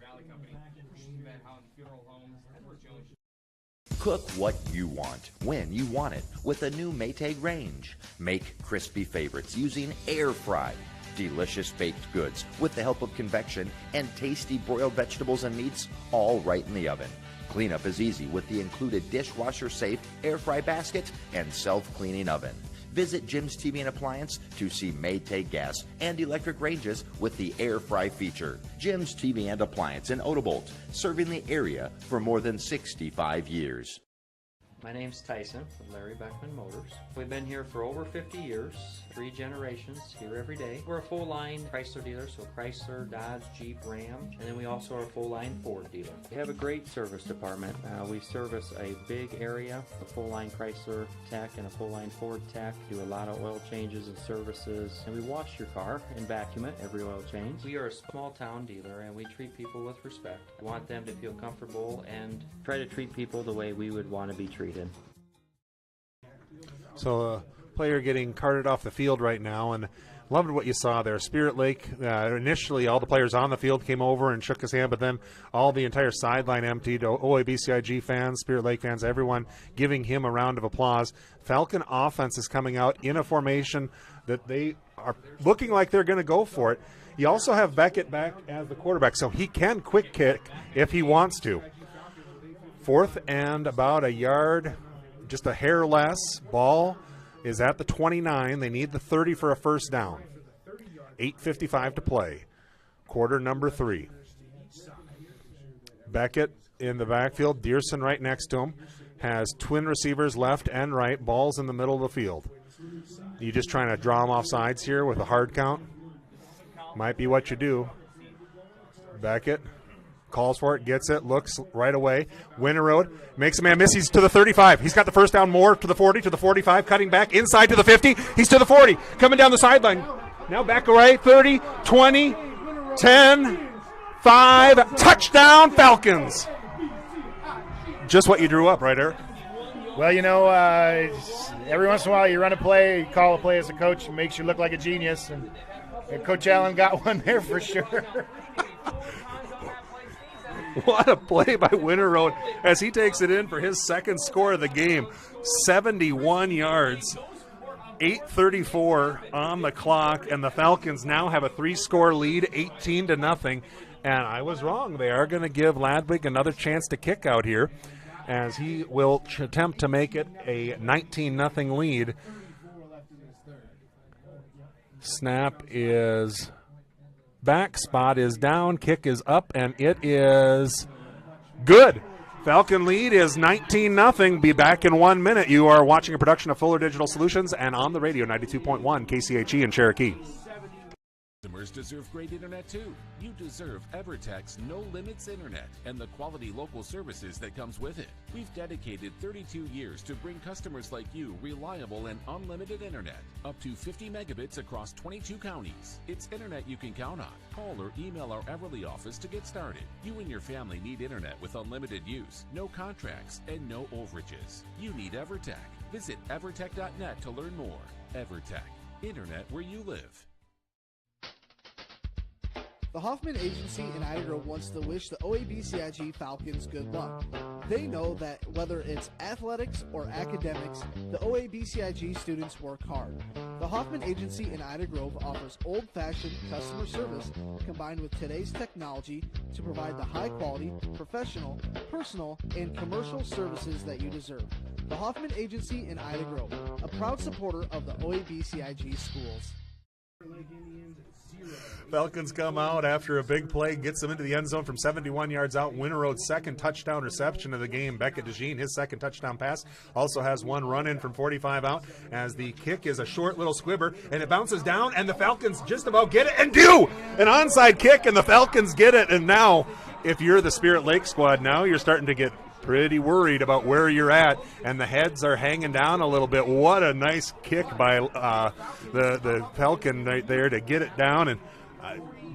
Cook what you want, when you want it, with a new Maytag range. Make crispy favorites using air fry. Delicious baked goods with the help of convection, and tasty broiled vegetables and meats all right in the oven. Cleanup is easy with the included dishwasher-safe air fry basket and self-cleaning oven. Visit Jim's TV and Appliance to see Maytag gas and electric ranges with the air fry feature. Jim's TV and Appliance in Odebolt, serving the area for more than 65 years. My name's Tyson with Larry Beckman Motors. We've been here for over 50 years, 3 generations, here every day. We're a full-line Chrysler dealer, so Chrysler, Dodge, Jeep, Ram, and then we also are a full-line Ford dealer. We have a great service department. We service a big area, a full-line Chrysler tech and a full-line Ford tech, do a lot of oil changes and services, and we wash your car and vacuum it every oil change. We are a small-town dealer, and we treat people with respect. We want them to feel comfortable and try to treat people the way we would want to be treated. So a player getting carted off the field right now, and loved what you saw there. Spirit Lake, initially all the players on the field came over and shook his hand, but then all the entire sideline emptied. OABCIG fans, Spirit Lake fans, everyone giving him a round of applause. Falcon offense is coming out in a formation that they are looking like they're going to go for it. You also have Beckett back as the quarterback, so he can quick kick if he wants to. 4th and about a yard, just a hair less. Ball is at the 29. They need the 30 for a first down. 8:55 to play. Quarter number 3. Beckett in the backfield. Dearson right next to him. Has twin receivers left and right. Ball's in the middle of the field. You just trying to draw them off sides here with a hard count? Might be what you do. Beckett calls for it, gets it, looks right away. Winterroad makes a man miss. He's to the 35. He's got the first down more to the 40, to the 45, cutting back inside to the 50. He's to the 40, coming down the sideline. Now back away, 30, 20, 10, 5. Touchdown, Falcons. Just what you drew up, right, Eric? Well, you know, every once in a while you run a play, you call a play as a coach, it makes you look like a genius. And Coach Allen got one there for sure. What a play by Winterroad as he takes it in for his second score of the game. 71 yards, 8:34 on the clock, and the Falcons now have a 3-score lead, 18-0. And I was wrong. They are going to give Ladwig another chance to kick out here as he will attempt to make it a 19-0 lead. Snap is back, spot is down, kick is up, and it is good. Falcon lead is 19-0. Be back in 1 minute. You are watching a production of Fuller Digital Solutions and on the radio 92.1 KCHE in Cherokee. Customers deserve great internet too. You deserve EverTech's No Limits Internet and the quality local services that comes with it. We've dedicated 32 years to bring customers like you reliable and unlimited internet, up to 50 megabits across 22 counties. It's internet you can count on. Call or email our Everly office to get started. You and your family need internet with unlimited use, no contracts, and no overages. You need EverTech. Visit evertech.net to learn more. EverTech, internet where you live. The Hoffman Agency in Ida Grove wants to wish the OABCIG Falcons good luck. They know that whether it's athletics or academics, the OABCIG students work hard. The Hoffman Agency in Ida Grove offers old-fashioned customer service combined with today's technology to provide the high-quality, professional, personal, and commercial services that you deserve. The Hoffman Agency in Ida Grove, a proud supporter of the OABCIG schools. Falcons come out after a big play, gets them into the end zone from 71 yards out. Winterroad's second touchdown reception of the game. Beckett DeJean, his second touchdown pass, also has one run in from 45 out as the kick is a short little squibber, and it bounces down, and the Falcons just about get it and do an onside kick, and the Falcons get it. And now, if you're the Spirit Lake squad, now you're starting to get pretty worried about where you're at, and the heads are hanging down a little bit. What a nice kick by the Falcon right there to get it down. And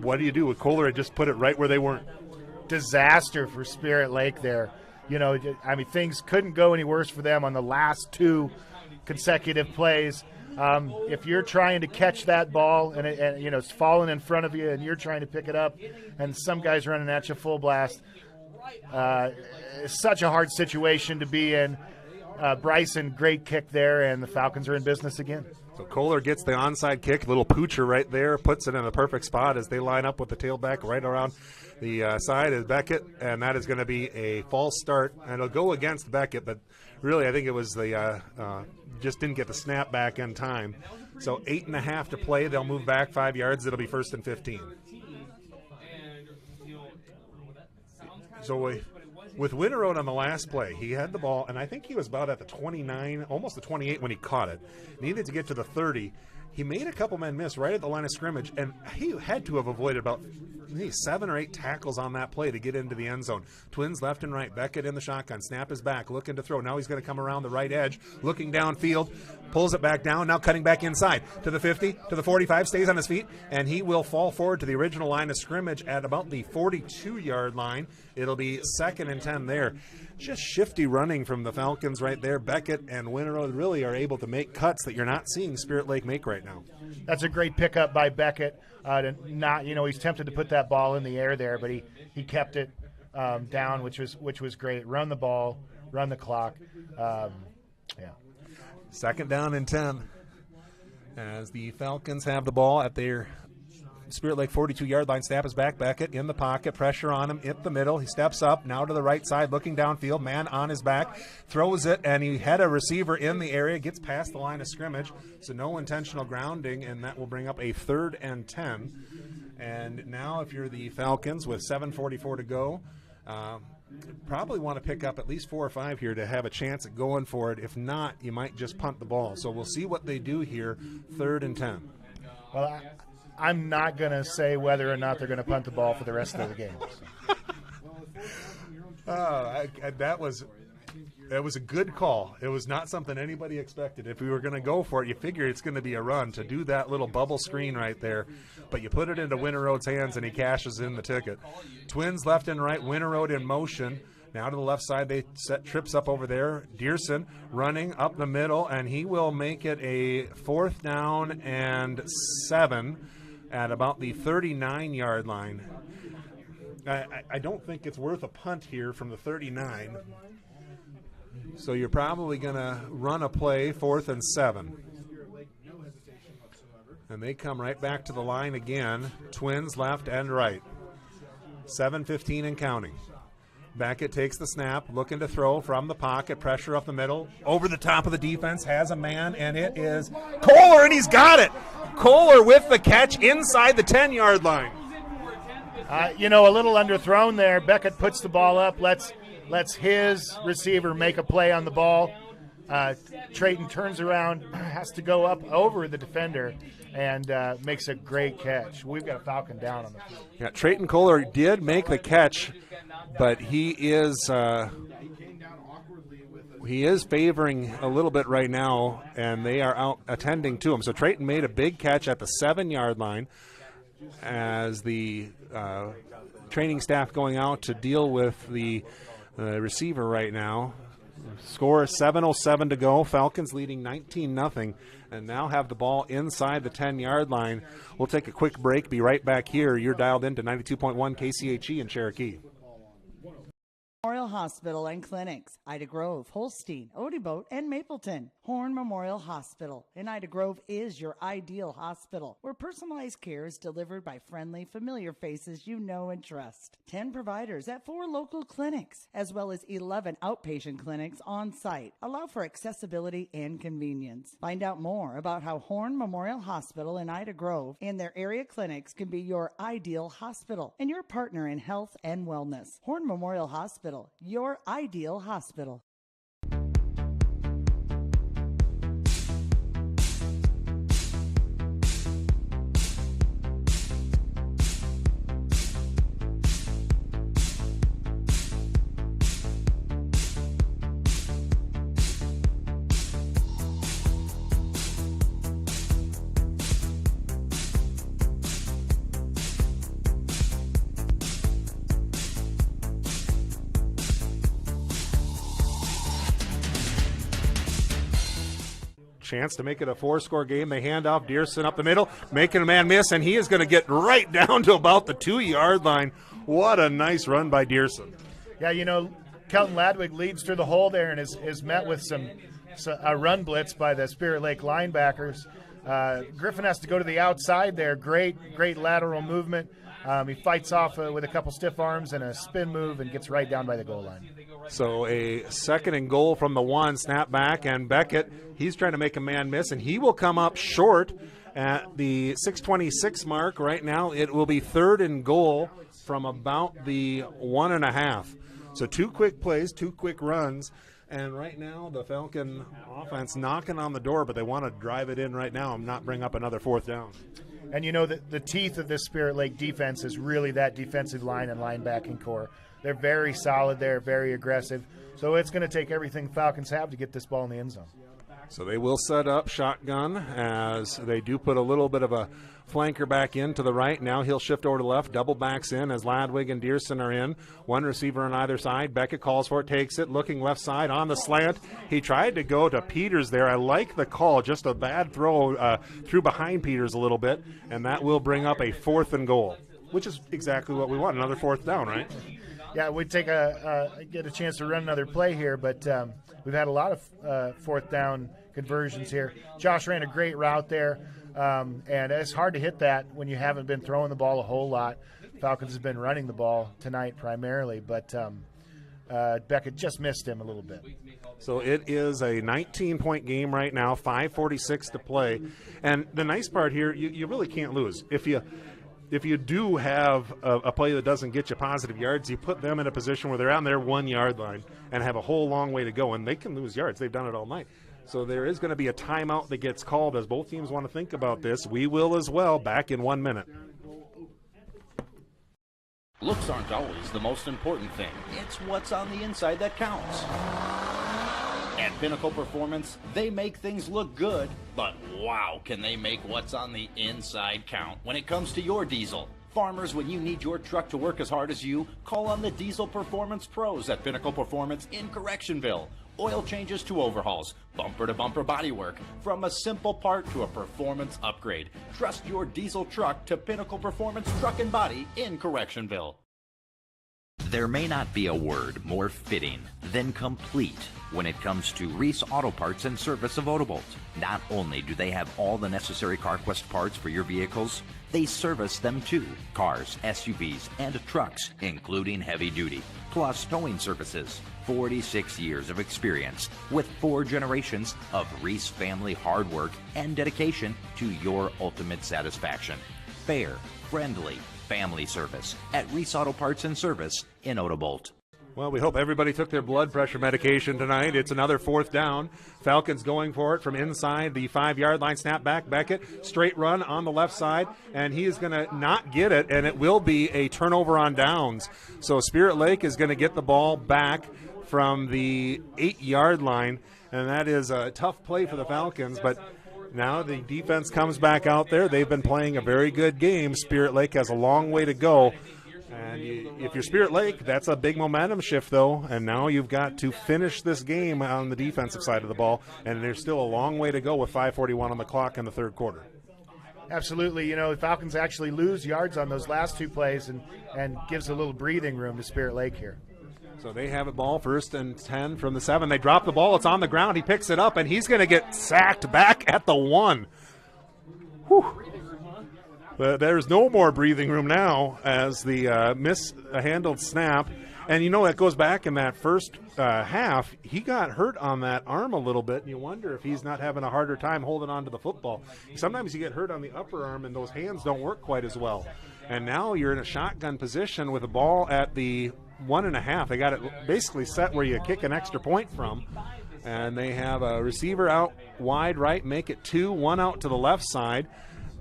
what do you do with Kohler? Had just put it right where they weren't. Disaster for Spirit Lake there. You know, I mean, things couldn't go any worse for them on the last 2 consecutive plays. If you're trying to catch that ball and you know, it's falling in front of you and you're trying to pick it up and some guy's running at you full blast, it's such a hard situation to be in. Bryson, great kick there, and the Falcons are in business again. So Kohler gets the onside kick, little poocher right there, puts it in the perfect spot as they line up with the tailback right around the side of Beckett, and that is going to be a false start, and it'll go against Beckett, but really I think it was the just didn't get the snap back in time. So 8.5 to play. They'll move back 5 yards. It'll be 1st and 15. So with Winterode on the last play, he had the ball, and I think he was about at the 29, almost the 28 when he caught it. Needed to get to the 30. He made a couple men miss right at the line of scrimmage, and he had to have avoided about 7 or 8 tackles on that play to get into the end zone. Twins left and right. Beckett in the shotgun. Snap is back, looking to throw. Now he's going to come around the right edge, looking downfield, pulls it back down, now cutting back inside to the 50, to the 45, stays on his feet, and he will fall forward to the original line of scrimmage at about the 42-yard line. It'll be 2nd and 10 there. Just shifty running from the Falcons right there. Beckett and Winterode really are able to make cuts that you're not seeing Spirit Lake make right now. That's a great pickup by Beckett. He's tempted to put that ball in the air there, but he kept it down, which was great. Run the ball, run the clock. 2nd down and 10 as the Falcons have the ball at their Spirit Lake 42-yard line. Snap is back. Beckett in the pocket. Pressure on him. In the middle. He steps up. Now to the right side. Looking downfield. Man on his back. Throws it. And he had a receiver in the area. Gets past the line of scrimmage. So no intentional grounding. And that will bring up a 3rd and 10. And now if you're the Falcons with 7:44 to go, probably want to pick up at least 4 or 5 here to have a chance at going for it. If not, you might just punt the ball. So we'll see what they do here. 3rd and 10. Well, I'm not going to say whether or not they're going to punt the ball for the rest of the game. That was a good call. It was not something anybody expected. If we were going to go for it, you figure it's going to be a run to do that little bubble screen right there. But you put it into Winterode's hands, and he cashes in the ticket. Twins left and right. Winterode in motion. Now to the left side, they set trips up over there. Dearson running up the middle, and he will make it a 4th down and 7 at about the 39-yard line. I don't think it's worth a punt here from the 39. So you're probably going to run a play, 4th and 7. And they come right back to the line again. Twins left and right. 7:15 and counting. Beckett takes the snap, looking to throw from the pocket, pressure up the middle, over the top of the defense, has a man, and it is Kohler, and he's got it. Kohler with the catch inside the 10-yard line. A little underthrown there. Beckett puts the ball up, lets his receiver make a play on the ball. Trayton turns around, has to go up over the defender, and makes a great catch. We've got a Falcon down on the field. Yeah, Trayton Kohler did make the catch, but he is favoring a little bit right now, and they are out attending to him. So Trayton made a big catch at the 7-yard line as the training staff going out to deal with the receiver right now. Score 7:07 to go. Falcons leading 19-0, and now have the ball inside the 10-yard line. We'll take a quick break. Be right back here. You're dialed into 92.1 KCHE in Cherokee. Memorial Hospital and Clinics, Ida Grove, Holstein, Odeboat, and Mapleton. Horn Memorial Hospital in Ida Grove is your ideal hospital, where personalized care is delivered by friendly, familiar faces you know and trust. 10 providers at 4 local clinics, as well as 11 outpatient clinics on site, allow for accessibility and convenience. Find out more about how Horn Memorial Hospital in Ida Grove and their area clinics can be your ideal hospital and your partner in health and wellness. Horn Memorial Hospital, your ideal hospital. Chance to make it a 4-score game. They hand off Dearson up the middle, making a man miss, and he is going to get right down to about the 2-yard line. What a nice run by Dearson. Yeah, Kelton Ladwig leads through the hole there and is met with a run blitz by the Spirit Lake linebackers. Griffin has to go to the outside there. Great lateral movement. He fights off with a couple stiff arms and a spin move and gets right down by the goal line. So a 2nd and goal from the 1, snap back, and Beckett, he's trying to make a man miss, and he will come up short at the 6:26 mark. Right now it will be 3rd and goal from about the 1.5. So 2 quick plays, 2 quick runs. And right now, the Falcon offense knocking on the door, but they want to drive it in right now and not bring up another 4th down. And you know, the teeth of this Spirit Lake defense is really that defensive line and linebacking core. They're very solid. They're very aggressive. So it's going to take everything Falcons have to get this ball in the end zone. So they will set up shotgun as they do put a little bit of a flanker back in to the right. Now he'll shift over to the left, double backs in as Ladwig and Dearson are in. 1 receiver on either side. Beckett calls for it, takes it, looking left side on the slant. He tried to go to Peters there. I like the call, just a bad throw through behind Peters a little bit, and that will bring up a 4th and goal, which is exactly what we want, another 4th down, right? Yeah, we'd take get a chance to run another play here, but we've had a lot of 4th down conversions here. Josh ran a great route there, and it's hard to hit that when you haven't been throwing the ball a whole lot. Falcons have been running the ball tonight primarily, but Beckett just missed him a little bit. So it is a 19-point game right now, 5:46 to play. And the nice part here, you really can't lose. If you do have a play that doesn't get you positive yards, you put them in a position where they're on their 1-yard line and have a whole long way to go, and they can lose yards. They've done it all night. So there is going to be a timeout that gets called as both teams want to think about this. We will as well, back in 1 minute. Looks aren't always the most important thing. It's what's on the inside that counts. At Pinnacle Performance, they make things look good, but wow, can they make what's on the inside count when it comes to your diesel. Farmers, when you need your truck to work as hard as you, call on the Diesel Performance Pros at Pinnacle Performance in Correctionville. Oil changes to overhauls, bumper-to-bumper bodywork, from a simple part to a performance upgrade. Trust your diesel truck to Pinnacle Performance Truck and Body in Correctionville. There may not be a word more fitting than complete when it comes to Reese Auto Parts and Service of Odobolt. Not only do they have all the necessary CarQuest parts for your vehicles, they service them too. Cars, SUVs, and trucks, including heavy duty, plus towing services. 46 years of experience with 4 generations of Reese family hard work and dedication to your ultimate satisfaction. Fair, friendly, family service at Reese Auto Parts and Service in Odobolt. Well, we hope everybody took their blood pressure medication tonight. It's another 4th down. Falcons going for it from inside the 5-yard line. Snap back, Beckett. Straight run on the left side, and he is going to not get it, and it will be a turnover on downs. So Spirit Lake is going to get the ball back from the 8-yard line, and that is a tough play for the Falcons, but now the defense comes back out there. They've been playing a very good game. Spirit Lake has a long way to go. And if you're Spirit Lake, that's a big momentum shift, though. And now you've got to finish this game on the defensive side of the ball. And there's still a long way to go with 5:41 on the clock in the 3rd quarter. Absolutely. You know, the Falcons actually lose yards on those last 2 plays and gives a little breathing room to Spirit Lake here. So they have a ball 1st and 10 from the 7. They drop the ball. It's on the ground. He picks it up, and he's going to get sacked back at the 1. Whew. But there's no more breathing room now as the mishandled snap. And, you know, that goes back in that first half. He got hurt on that arm a little bit, and you wonder if he's not having a harder time holding on to the football. Sometimes you get hurt on the upper arm, and those hands don't work quite as well. And now you're in a shotgun position with a ball at the 1.5. They got it basically set where you kick an extra point from. And they have a receiver out wide right, make it 2, 1 out to the left side.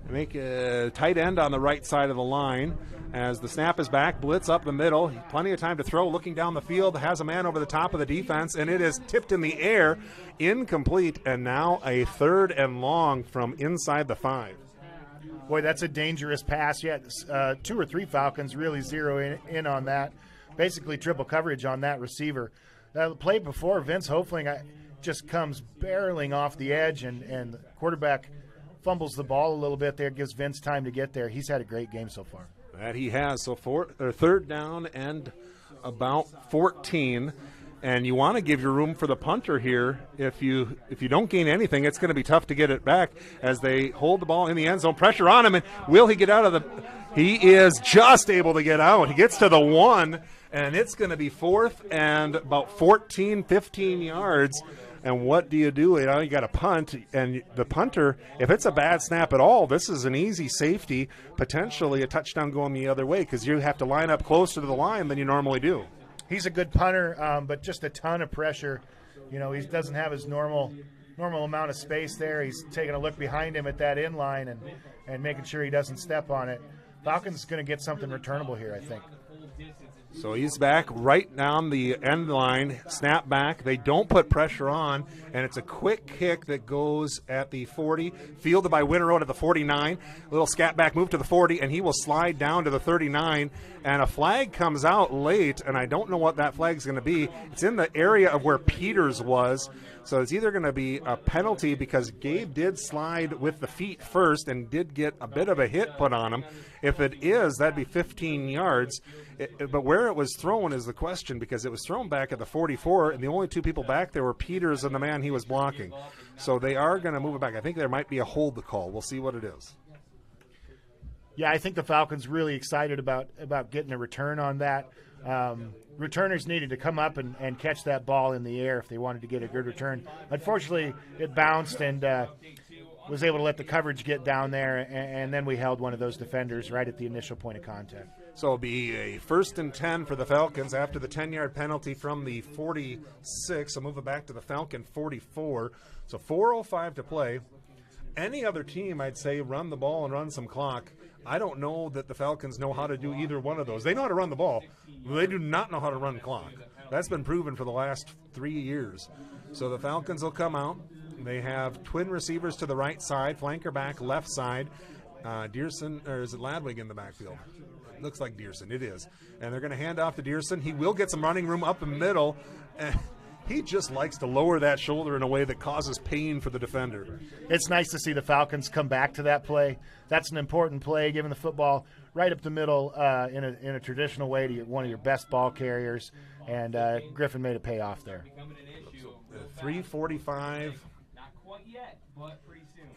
Make a tight end on the right side of the line as the snap is back, blitz up the middle. Plenty of time to throw, looking down the field, has a man over the top of the defense, and it is tipped in the air, incomplete, and now a 3rd and long from inside the 5. Boy, that's a dangerous pass. Yeah, 2 or 3 Falcons really zero in on that. Basically triple coverage on that receiver. The play before, Vince Hofling just comes barreling off the edge, and the quarterback fumbles the ball a little bit there, gives Vince time to get there. He's had a great game so far. That he has. So 3rd down and about 14. And you want to give your room for the punter here. If you don't gain anything, it's going to be tough to get it back as they hold the ball in the end zone. Pressure on him, and will he get out of the – he is just able to get out. He gets to the 1, and it's going to be 4th and about 14, 15 yards. And what do? You know, you got a punt, and the punter, if it's a bad snap at all, this is an easy safety, potentially a touchdown going the other way because you have to line up closer to the line than you normally do. he's a good punter, but just a ton of pressure. You know, he doesn't have his normal amount of space there. He's taking a look behind him at that in line and making sure he doesn't step on it. Falcons going to get something returnable here, I think. So he's back right down the end line, snap back. They don't put pressure on, and it's a quick kick that goes at the 40, fielded by Winterode at the 49. A little scat back move to the 40, and he will slide down to the 39, and a flag comes out late, and I don't know what that flag's going to be. It's in the area of where Peters was, so it's either going to be a penalty because Gabe did slide with the feet first and did get a bit of a hit put on him. If it is, that'd be 15 yards. But where it was thrown is the question, because it was thrown back at the 44, and the only two people back there were Peters and the man he was blocking. So they are going to move it back. I think there might be a hold to call. We'll see what it is. Yeah, I think the Falcons really excited about getting a return on that. Returners needed to come up and catch that ball in the air if they wanted to get a good return. Unfortunately, it bounced and was able to let the coverage get down there, and then we held one of those defenders right at the initial point of contact. So it'll be a 1st and 10 for the Falcons after the 10-yard penalty from the 46. I'll move it back to the Falcon 44. So 4:05 to play. Any other team, I'd say, run the ball and run some clock. I don't know that the Falcons know how to do either one of those. They know how to run the ball. They do not know how to run clock. That's been proven for the last 3 years. So the Falcons will come out. They have twin receivers to the right side, flanker back, left side. Dearson, or is it Ladwig in the backfield? It looks like Dearson. It is. And they're going to hand off to Dearson. He will get some running room up the middle. He just likes to lower that shoulder in a way that causes pain for the defender. It's nice to see the Falcons come back to that play. That's an important play, giving the football right up the middle in a traditional way to one of your best ball carriers. And Griffin made it pay off there. 3:45.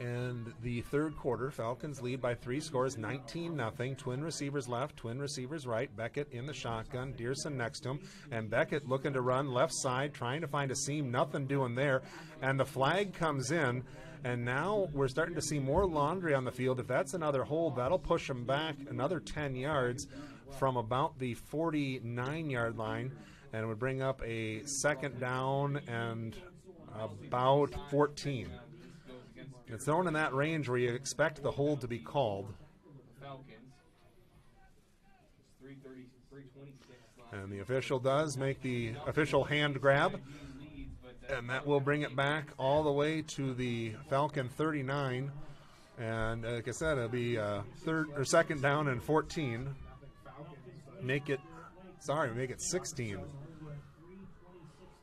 And the third quarter, Falcons lead by 3 scores, 19-0. Twin receivers left, twin receivers right. Beckett in the shotgun, Dearson next to him. And Beckett looking to run left side, trying to find a seam, nothing doing there. And the flag comes in, and now we're starting to see more laundry on the field. If that's another hold, that'll push them back another 10 yards from about the 49-yard line. And it would bring up a 2nd down and about 14. It's thrown in that range where you expect the hold to be called. And the official does make the official hand grab. And that will bring it back all the way to the Falcon 39. And like I said, it'll be 2nd down and 14. Make it 16.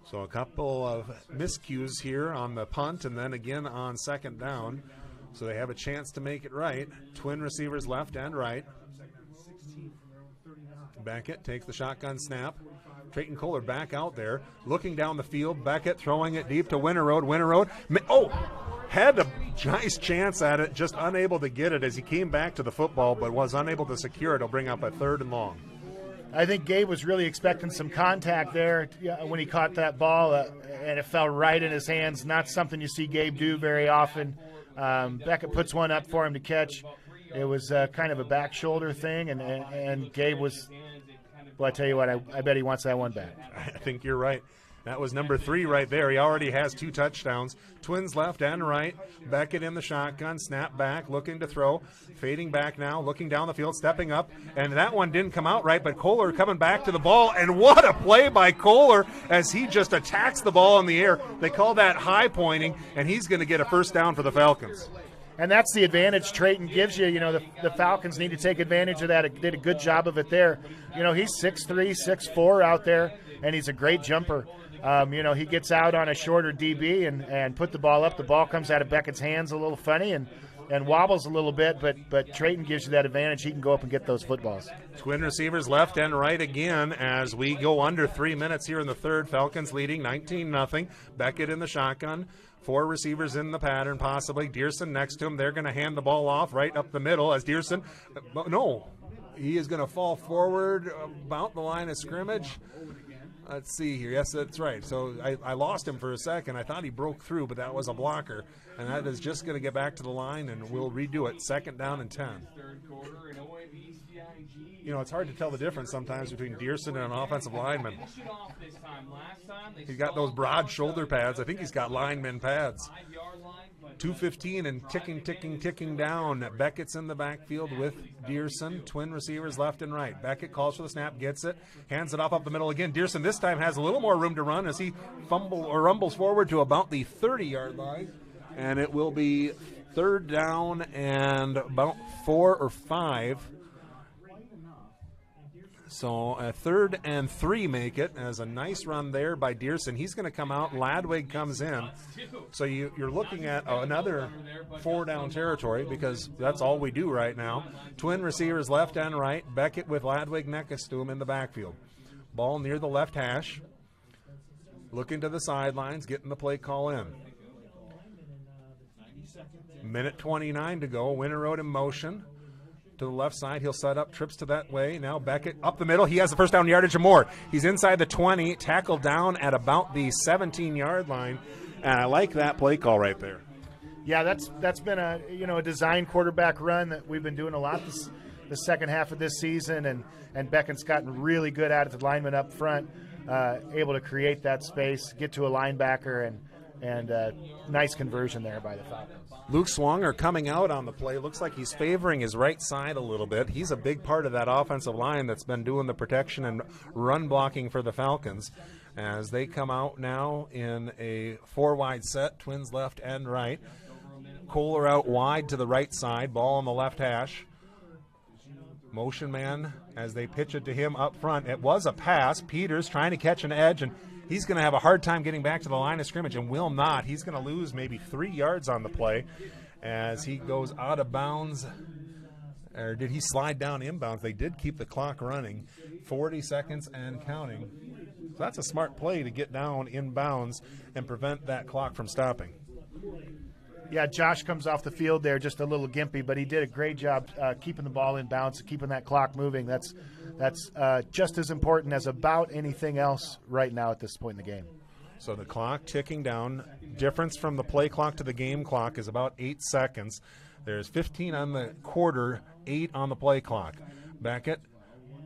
So a couple of miscues here on the punt and then again on 2nd down. So they have a chance to make it right. Twin receivers left and right. Beckett takes the shotgun snap. Trayton Kohler back out there, looking down the field. Beckett throwing it deep to Winterode. Winterode, had a nice chance at it, just unable to get it as he came back to the football, but was unable to secure it. It'll bring up a 3rd and long. I think Gabe was really expecting some contact there when he caught that ball, and it fell right in his hands. Not something you see Gabe do very often. Beckett puts one up for him to catch. It was kind of a back shoulder thing, and Gabe was, well, I tell you what, I bet he wants that one back. I think you're right. That was number 3 right there. He already has 2 touchdowns. Twins left and right. Beckett in the shotgun. Snap back, looking to throw. Fading back now, looking down the field, stepping up. And that one didn't come out right, but Kohler coming back to the ball. And what a play by Kohler as he just attacks the ball in the air. They call that high pointing, and he's going to get a 1st down for the Falcons. And that's the advantage Trayton gives you. You know, the Falcons need to take advantage of that. It did a good job of it there. You know, he's 6'3", 6'4" out there, and he's a great jumper. You know, he gets out on a shorter DB and put the ball up. The ball comes out of Beckett's hands a little funny and wobbles a little bit, but Trayton gives you that advantage. He can go up and get those footballs. Twin receivers left and right again as we go under 3 minutes here in the third. Falcons leading 19-0. Beckett in the shotgun. 4 receivers in the pattern, possibly. Dearson next to him. They're going to hand the ball off right up the middle as Dearson. No, he is going to fall forward about the line of scrimmage. Let's see here. Yes, that's right. So I lost him for a second. I thought he broke through, but that was a blocker. And that is just going to get back to the line, and we'll redo it. 2nd down and 10. it's hard to tell the difference sometimes between Dearson and an offensive lineman. He's got those broad shoulder pads. I think he's got lineman pads. 2:15 and ticking down. Beckett's in the backfield with Dearson. Twin receivers left and right. Beckett calls for the snap, gets it, hands it off up the middle again. Dearson this time has a little more room to run as he rumbles forward to about the 30-yard line. And it will be third down and about 4 or 5. So a 3rd and 3 make it as a nice run there by Dearson. He's going to come out. Ladwig comes in. So you're looking at another 4-down territory because that's all we do right now. Twin receivers left and right. Beckett with Ladwig next to him in the backfield. Ball near the left hash. Looking to the sidelines, getting the play call in. Minute 29 to go. Winterroad in motion. To the left side, he'll set up, trips to that way. Now Beckett up the middle. He has the first down yardage and more. He's inside the 20, tackled down at about the 17-yard line. And I like that play call right there. Yeah, that's been a design quarterback run that we've been doing a lot the second half of this season, and Beckett's gotten really good at it. The lineman up front, able to create that space, get to a linebacker, and nice conversion there by the Falcons. Luke Swanger coming out on the play. Looks like he's favoring his right side a little bit. He's a big part of that offensive line that's been doing the protection and run blocking for the Falcons as they come out now in a 4-wide set, Twins left and right. Kohler out wide to the right side, ball on the left hash. Motion man as they pitch it to him up front. It was a pass. Peters trying to catch an edge, and he's going to have a hard time getting back to the line of scrimmage and will not. He's going to lose maybe 3 yards on the play as he goes out of bounds. Or did he slide down inbounds? They did keep the clock running. 40 seconds and counting. So that's a smart play to get down inbounds and prevent that clock from stopping. Yeah, Josh comes off the field there just a little gimpy, but he did a great job keeping the ball in bounds, keeping that clock moving. That's just as important as about anything else right now at this point in the game. So the clock ticking down. Difference from the play clock to the game clock is about 8 seconds. There's 15 on the quarter, 8 on the play clock. Beckett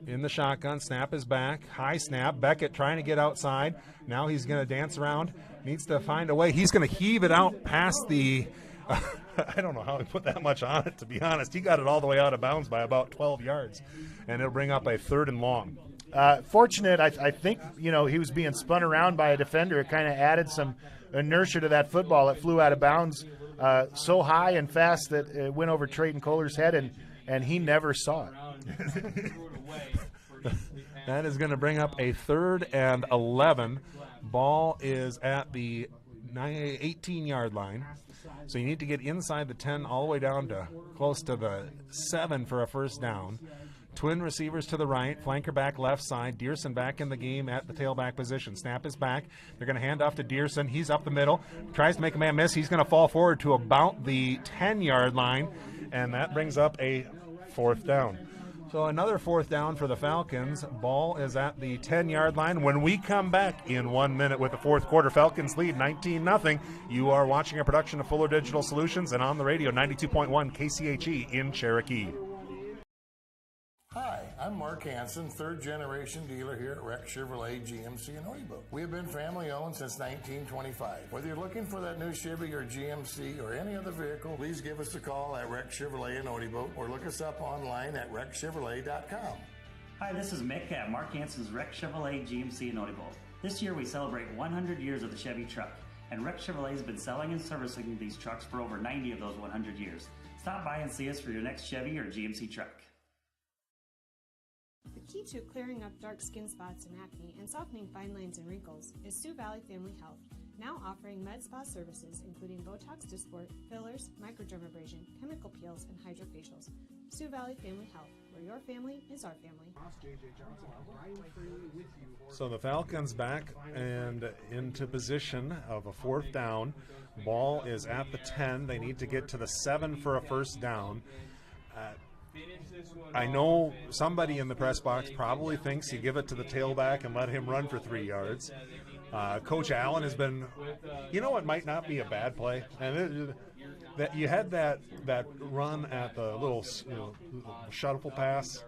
in the shotgun. Snap is back. High snap. Beckett trying to get outside. Now he's going to dance around. Needs to find a way. He's going to heave it out past the I don't know how he put that much on it, to be honest. He got it all the way out of bounds by about 12 yards, and it'll bring up a 3rd and long. Fortunate, I think, he was being spun around by a defender. It kind of added some inertia to that football. It flew out of bounds so high and fast that it went over Trayton Kohler's head, and he never saw it. That is going to bring up a 3rd and 11. Ball is at the 18-yard line. So you need to get inside the 10 all the way down to close to the 7 for a first down. Twin receivers to the right, flanker back left side. Dearson back in the game at the tailback position. Snap is back. They're going to hand off to Dearson. He's up the middle. Tries to make a man miss. He's going to fall forward to about the 10-yard line, and that brings up a 4th down. So another 4th down for the Falcons. Ball is at the 10-yard line. When we come back in 1 minute with the 4th quarter, Falcons lead 19-0. You are watching a production of Fuller Digital Solutions and on the radio 92.1 KCHE in Cherokee. Hi, I'm Mark Hansen, 3rd-generation dealer here at Rex Chevrolet GMC in Odebo. We have been family-owned since 1925. Whether you're looking for that new Chevy or GMC or any other vehicle, please give us a call at Rex Chevrolet in Odebo or look us up online at rexchevrolet.com. Hi, this is Mick at Mark Hansen's Rex Chevrolet GMC in Odebo. This year we celebrate 100 years of the Chevy truck, and Rex Chevrolet has been selling and servicing these trucks for over 90 of those 100 years. Stop by and see us for your next Chevy or GMC truck. The key to clearing up dark skin spots and acne and softening fine lines and wrinkles is Sioux Valley Family Health, now offering med spa services including Botox Dysport, fillers, microdermabrasion, chemical peels, and hydrofacials. Sioux Valley Family Health, where your family is our family. So the Falcons back and into position of a 4th down. Ball is at the 10. They need to get to the 7 for a first down. I know somebody in the press box probably thinks you give it to the tailback and let him run for 3 yards. Coach Allen has been, it might not be a bad play. And that you had that run at the little shuffle pass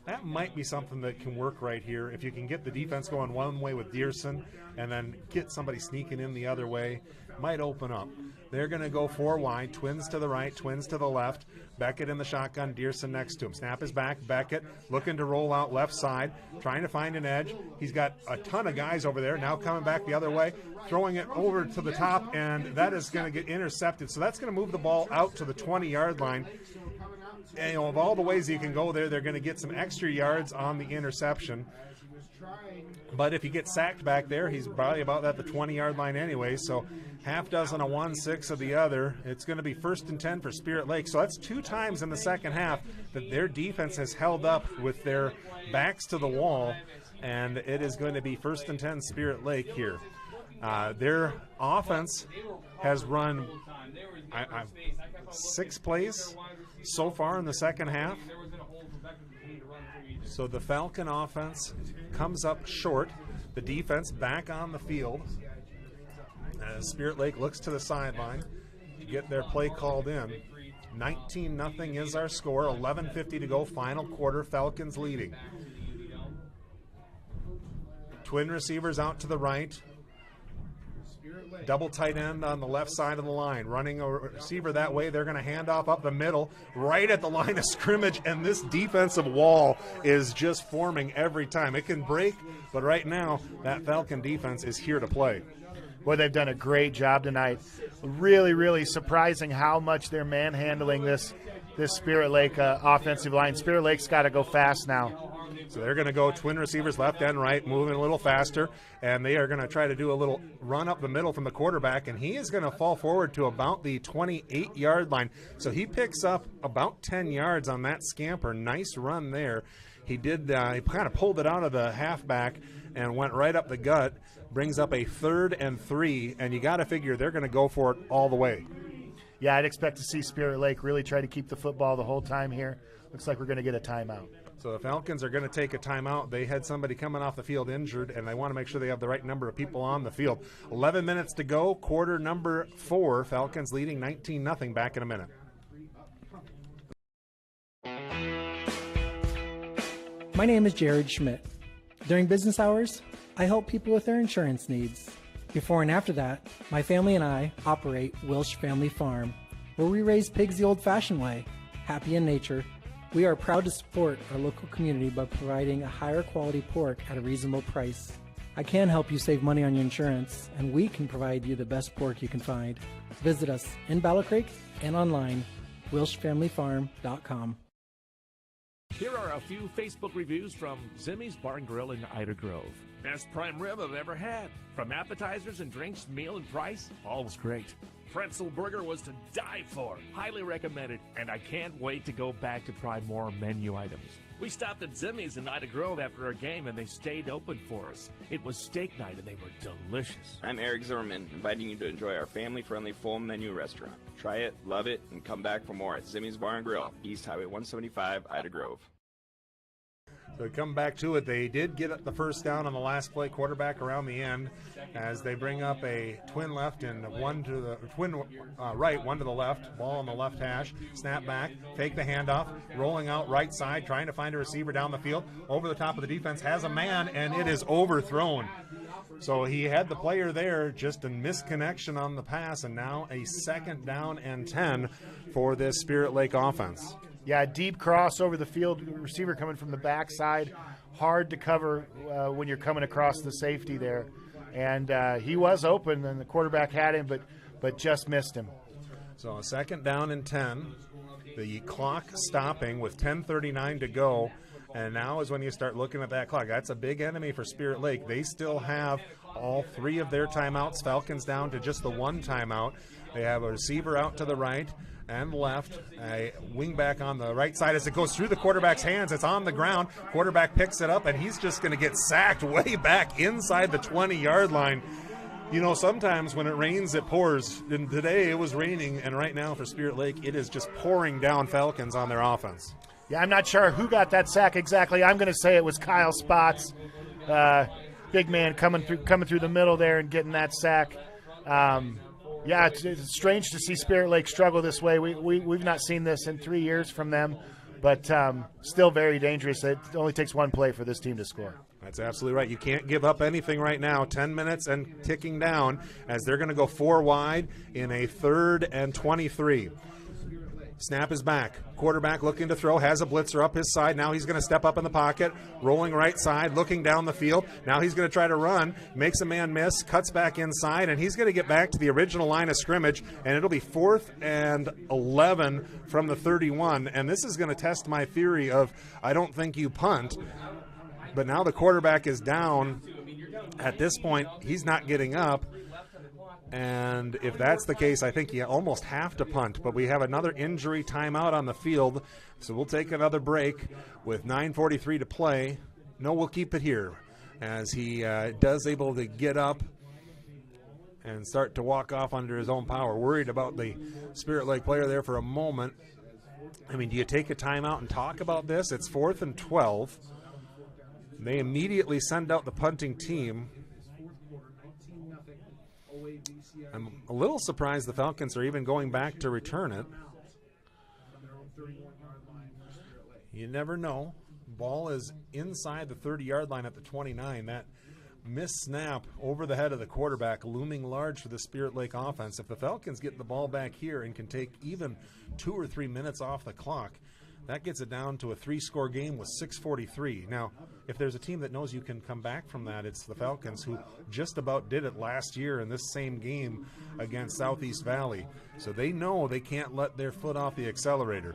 that might be something that can work right here. If you can get the defense going one way with Dearson and then get somebody sneaking in the other way, might open up. They're going to go 4 wide, twins to the right, twins to the left. Beckett in the shotgun, Dearson next to him. Snap is back, Beckett looking to roll out left side, trying to find an edge. He's got a ton of guys over there, now coming back the other way, throwing it over to the top, and that is going to get intercepted. So that's going to move the ball out to the 20-yard line. And, of all the ways you can go there, they're going to get some extra yards on the interception. But if he gets sacked back there, he's probably about at the 20-yard line anyway. So half dozen of one, 6 of the other. It's going to be 1st and 10 for Spirit Lake. So that's 2 times in the second half that their defense has held up with their backs to the wall. And it is going to be 1st and 10 Spirit Lake here. Their offense has run 6 plays so far in the second half. So the Falcon offense comes up short. The defense back on the field. As Spirit Lake looks to the sideline to get their play called in. 19-0 is our score. 11:50 to go, final quarter. Falcons leading. Twin receivers out to the right. Double tight end on the left side of the line. Running a receiver that way. They're going to hand off up the middle, right at the line of scrimmage. And this defensive wall is just forming every time. It can break, but right now, that Falcon defense is here to play. Boy, they've done a great job tonight. Really, really surprising how much they're manhandling this Spirit Lake offensive line. Spirit Lake's got to go fast now. So they're going to go twin receivers left and right, moving a little faster, and they are going to try to do a little run up the middle from the quarterback, and he is going to fall forward to about the 28-yard line. So he picks up about 10 yards on that scamper. Nice run there. He did. He kind of pulled it out of the halfback and went right up the gut. Brings up a 3rd and 3, and you got to figure they're going to go for it all the way. Yeah, I'd expect to see Spirit Lake really try to keep the football the whole time here. Looks like we're going to get a timeout. So the Falcons are going to take a timeout. They had somebody coming off the field injured, and they want to make sure they have the right number of people on the field. 11 minutes to go, quarter number 4. Falcons leading 19-0. Back in a minute. My name is Jared Schmidt. During business hours, I help people with their insurance needs. Before and after that, my family and I operate Wilsh Family Farm, where we raise pigs the old-fashioned way, happy in nature. We are proud to support our local community by providing a higher quality pork at a reasonable price. I can help you save money on your insurance, and we can provide you the best pork you can find. Visit us in Battle Creek and online, WilshFamilyFarm.com. Here are a few Facebook reviews from Zimmy's Bar and Grill in Ida Grove. Best prime rib I've ever had. From appetizers and drinks, meal and price, all was great. Pretzel burger was to die for. Highly recommended, and I can't wait to go back to try more menu items. We stopped at Zimmy's in Ida Grove after our game, and they stayed open for us. It was steak night, and they were delicious. I'm Eric Zimmerman, inviting you to enjoy our family-friendly full menu restaurant. Try it, love it, and come back for more at Zimmy's Bar and Grill, East Highway 175, Ida Grove. So come back to it. They did get the first down on the last play, quarterback around the end, as they bring up a twin left and one to the twin right, one to the left. Ball on the left hash. Snap back, take the handoff, rolling out right side, trying to find a receiver down the field. Over the top of the defense, has a man, and it is overthrown. So he had the player there, just a misconnection on the pass, and now a 2nd down and 10 for this Spirit Lake offense. Yeah, deep cross over the field, receiver coming from the backside. Hard to cover when you're coming across the safety there. And he was open, and the quarterback had him, but just missed him. So a 2nd down and 10. The clock stopping with 10:39 to go. And now is when you start looking at that clock. That's a big enemy for Spirit Lake. They still have all 3 of their timeouts. Falcons down to just the 1 timeout. They have a receiver out to the right and left, a wingback on the right side. As it goes through the quarterback's hands, it's on the ground. Quarterback picks it up, and he's just going to get sacked way back inside the 20-yard line. You know, sometimes when it rains, it pours. And today it was raining, and right now for Spirit Lake, it is just pouring down Falcons on their offense. Yeah, I'm not sure who got that sack exactly. I'm going to say it was Kyle Spots. Big man coming through the middle there and getting that sack. Yeah, it's strange to see Spirit Lake struggle this way. We've not seen this in 3 years from them. but still very dangerous. It only takes one play for this team to score. That's absolutely right. You can't give up anything right now. 10 minutes and ticking down as they're going to go 4 wide in a 3rd and 23. Snap is back. Quarterback looking to throw, has a blitzer up his side. Now he's going to step up in the pocket, rolling right side, looking down the field. Now he's going to try to run, makes a man miss, cuts back inside, and he's going to get back to the original line of scrimmage, and it'll be 4th and 11 from the 31. And this is going to test my theory of I don't think you punt. But now the quarterback is down. At this point, he's not getting up. And if that's the case, I think you almost have to punt. But we have another injury timeout on the field, so we'll take another break with 9:43 to play. No, we'll keep it here as he does able to get up and start to walk off under his own power. Worried about the Spirit Lake player there for a moment. I mean, do you take a timeout and talk about this? It's 4th and 12. They immediately send out the punting team. I'm a little surprised the Falcons are even going back to return it. You never know. Ball is inside the 30-yard line at the 29. That missed snap over the head of the quarterback looming large for the Spirit Lake offense. If the Falcons get the ball back here and can take even 2 or 3 minutes off the clock, that gets it down to a 3-score game with 6:43. Now, if there's a team that knows you can come back from that, it's the Falcons, who just about did it last year in this same game against Southeast Valley. So they know they can't let their foot off the accelerator.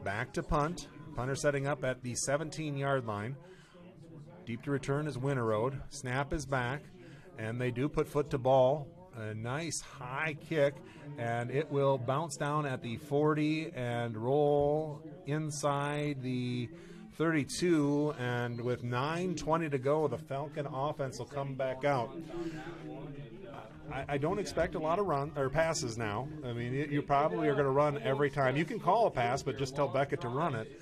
Back to punt. Punter setting up at the 17-yard line. Deep to return is Winterode. Snap is back, and they do put foot to ball. A nice high kick, and it will bounce down at the 40 and roll inside the 32, and with 9:20 to go, the Falcon offense will come back out. I don't expect a lot of run or passes now. I mean, you probably are going to run every time. You can call a pass, but just tell Beckett to run it.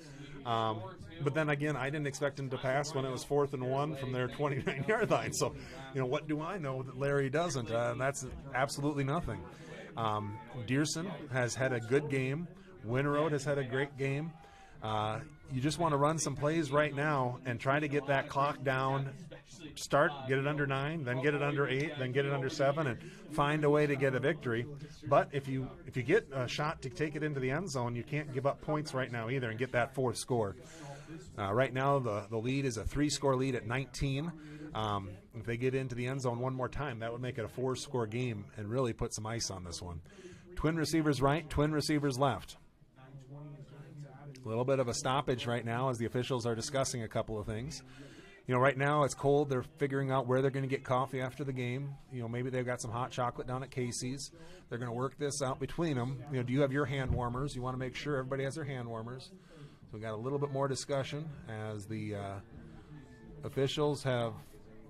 But then again, I didn't expect him to pass when it was 4th and 1 from their 29-yard line. So, what do I know that Larry doesn't? That's absolutely nothing. Dearson has had a good game. Winterode has had a great game. You just want to run some plays right now and try to get that clock down. Get it under 9, then get it under 8, then get it under 7, and find a way to get a victory. But if you get a shot to take it into the end zone, you can't give up points right now either and get that 4th score. Right now, the lead is a 3-score lead at 19. If they get into the end zone one more time, that would make it a 4-score game and really put some ice on this one. Twin receivers right, twin receivers left. A little bit of a stoppage right now as the officials are discussing a couple of things. Right now it's cold. They're figuring out where they're going to get coffee after the game. Maybe they've got some hot chocolate down at Casey's. They're going to work this out between them. Do you have your hand warmers? You want to make sure everybody has their hand warmers. So we got a little bit more discussion as the officials have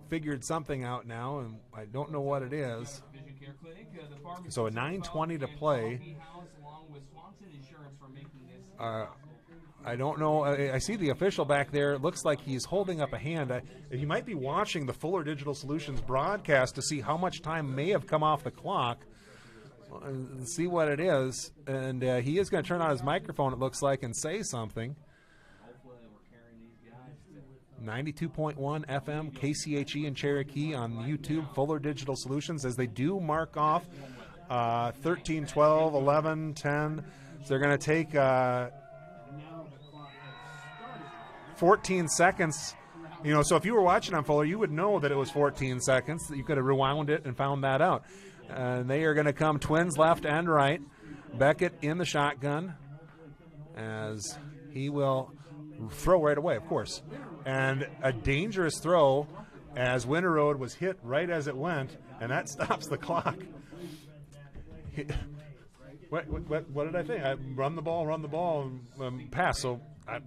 figured something out now, and I don't know what it is. So a 9:20 to play. I don't know. I see the official back there. It looks like he's holding up a hand. You might be watching the Fuller Digital Solutions broadcast to see how much time may have come off the clock. See what it is. And he is going to turn on his microphone, it looks like, and say something. 92.1 FM, KCHE in Cherokee on YouTube, Fuller Digital Solutions, as they do mark off 13, 12, 11, 10. So they're going to take 14 seconds. So if you were watching on Fuller, you would know that it was 14 seconds. You could have rewound it and found that out. And they are going to come twins left and right. Beckett in the shotgun as he will throw right away, of course. And a dangerous throw as Winterode was hit right as it went, and that stops the clock. What did I think? I run the ball, and pass. So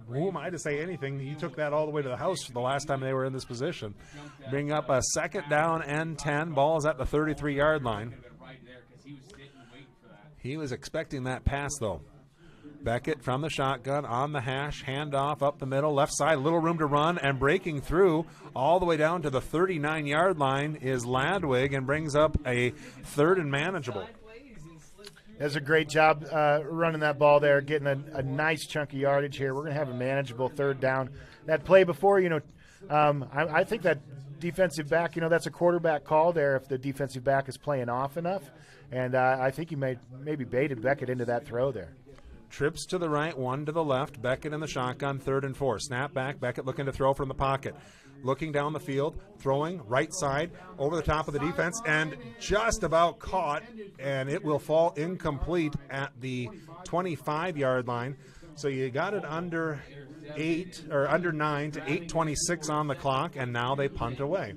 who am I to say anything? He took that all the way to the house the last time they were in this position. Bring up a 2nd down and 10. Ball is at the 33-yard line. He was expecting that pass, though. Beckett from the shotgun on the hash, handoff up the middle, left side, little room to run, and breaking through all the way down to the 39-yard line is Ladwig and brings up a 3rd and manageable. does a great job running that ball there, getting a nice chunk of yardage here. We're going to have a manageable third down. That play before, I think that defensive back, that's a quarterback call there if the defensive back is playing off enough. And I think he maybe baited Beckett into that throw there. Trips to the right, one to the left. Beckett in the shotgun, 3rd and 4. Snap back. Beckett looking to throw from the pocket. Looking down the field, throwing right side over the top of the defense, and just about caught, and it will fall incomplete at the 25-yard line. So you got it under 9 to 8:26 on the clock, and now they punt away.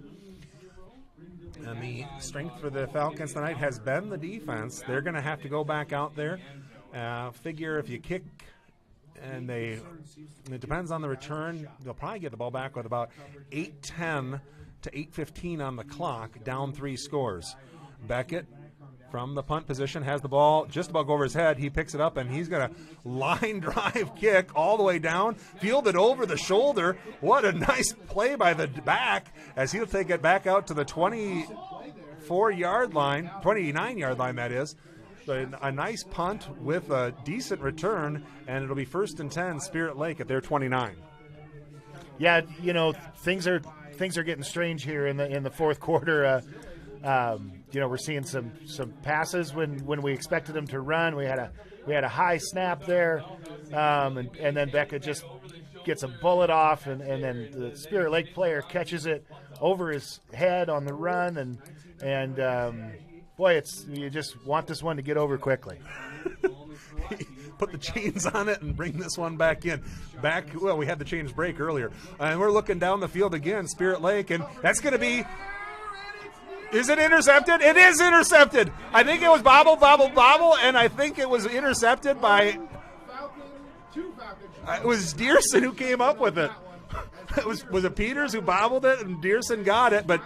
And the strength for the Falcons tonight has been the defense. They're going to have to go back out there. Figure if you kick, and it depends on the return, they'll probably get the ball back with about 8:10 to 8:15 on the clock, down 3 scores. Beckett from the punt position has the ball just about go over his head. He picks it up, and he's going to line drive kick all the way down, fielded over the shoulder. What a nice play by the back as he'll take it back out to the 24-yard line, 29-yard line that is. So a nice punt with a decent return, and it'll be 1st and 10, Spirit Lake at their 29. Yeah, things are getting strange here in the fourth quarter. We're seeing some passes when we expected them to run. We had a high snap there, and then Becca just gets a bullet off, and then the Spirit Lake player catches it over his head on the run, and boy, you just want this one to get over Put the chains on it and bring this one back in. We had the chains break earlier. And we're looking down the field again, Spirit Lake, and that's going to be... Is it intercepted? It is intercepted. I think it was bobble, and I think it was intercepted by... It was Dearson who came up with it. Was it Peters who bobbled it, and Dearson got it, but...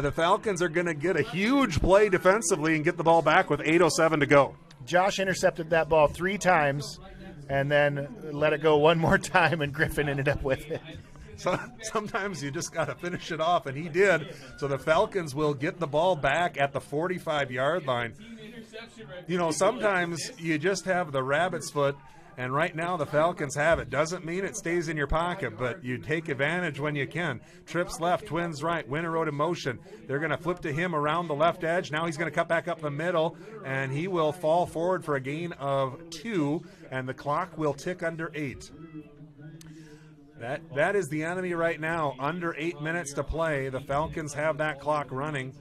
the Falcons are going to get a huge play defensively and get the ball back with 8:07 to go. Josh intercepted that ball 3 times and then let it go one more time, and Griffin ended up with it. So sometimes you just got to finish it off, and he did. So the Falcons will get the ball back at the 45-yard line. Sometimes you just have the rabbit's foot, and right now the Falcons have it. Doesn't mean it stays in your pocket, but you take advantage when you can. Trips left, Twins right, Winterroad in motion. They're going to flip to him around the left edge. Now he's going to cut back up the middle, and he will fall forward for a gain of 2, and the clock will tick under 8. That is the enemy right now. Under 8 minutes to play. The Falcons have that clock running.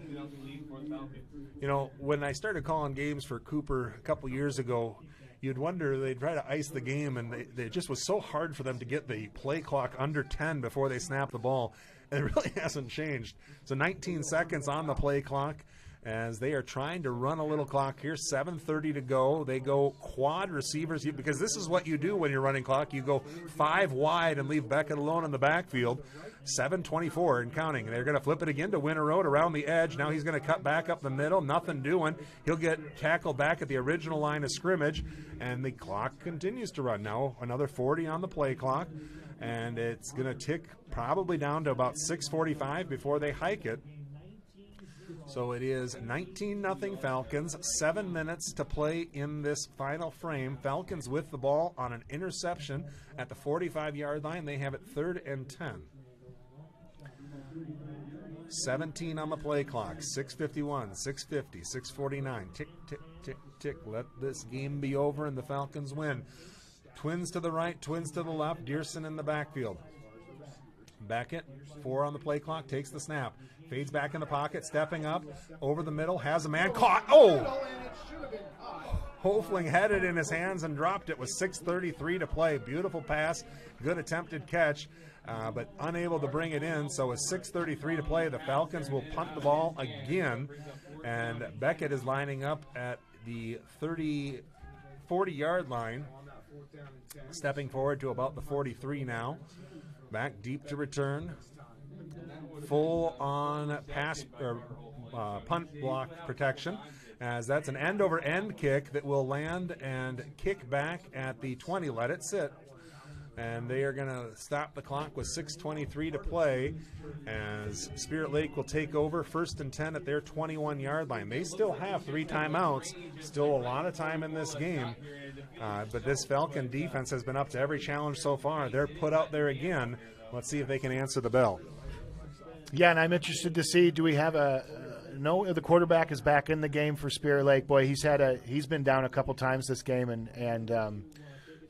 When I started calling games for Cooper a couple years ago, you'd wonder, they'd try to ice the game, and it just was so hard for them to get the play clock under 10 before they snap the ball. And it really hasn't changed. So 19 seconds on the play clock as they are trying to run a little clock here. 7:30 to go. They go quad receivers because this is what you do when you're running clock. You go 5 wide and leave Beckett alone in the backfield. 7:24 and counting. They're going to flip it again to Winterroad around the edge. Now he's going to cut back up the middle. Nothing doing. He'll get tackled back at the original line of scrimmage, and the clock continues to run. Now another 40 on the play clock, and it's going to tick probably down to about 6:45 before they hike it. So it is 19-0 Falcons, 7 minutes to play in this final frame. Falcons with the ball on an interception at the 45-yard line. They have it 3rd and 10. 17 on the play clock, 6:51, 6:50, 6:49. Tick, tick, tick, tick. Let this game be over and the Falcons win. Twins to the right, Twins to the left. Dearson in the backfield. Beckett, 4 on the play clock, takes the snap. Fades back in the pocket, stepping up, over the middle, has a man caught. Oh! Hofling had it in his hands and dropped it with 6:33 to play. Beautiful pass, good attempted catch, but unable to bring it in. So with 6:33 to play, the Falcons will punt the ball again, and Beckett is lining up at the 40-yard line, stepping forward to about the 43 now. Back deep to return. Full on pass or punt block protection, as that's an end-over-end kick that will land and kick back at the 20. Let it sit. And they are going to stop the clock with 6:23 to play as Spirit Lake will take over 1st and 10 at their 21-yard line. They still have 3 timeouts, still a lot of time in this game. But this Falcon defense has been up to every challenge so far. They're put out there again. Let's see if they can answer the bell. Yeah, and I'm interested to see, do we have the quarterback is back in the game for Spirit Lake. Boy, he's been down a couple times this game, and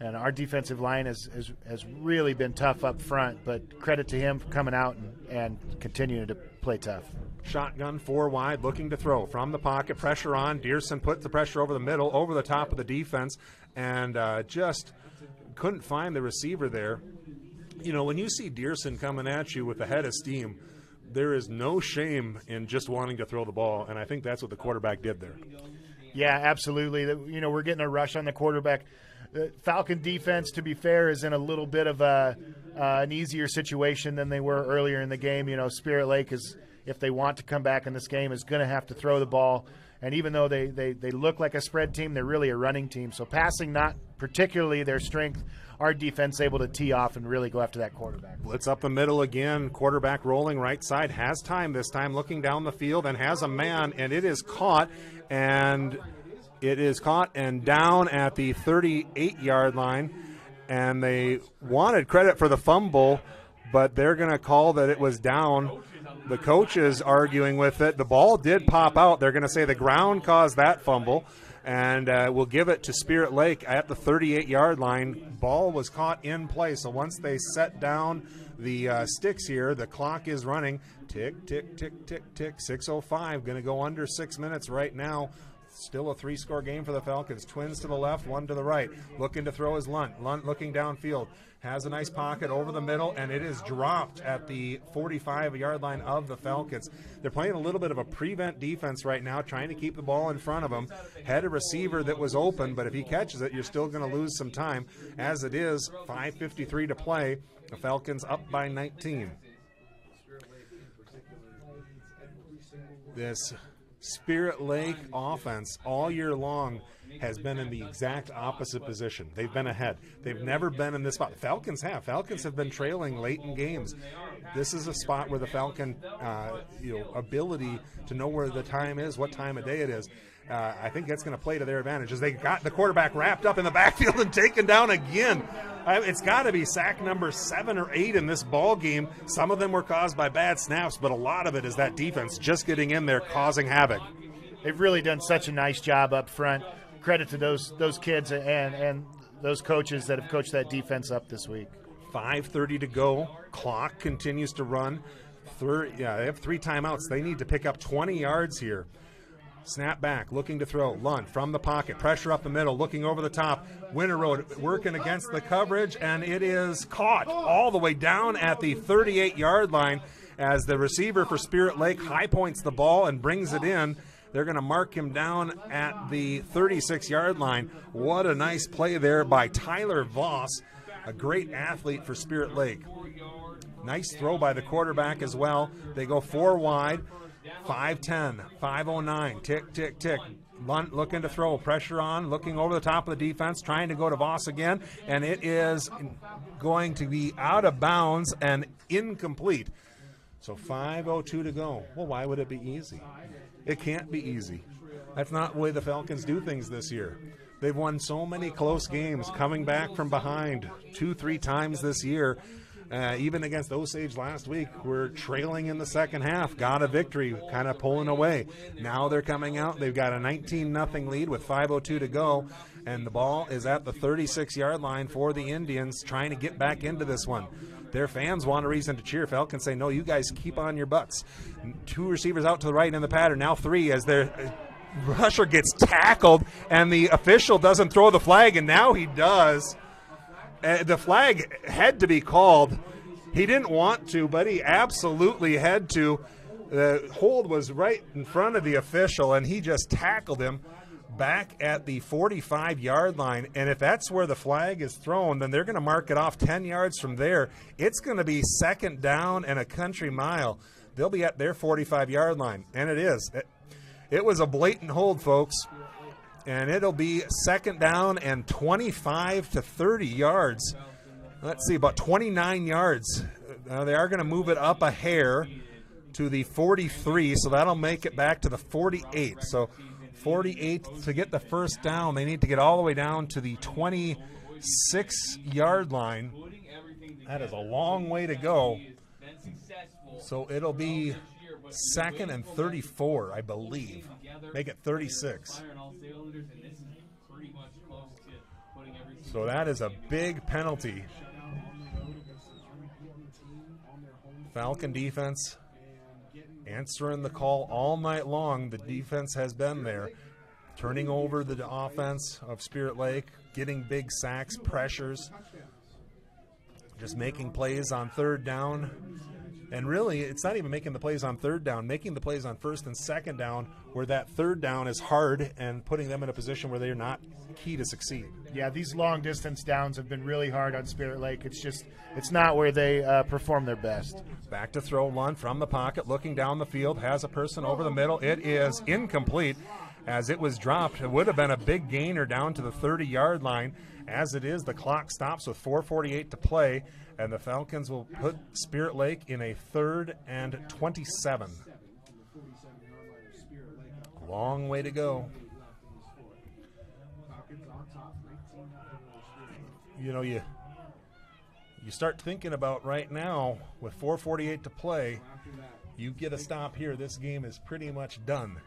our defensive line has really been tough up front, but credit to him for coming out and continuing to play tough. Shotgun 4 wide, looking to throw from the pocket, pressure on. Dearson puts the pressure over the middle, over the top of the defense, and just couldn't find the receiver there. You know, when you see Dearson coming at you with a head of steam, there is no shame in just wanting to throw the ball, and I think that's what the quarterback did there. Yeah, absolutely. You know, we're getting a rush on the quarterback. The Falcon defense, to be fair, is in a little bit of an easier situation than they were earlier in the game. You know, Spirit Lake is, if they want to come back in this game, is going to have to throw the ball. And even though they look like a spread team, they're really a running team. So passing not particularly their strength. Our defense able to tee off and really go after that quarterback. Blitz up the middle again. Quarterback rolling right side. Has time this time, looking down the field, and has a man, and it is caught. And it is caught and down at the 38-yard line. And they wanted credit for the fumble, but they're going to call that it was down. The coach is arguing with it. The ball did pop out. They're going to say the ground caused that fumble. And we'll give it to Spirit Lake at the 38-yard line. Ball was caught in play, so once they set down the sticks here, the clock is running. Tick, tick, tick, tick, tick. 6:05, going to go under 6 minutes right now. Still a 3-score game for the Falcons. Twins to the left, one to the right. Looking to throw is Lunt. Lunt looking downfield. Has a nice pocket over the middle, and it is dropped at the 45-yard line of the Falcons. They're playing a little bit of a prevent defense right now, trying to keep the ball in front of them. Had a receiver that was open, but if he catches it, you're still going to lose some time. As it is, 5:53 to play. The Falcons up by 19. This Spirit Lake offense all year long has been in the exact opposite position. They've been ahead. They've never been in this spot. Falcons have. Falcons have been trailing late in games. This is a spot where the Falcon ability to know where the time is, what time of day it is, I think that's going to play to their advantage as they got the quarterback wrapped up in the backfield and taken down again. It's got to be sack number 7 or 8 in this ball game. Some of them were caused by bad snaps, but a lot of it is that defense just getting in there causing havoc. They've really done such a nice job up front. Credit to those kids and those coaches that have coached that defense up this week. 5:30 to go. Clock continues to run. They have 3 timeouts. They need to pick up 20 yards here. Snap back, looking to throw. Lund from the pocket. Pressure up the middle, looking over the top. Winter Road working against the coverage, and it is caught all the way down at the 38-yard line as the receiver for Spirit Lake high points the ball and brings it in. They're going to mark him down at the 36-yard line. What a nice play there by Tyler Voss, a great athlete for Spirit Lake. Nice throw by the quarterback as well. They go 4 wide, 5:10, 5:09, tick, tick, tick. Lunt looking to throw, pressure on, looking over the top of the defense, trying to go to Voss again, and it is going to be out of bounds and incomplete. So 5:02 to go. Well, why would it be easy? It can't be easy. That's not the way the Falcons do things this year. They've won so many close games, coming back from behind 2-3 times this year. Even against Osage last week, we're trailing in the second half, got a victory, kind of pulling away. Now they're coming out. They've got a 19-0 lead with 5:02 to go, and the ball is at the 36-yard line for the Indians, trying to get back into this one. Their fans want a reason to cheer. Falcons say, no, you guys keep on your butts. 2 receivers out to the right in the pattern, now 3 as their rusher gets tackled, and the official doesn't throw the flag, and now he does. The flag had to be called. He didn't want to, but he absolutely had to. The hold was right in front of the official, and he just tackled him back at the 45-yard line. And if that's where the flag is thrown, then they're going to mark it off 10 yards from there. It's going to be second down and a country mile. They'll be at their 45-yard line, and it is. It was a blatant hold, folks. And it'll be second down and 25 to 30 yards let's see, about 29 yards. They are going to move it up a hair to the 43, so that'll make it back to the 48. So 48 to get the first down. They need to get all the way down to the 26-yard line. That is a long way to go. So it'll be 2nd and 34, I believe. Make it 36. So that is a big penalty. Falcon defense answering the call all night long. The defense has been there, turning over the offense of Spirit Lake, getting big sacks, pressures, just making plays on third down. And really, it's not even making the plays on third down, making the plays on first and second down, where that third down is hard and putting them in a position where they're not key to succeed. Yeah, these long distance downs have been really hard on Spirit Lake. It's not where they perform their best. Back to throw, Lund from the pocket, looking down the field, has a person over the middle. It is incomplete as it was dropped. It would have been a big gainer down to the 30-yard line. As it is, the clock stops with 4:48 to play, and the Falcons will put Spirit Lake in a 3rd and 27. Long way to go. You know, you start thinking about right now, with 4:48 to play, you get a stop here, this game is pretty much done.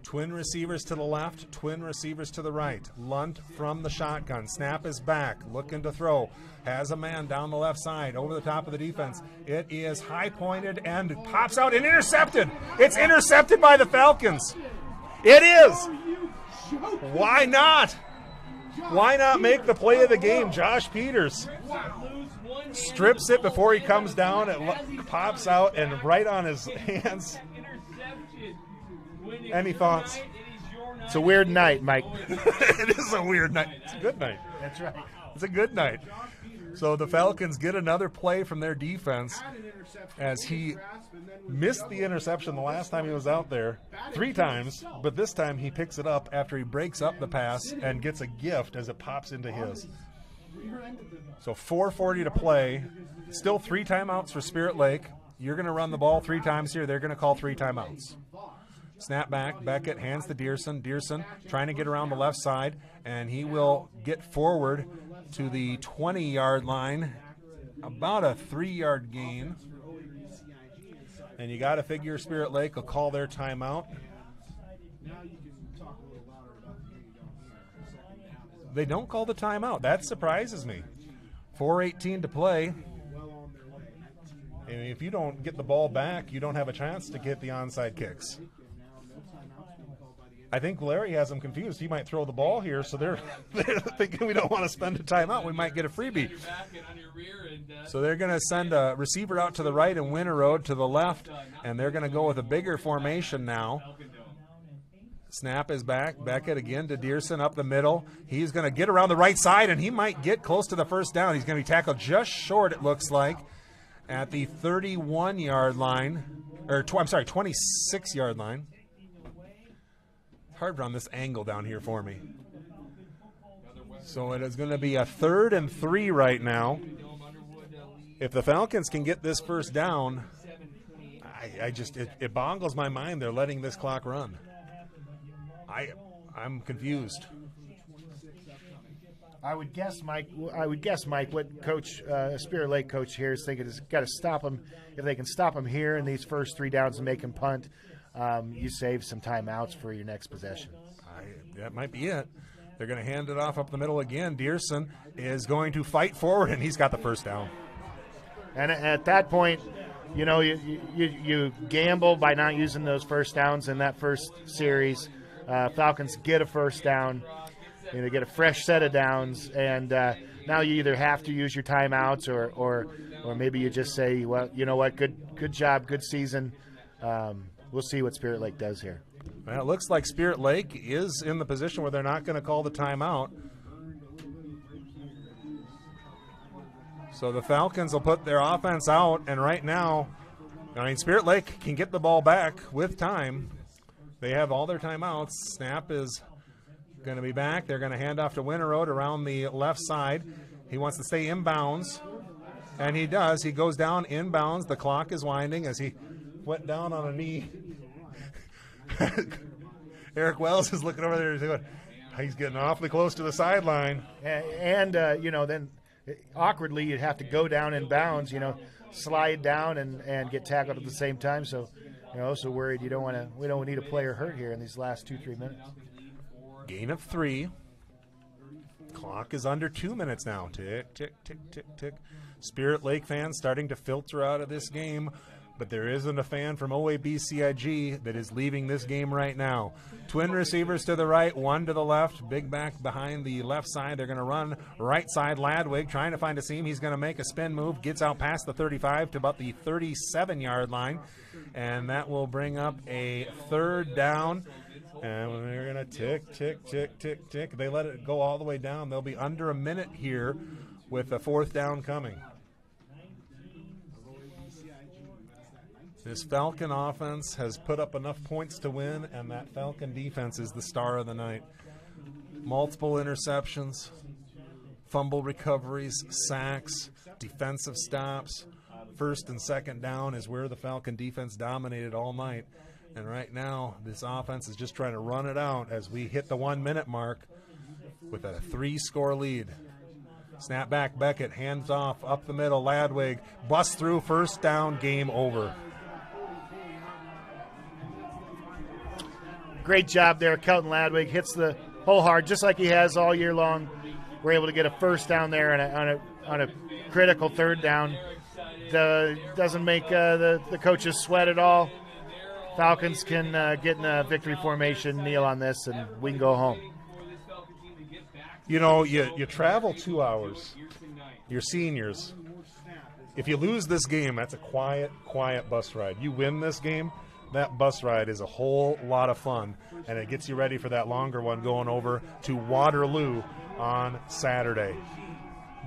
Twin receivers to the left, twin receivers to the right. Lunt from the shotgun. Snap is back, looking to throw. Has a man down the left side, over the top of the defense. It is high-pointed and pops out and intercepted. It's intercepted by the Falcons. It is. Why not? Why not make the play of the game? Josh Peters strips it before he comes down. It pops out and right on his hands. Any thoughts? It's a weird night, Mike. It is a weird night. It's a good night. That's right. It's a good night. So the Falcons get another play from their defense as he missed the interception the last time he was out there 3 times, but this time he picks it up after he breaks up the pass and gets a gift as it pops into his. So 4:40 to play. Still 3 timeouts for Spirit Lake. You're going to run the ball 3 times here. They're going to call 3 timeouts. Snap back, Beckett hands to Dearson. Dearson trying to get around the left side, and he will get forward to the 20-yard line. About a 3-yard gain. And you got to figure Spirit Lake will call their timeout. They don't call the timeout. That surprises me. 4:18 to play. And if you don't get the ball back, you don't have a chance to get the onside kicks. I think Larry has them confused. He might throw the ball here, so they're thinking we don't want to spend a timeout. We might get a freebie. So they're going to send a receiver out to the right and Winter Road to the left, and they're going to go with a bigger formation now. Snap is back. Beckett again to Dearson up the middle. He's going to get around the right side, and he might get close to the first down. He's going to be tackled just short, it looks like, at the 31-yard line, or 26-yard line. Hard on this angle down here for me. So it is going to be a 3rd and 3 right now. If the Falcons can get this first down, it boggles my mind they're letting this clock run. I'm confused. I would guess, Mike, what Coach Spirit Lake coach here is thinking is got to stop them. If they can stop them here in these first 3 downs and make them punt, you save some timeouts for your next possession. That might be it. They're going to hand it off up the middle again. Dearson is going to fight forward, and he's got the first down. And at that point, you know, you gamble by not using those first downs in that first series. Falcons get a first down. They get a fresh set of downs, and now you either have to use your timeouts or maybe you just say, well, you know what, good job, good season. We'll see what Spirit Lake does here. Well, it looks like Spirit Lake is in the position where they're not going to call the timeout. So the Falcons will put their offense out, and right now, Spirit Lake can get the ball back with time. They have all their timeouts. Snap is going to be back. They're going to hand off to Winter Road around the left side. He wants to stay inbounds, and he does. He goes down inbounds. The clock is winding as he went down on a knee. Eric Wells is looking over there. He's getting awfully close to the sideline. And then awkwardly you'd have to go down in bounds, slide down and get tackled at the same time. So you're also worried we don't need a player hurt here in these last 2-3 minutes. Gain of 3. Clock is under 2 minutes now. Tick, tick, tick, tick, tick. Spirit Lake fans starting to filter out of this game, but there isn't a fan from OABCIG that is leaving this game right now. Twin receivers to the right, one to the left. Big back behind the left side. They're going to run right side. Ladwig trying to find a seam. He's going to make a spin move. Gets out past the 35 to about the 37-yard line, and that will bring up a 3rd down. And they're going to tick, tick, tick, tick, tick. They let it go all the way down. They'll be under a minute here with a 4th down coming. This Falcon offense has put up enough points to win, and that Falcon defense is the star of the night. Multiple interceptions, fumble recoveries, sacks, defensive stops. 1st and 2nd down is where the Falcon defense dominated all night. And right now, this offense is just trying to run it out as we hit the 1-minute mark with a 3-score lead. Snap back, Beckett, hands off, up the middle, Ladwig, busts through, 1st down, game over. Great job there, Kelton Ladwig. Hits the hole hard, just like he has all year long. We're able to get a 1st down there on a critical 3rd down. Doesn't make the coaches sweat at all. Falcons can get in a victory formation, kneel on this, and we can go home. You travel 2 hours. You're seniors. If you lose this game, that's a quiet bus ride. You win this game, that bus ride is a whole lot of fun, and it gets you ready for that longer one going over to Waterloo on Saturday.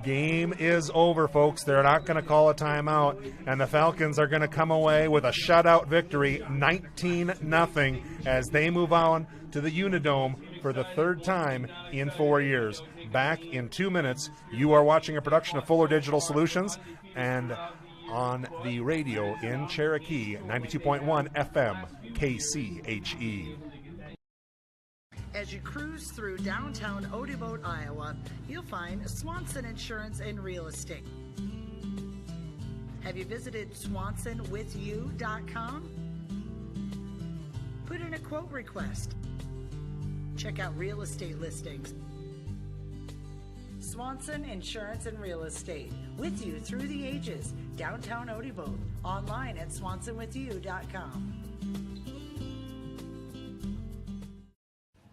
Game is over, folks. They're not going to call a timeout, and the Falcons are going to come away with a shutout victory, 19-0, as they move on to the Unidome for the 3rd time in 4 years. Back in 2 minutes. You are watching a production of Fuller Digital Solutions, and on the radio in Cherokee, 92.1 FM, KCHE. As you cruise through downtown Odeboat, Iowa, you'll find Swanson Insurance and Real Estate. Have you visited swansonwithyou.com? Put in a quote request. Check out real estate listings. Swanson Insurance and Real Estate, with you through the ages. Downtown Odeboat, online at swansonwithyou.com.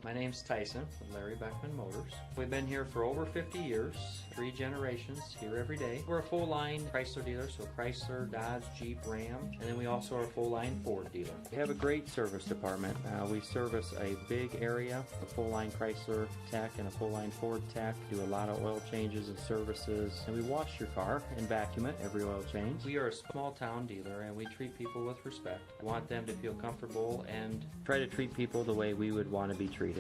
My name's Tyson with Larry Beckman Motors. We've been here for over 50 years, 3 generations, here every day. We're a full-line Chrysler dealer, so Chrysler, Dodge, Jeep, Ram, and then we also are a full-line Ford dealer. We have a great service department. We service a big area, a full-line Chrysler tech and a full-line Ford tech. Do a lot of oil changes and services, and we wash your car and vacuum it every oil change. We are a small-town dealer, and we treat people with respect. We want them to feel comfortable and try to treat people the way we would want to be treated.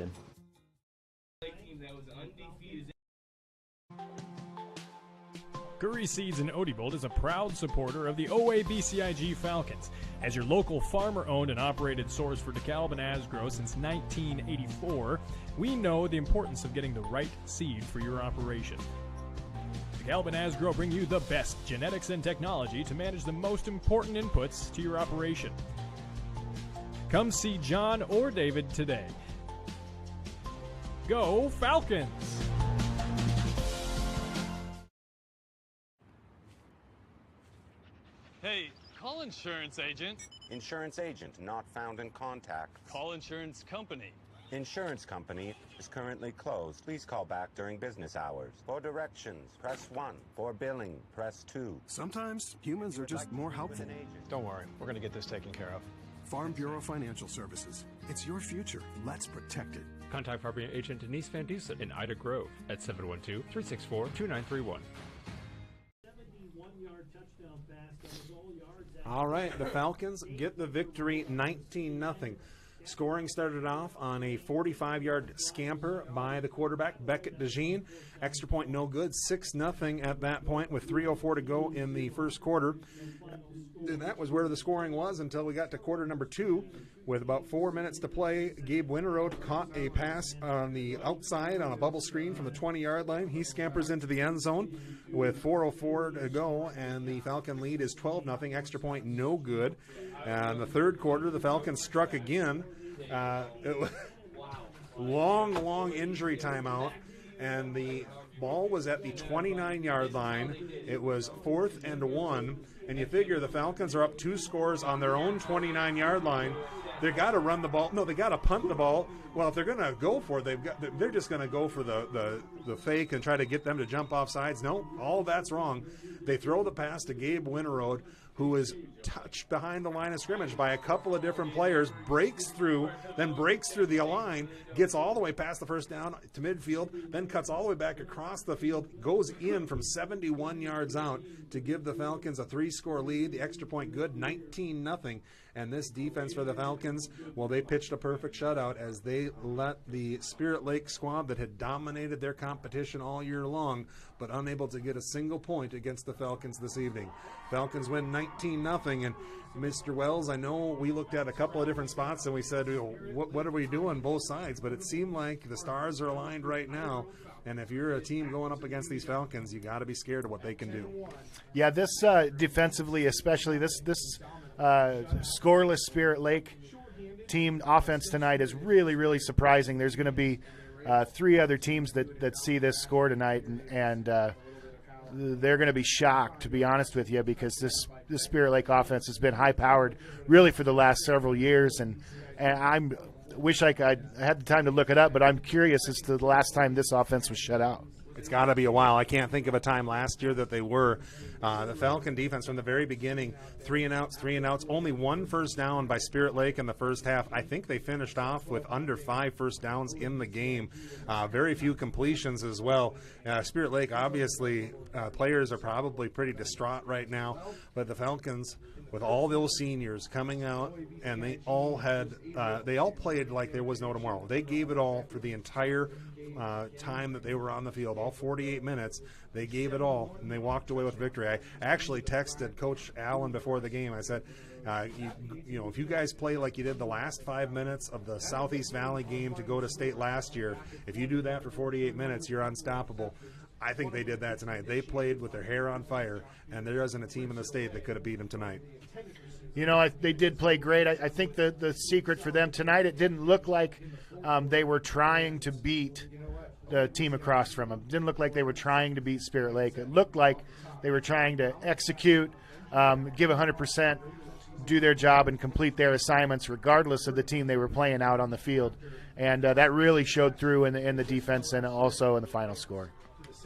Curry Seeds in Odebolt is a proud supporter of the OABCIG Falcons. As your local farmer-owned and operated source for DeKalb and Asgrow since 1984, we know the importance of getting the right seed for your operation. DeKalb and Asgrow bring you the best genetics and technology to manage the most important inputs to your operation. Come see John or David today. Go Falcons! Hey, call insurance agent. Insurance agent not found in contact. Call insurance company. Insurance company is currently closed. Please call back during business hours. For directions, press 1. For billing, press 2. Sometimes humans are just more helpful. Don't worry, we're going to get this taken care of. Farm Bureau Financial Services. It's your future. Let's protect it. Contact property agent Denise Van Dusen in Ida Grove at 712-364-2931. All right, the Falcons get the victory, 19-0. Scoring started off on a 45-yard scamper by the quarterback, Beckett DeJean. Extra point no good, 6-0 at that point with 3:04 to go in the first quarter. And that was where the scoring was until we got to quarter number 2. With about 4 minutes to play, Gabe Winterode caught a pass on the outside on a bubble screen from the 20-yard line. He scampers into the end zone with 4:04 to go, and the Falcon lead is 12-0. Extra point no good. And the third quarter, the Falcons struck again. It was long injury timeout, and the ball was at the 29-yard line. It was 4th and 1, and you figure the Falcons are up 2 scores on their own 29-yard line. They've got to run the ball. No, they got to punt the ball. Well, if they're going to go for it, they're just going to go for the fake and try to get them to jump off sides. No, all that's wrong. They throw the pass to Gabe Winterode, who is touched behind the line of scrimmage by a couple of different players, breaks through the line, gets all the way past the first down to midfield, then cuts all the way back across the field, goes in from 71 yards out to give the Falcons a 3-score lead. The extra point good, 19-0. And this defense for the Falcons, well, they pitched a perfect shutout as they let the Spirit Lake squad that had dominated their competition all year long, but unable to get a single point against the Falcons this evening. Falcons win 19-0, and Mr. Wells, I know we looked at a couple of different spots and we said, what are we doing both sides? But it seemed like the stars are aligned right now. And if you're a team going up against these Falcons, you got to be scared of what they can do. Yeah, this defensively, especially this scoreless Spirit Lake team offense tonight is really, really surprising. There's going to be 3 other teams that see this score tonight, and they're going to be shocked, to be honest with you, because this Spirit Lake offense has been high-powered really for the last several years, and I'm wish I had the time to look it up, but I'm curious as to the last time this offense was shut out. It's got to be a while. I can't think of a time last year that they were. The Falcon defense from the very beginning, 3 and outs, only 1 first down by Spirit Lake in the first half. I think they finished off with under 5 first downs in the game. Very few completions as well. Spirit Lake, obviously, players are probably pretty distraught right now, but the Falcons, with all those seniors coming out, and they all played like there was no tomorrow. They gave it all for the entire time that they were on the field, all 48 minutes. They gave it all, and they walked away with victory. I actually texted Coach Allen before the game. I said, if you guys play like you did the last 5 minutes of the Southeast Valley game to go to state last year, if you do that for 48 minutes, you're unstoppable. I think they did that tonight. They played with their hair on fire, and there isn't a team in the state that could have beat them tonight. They did play great. I think the secret for them tonight, it didn't look like they were trying to beat the team across from them. It didn't look like they were trying to beat Spirit Lake. It looked like they were trying to execute, give 100%, do their job, and complete their assignments regardless of the team they were playing out on the field. And that really showed through in the defense and also in the final score.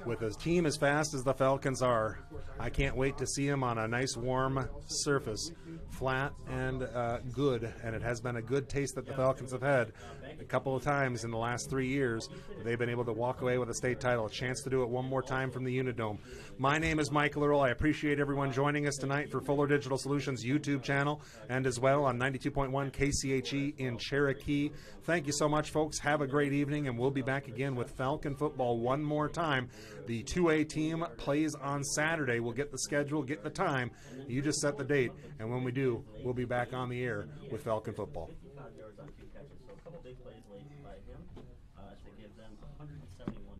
With a team as fast as the Falcons are, I can't wait to see them on a nice warm surface, flat and good. And it has been a good taste that the Falcons have had a couple of times in the last 3 years. They've been able to walk away with a state title, a chance to do it one more time from the Unidome. My name is Michael Earl. I appreciate everyone joining us tonight for Fuller Digital Solutions YouTube channel and as well on 92.1 KCHE in Cherokee. Thank you so much, folks. Have a great evening, and we'll be back again with Falcon football one more time. The 2A team plays on Saturday. We'll get the schedule, get the time. You just set the date, and when we do, we'll be back on the air with Falcon football. Big plays late by him to give them 171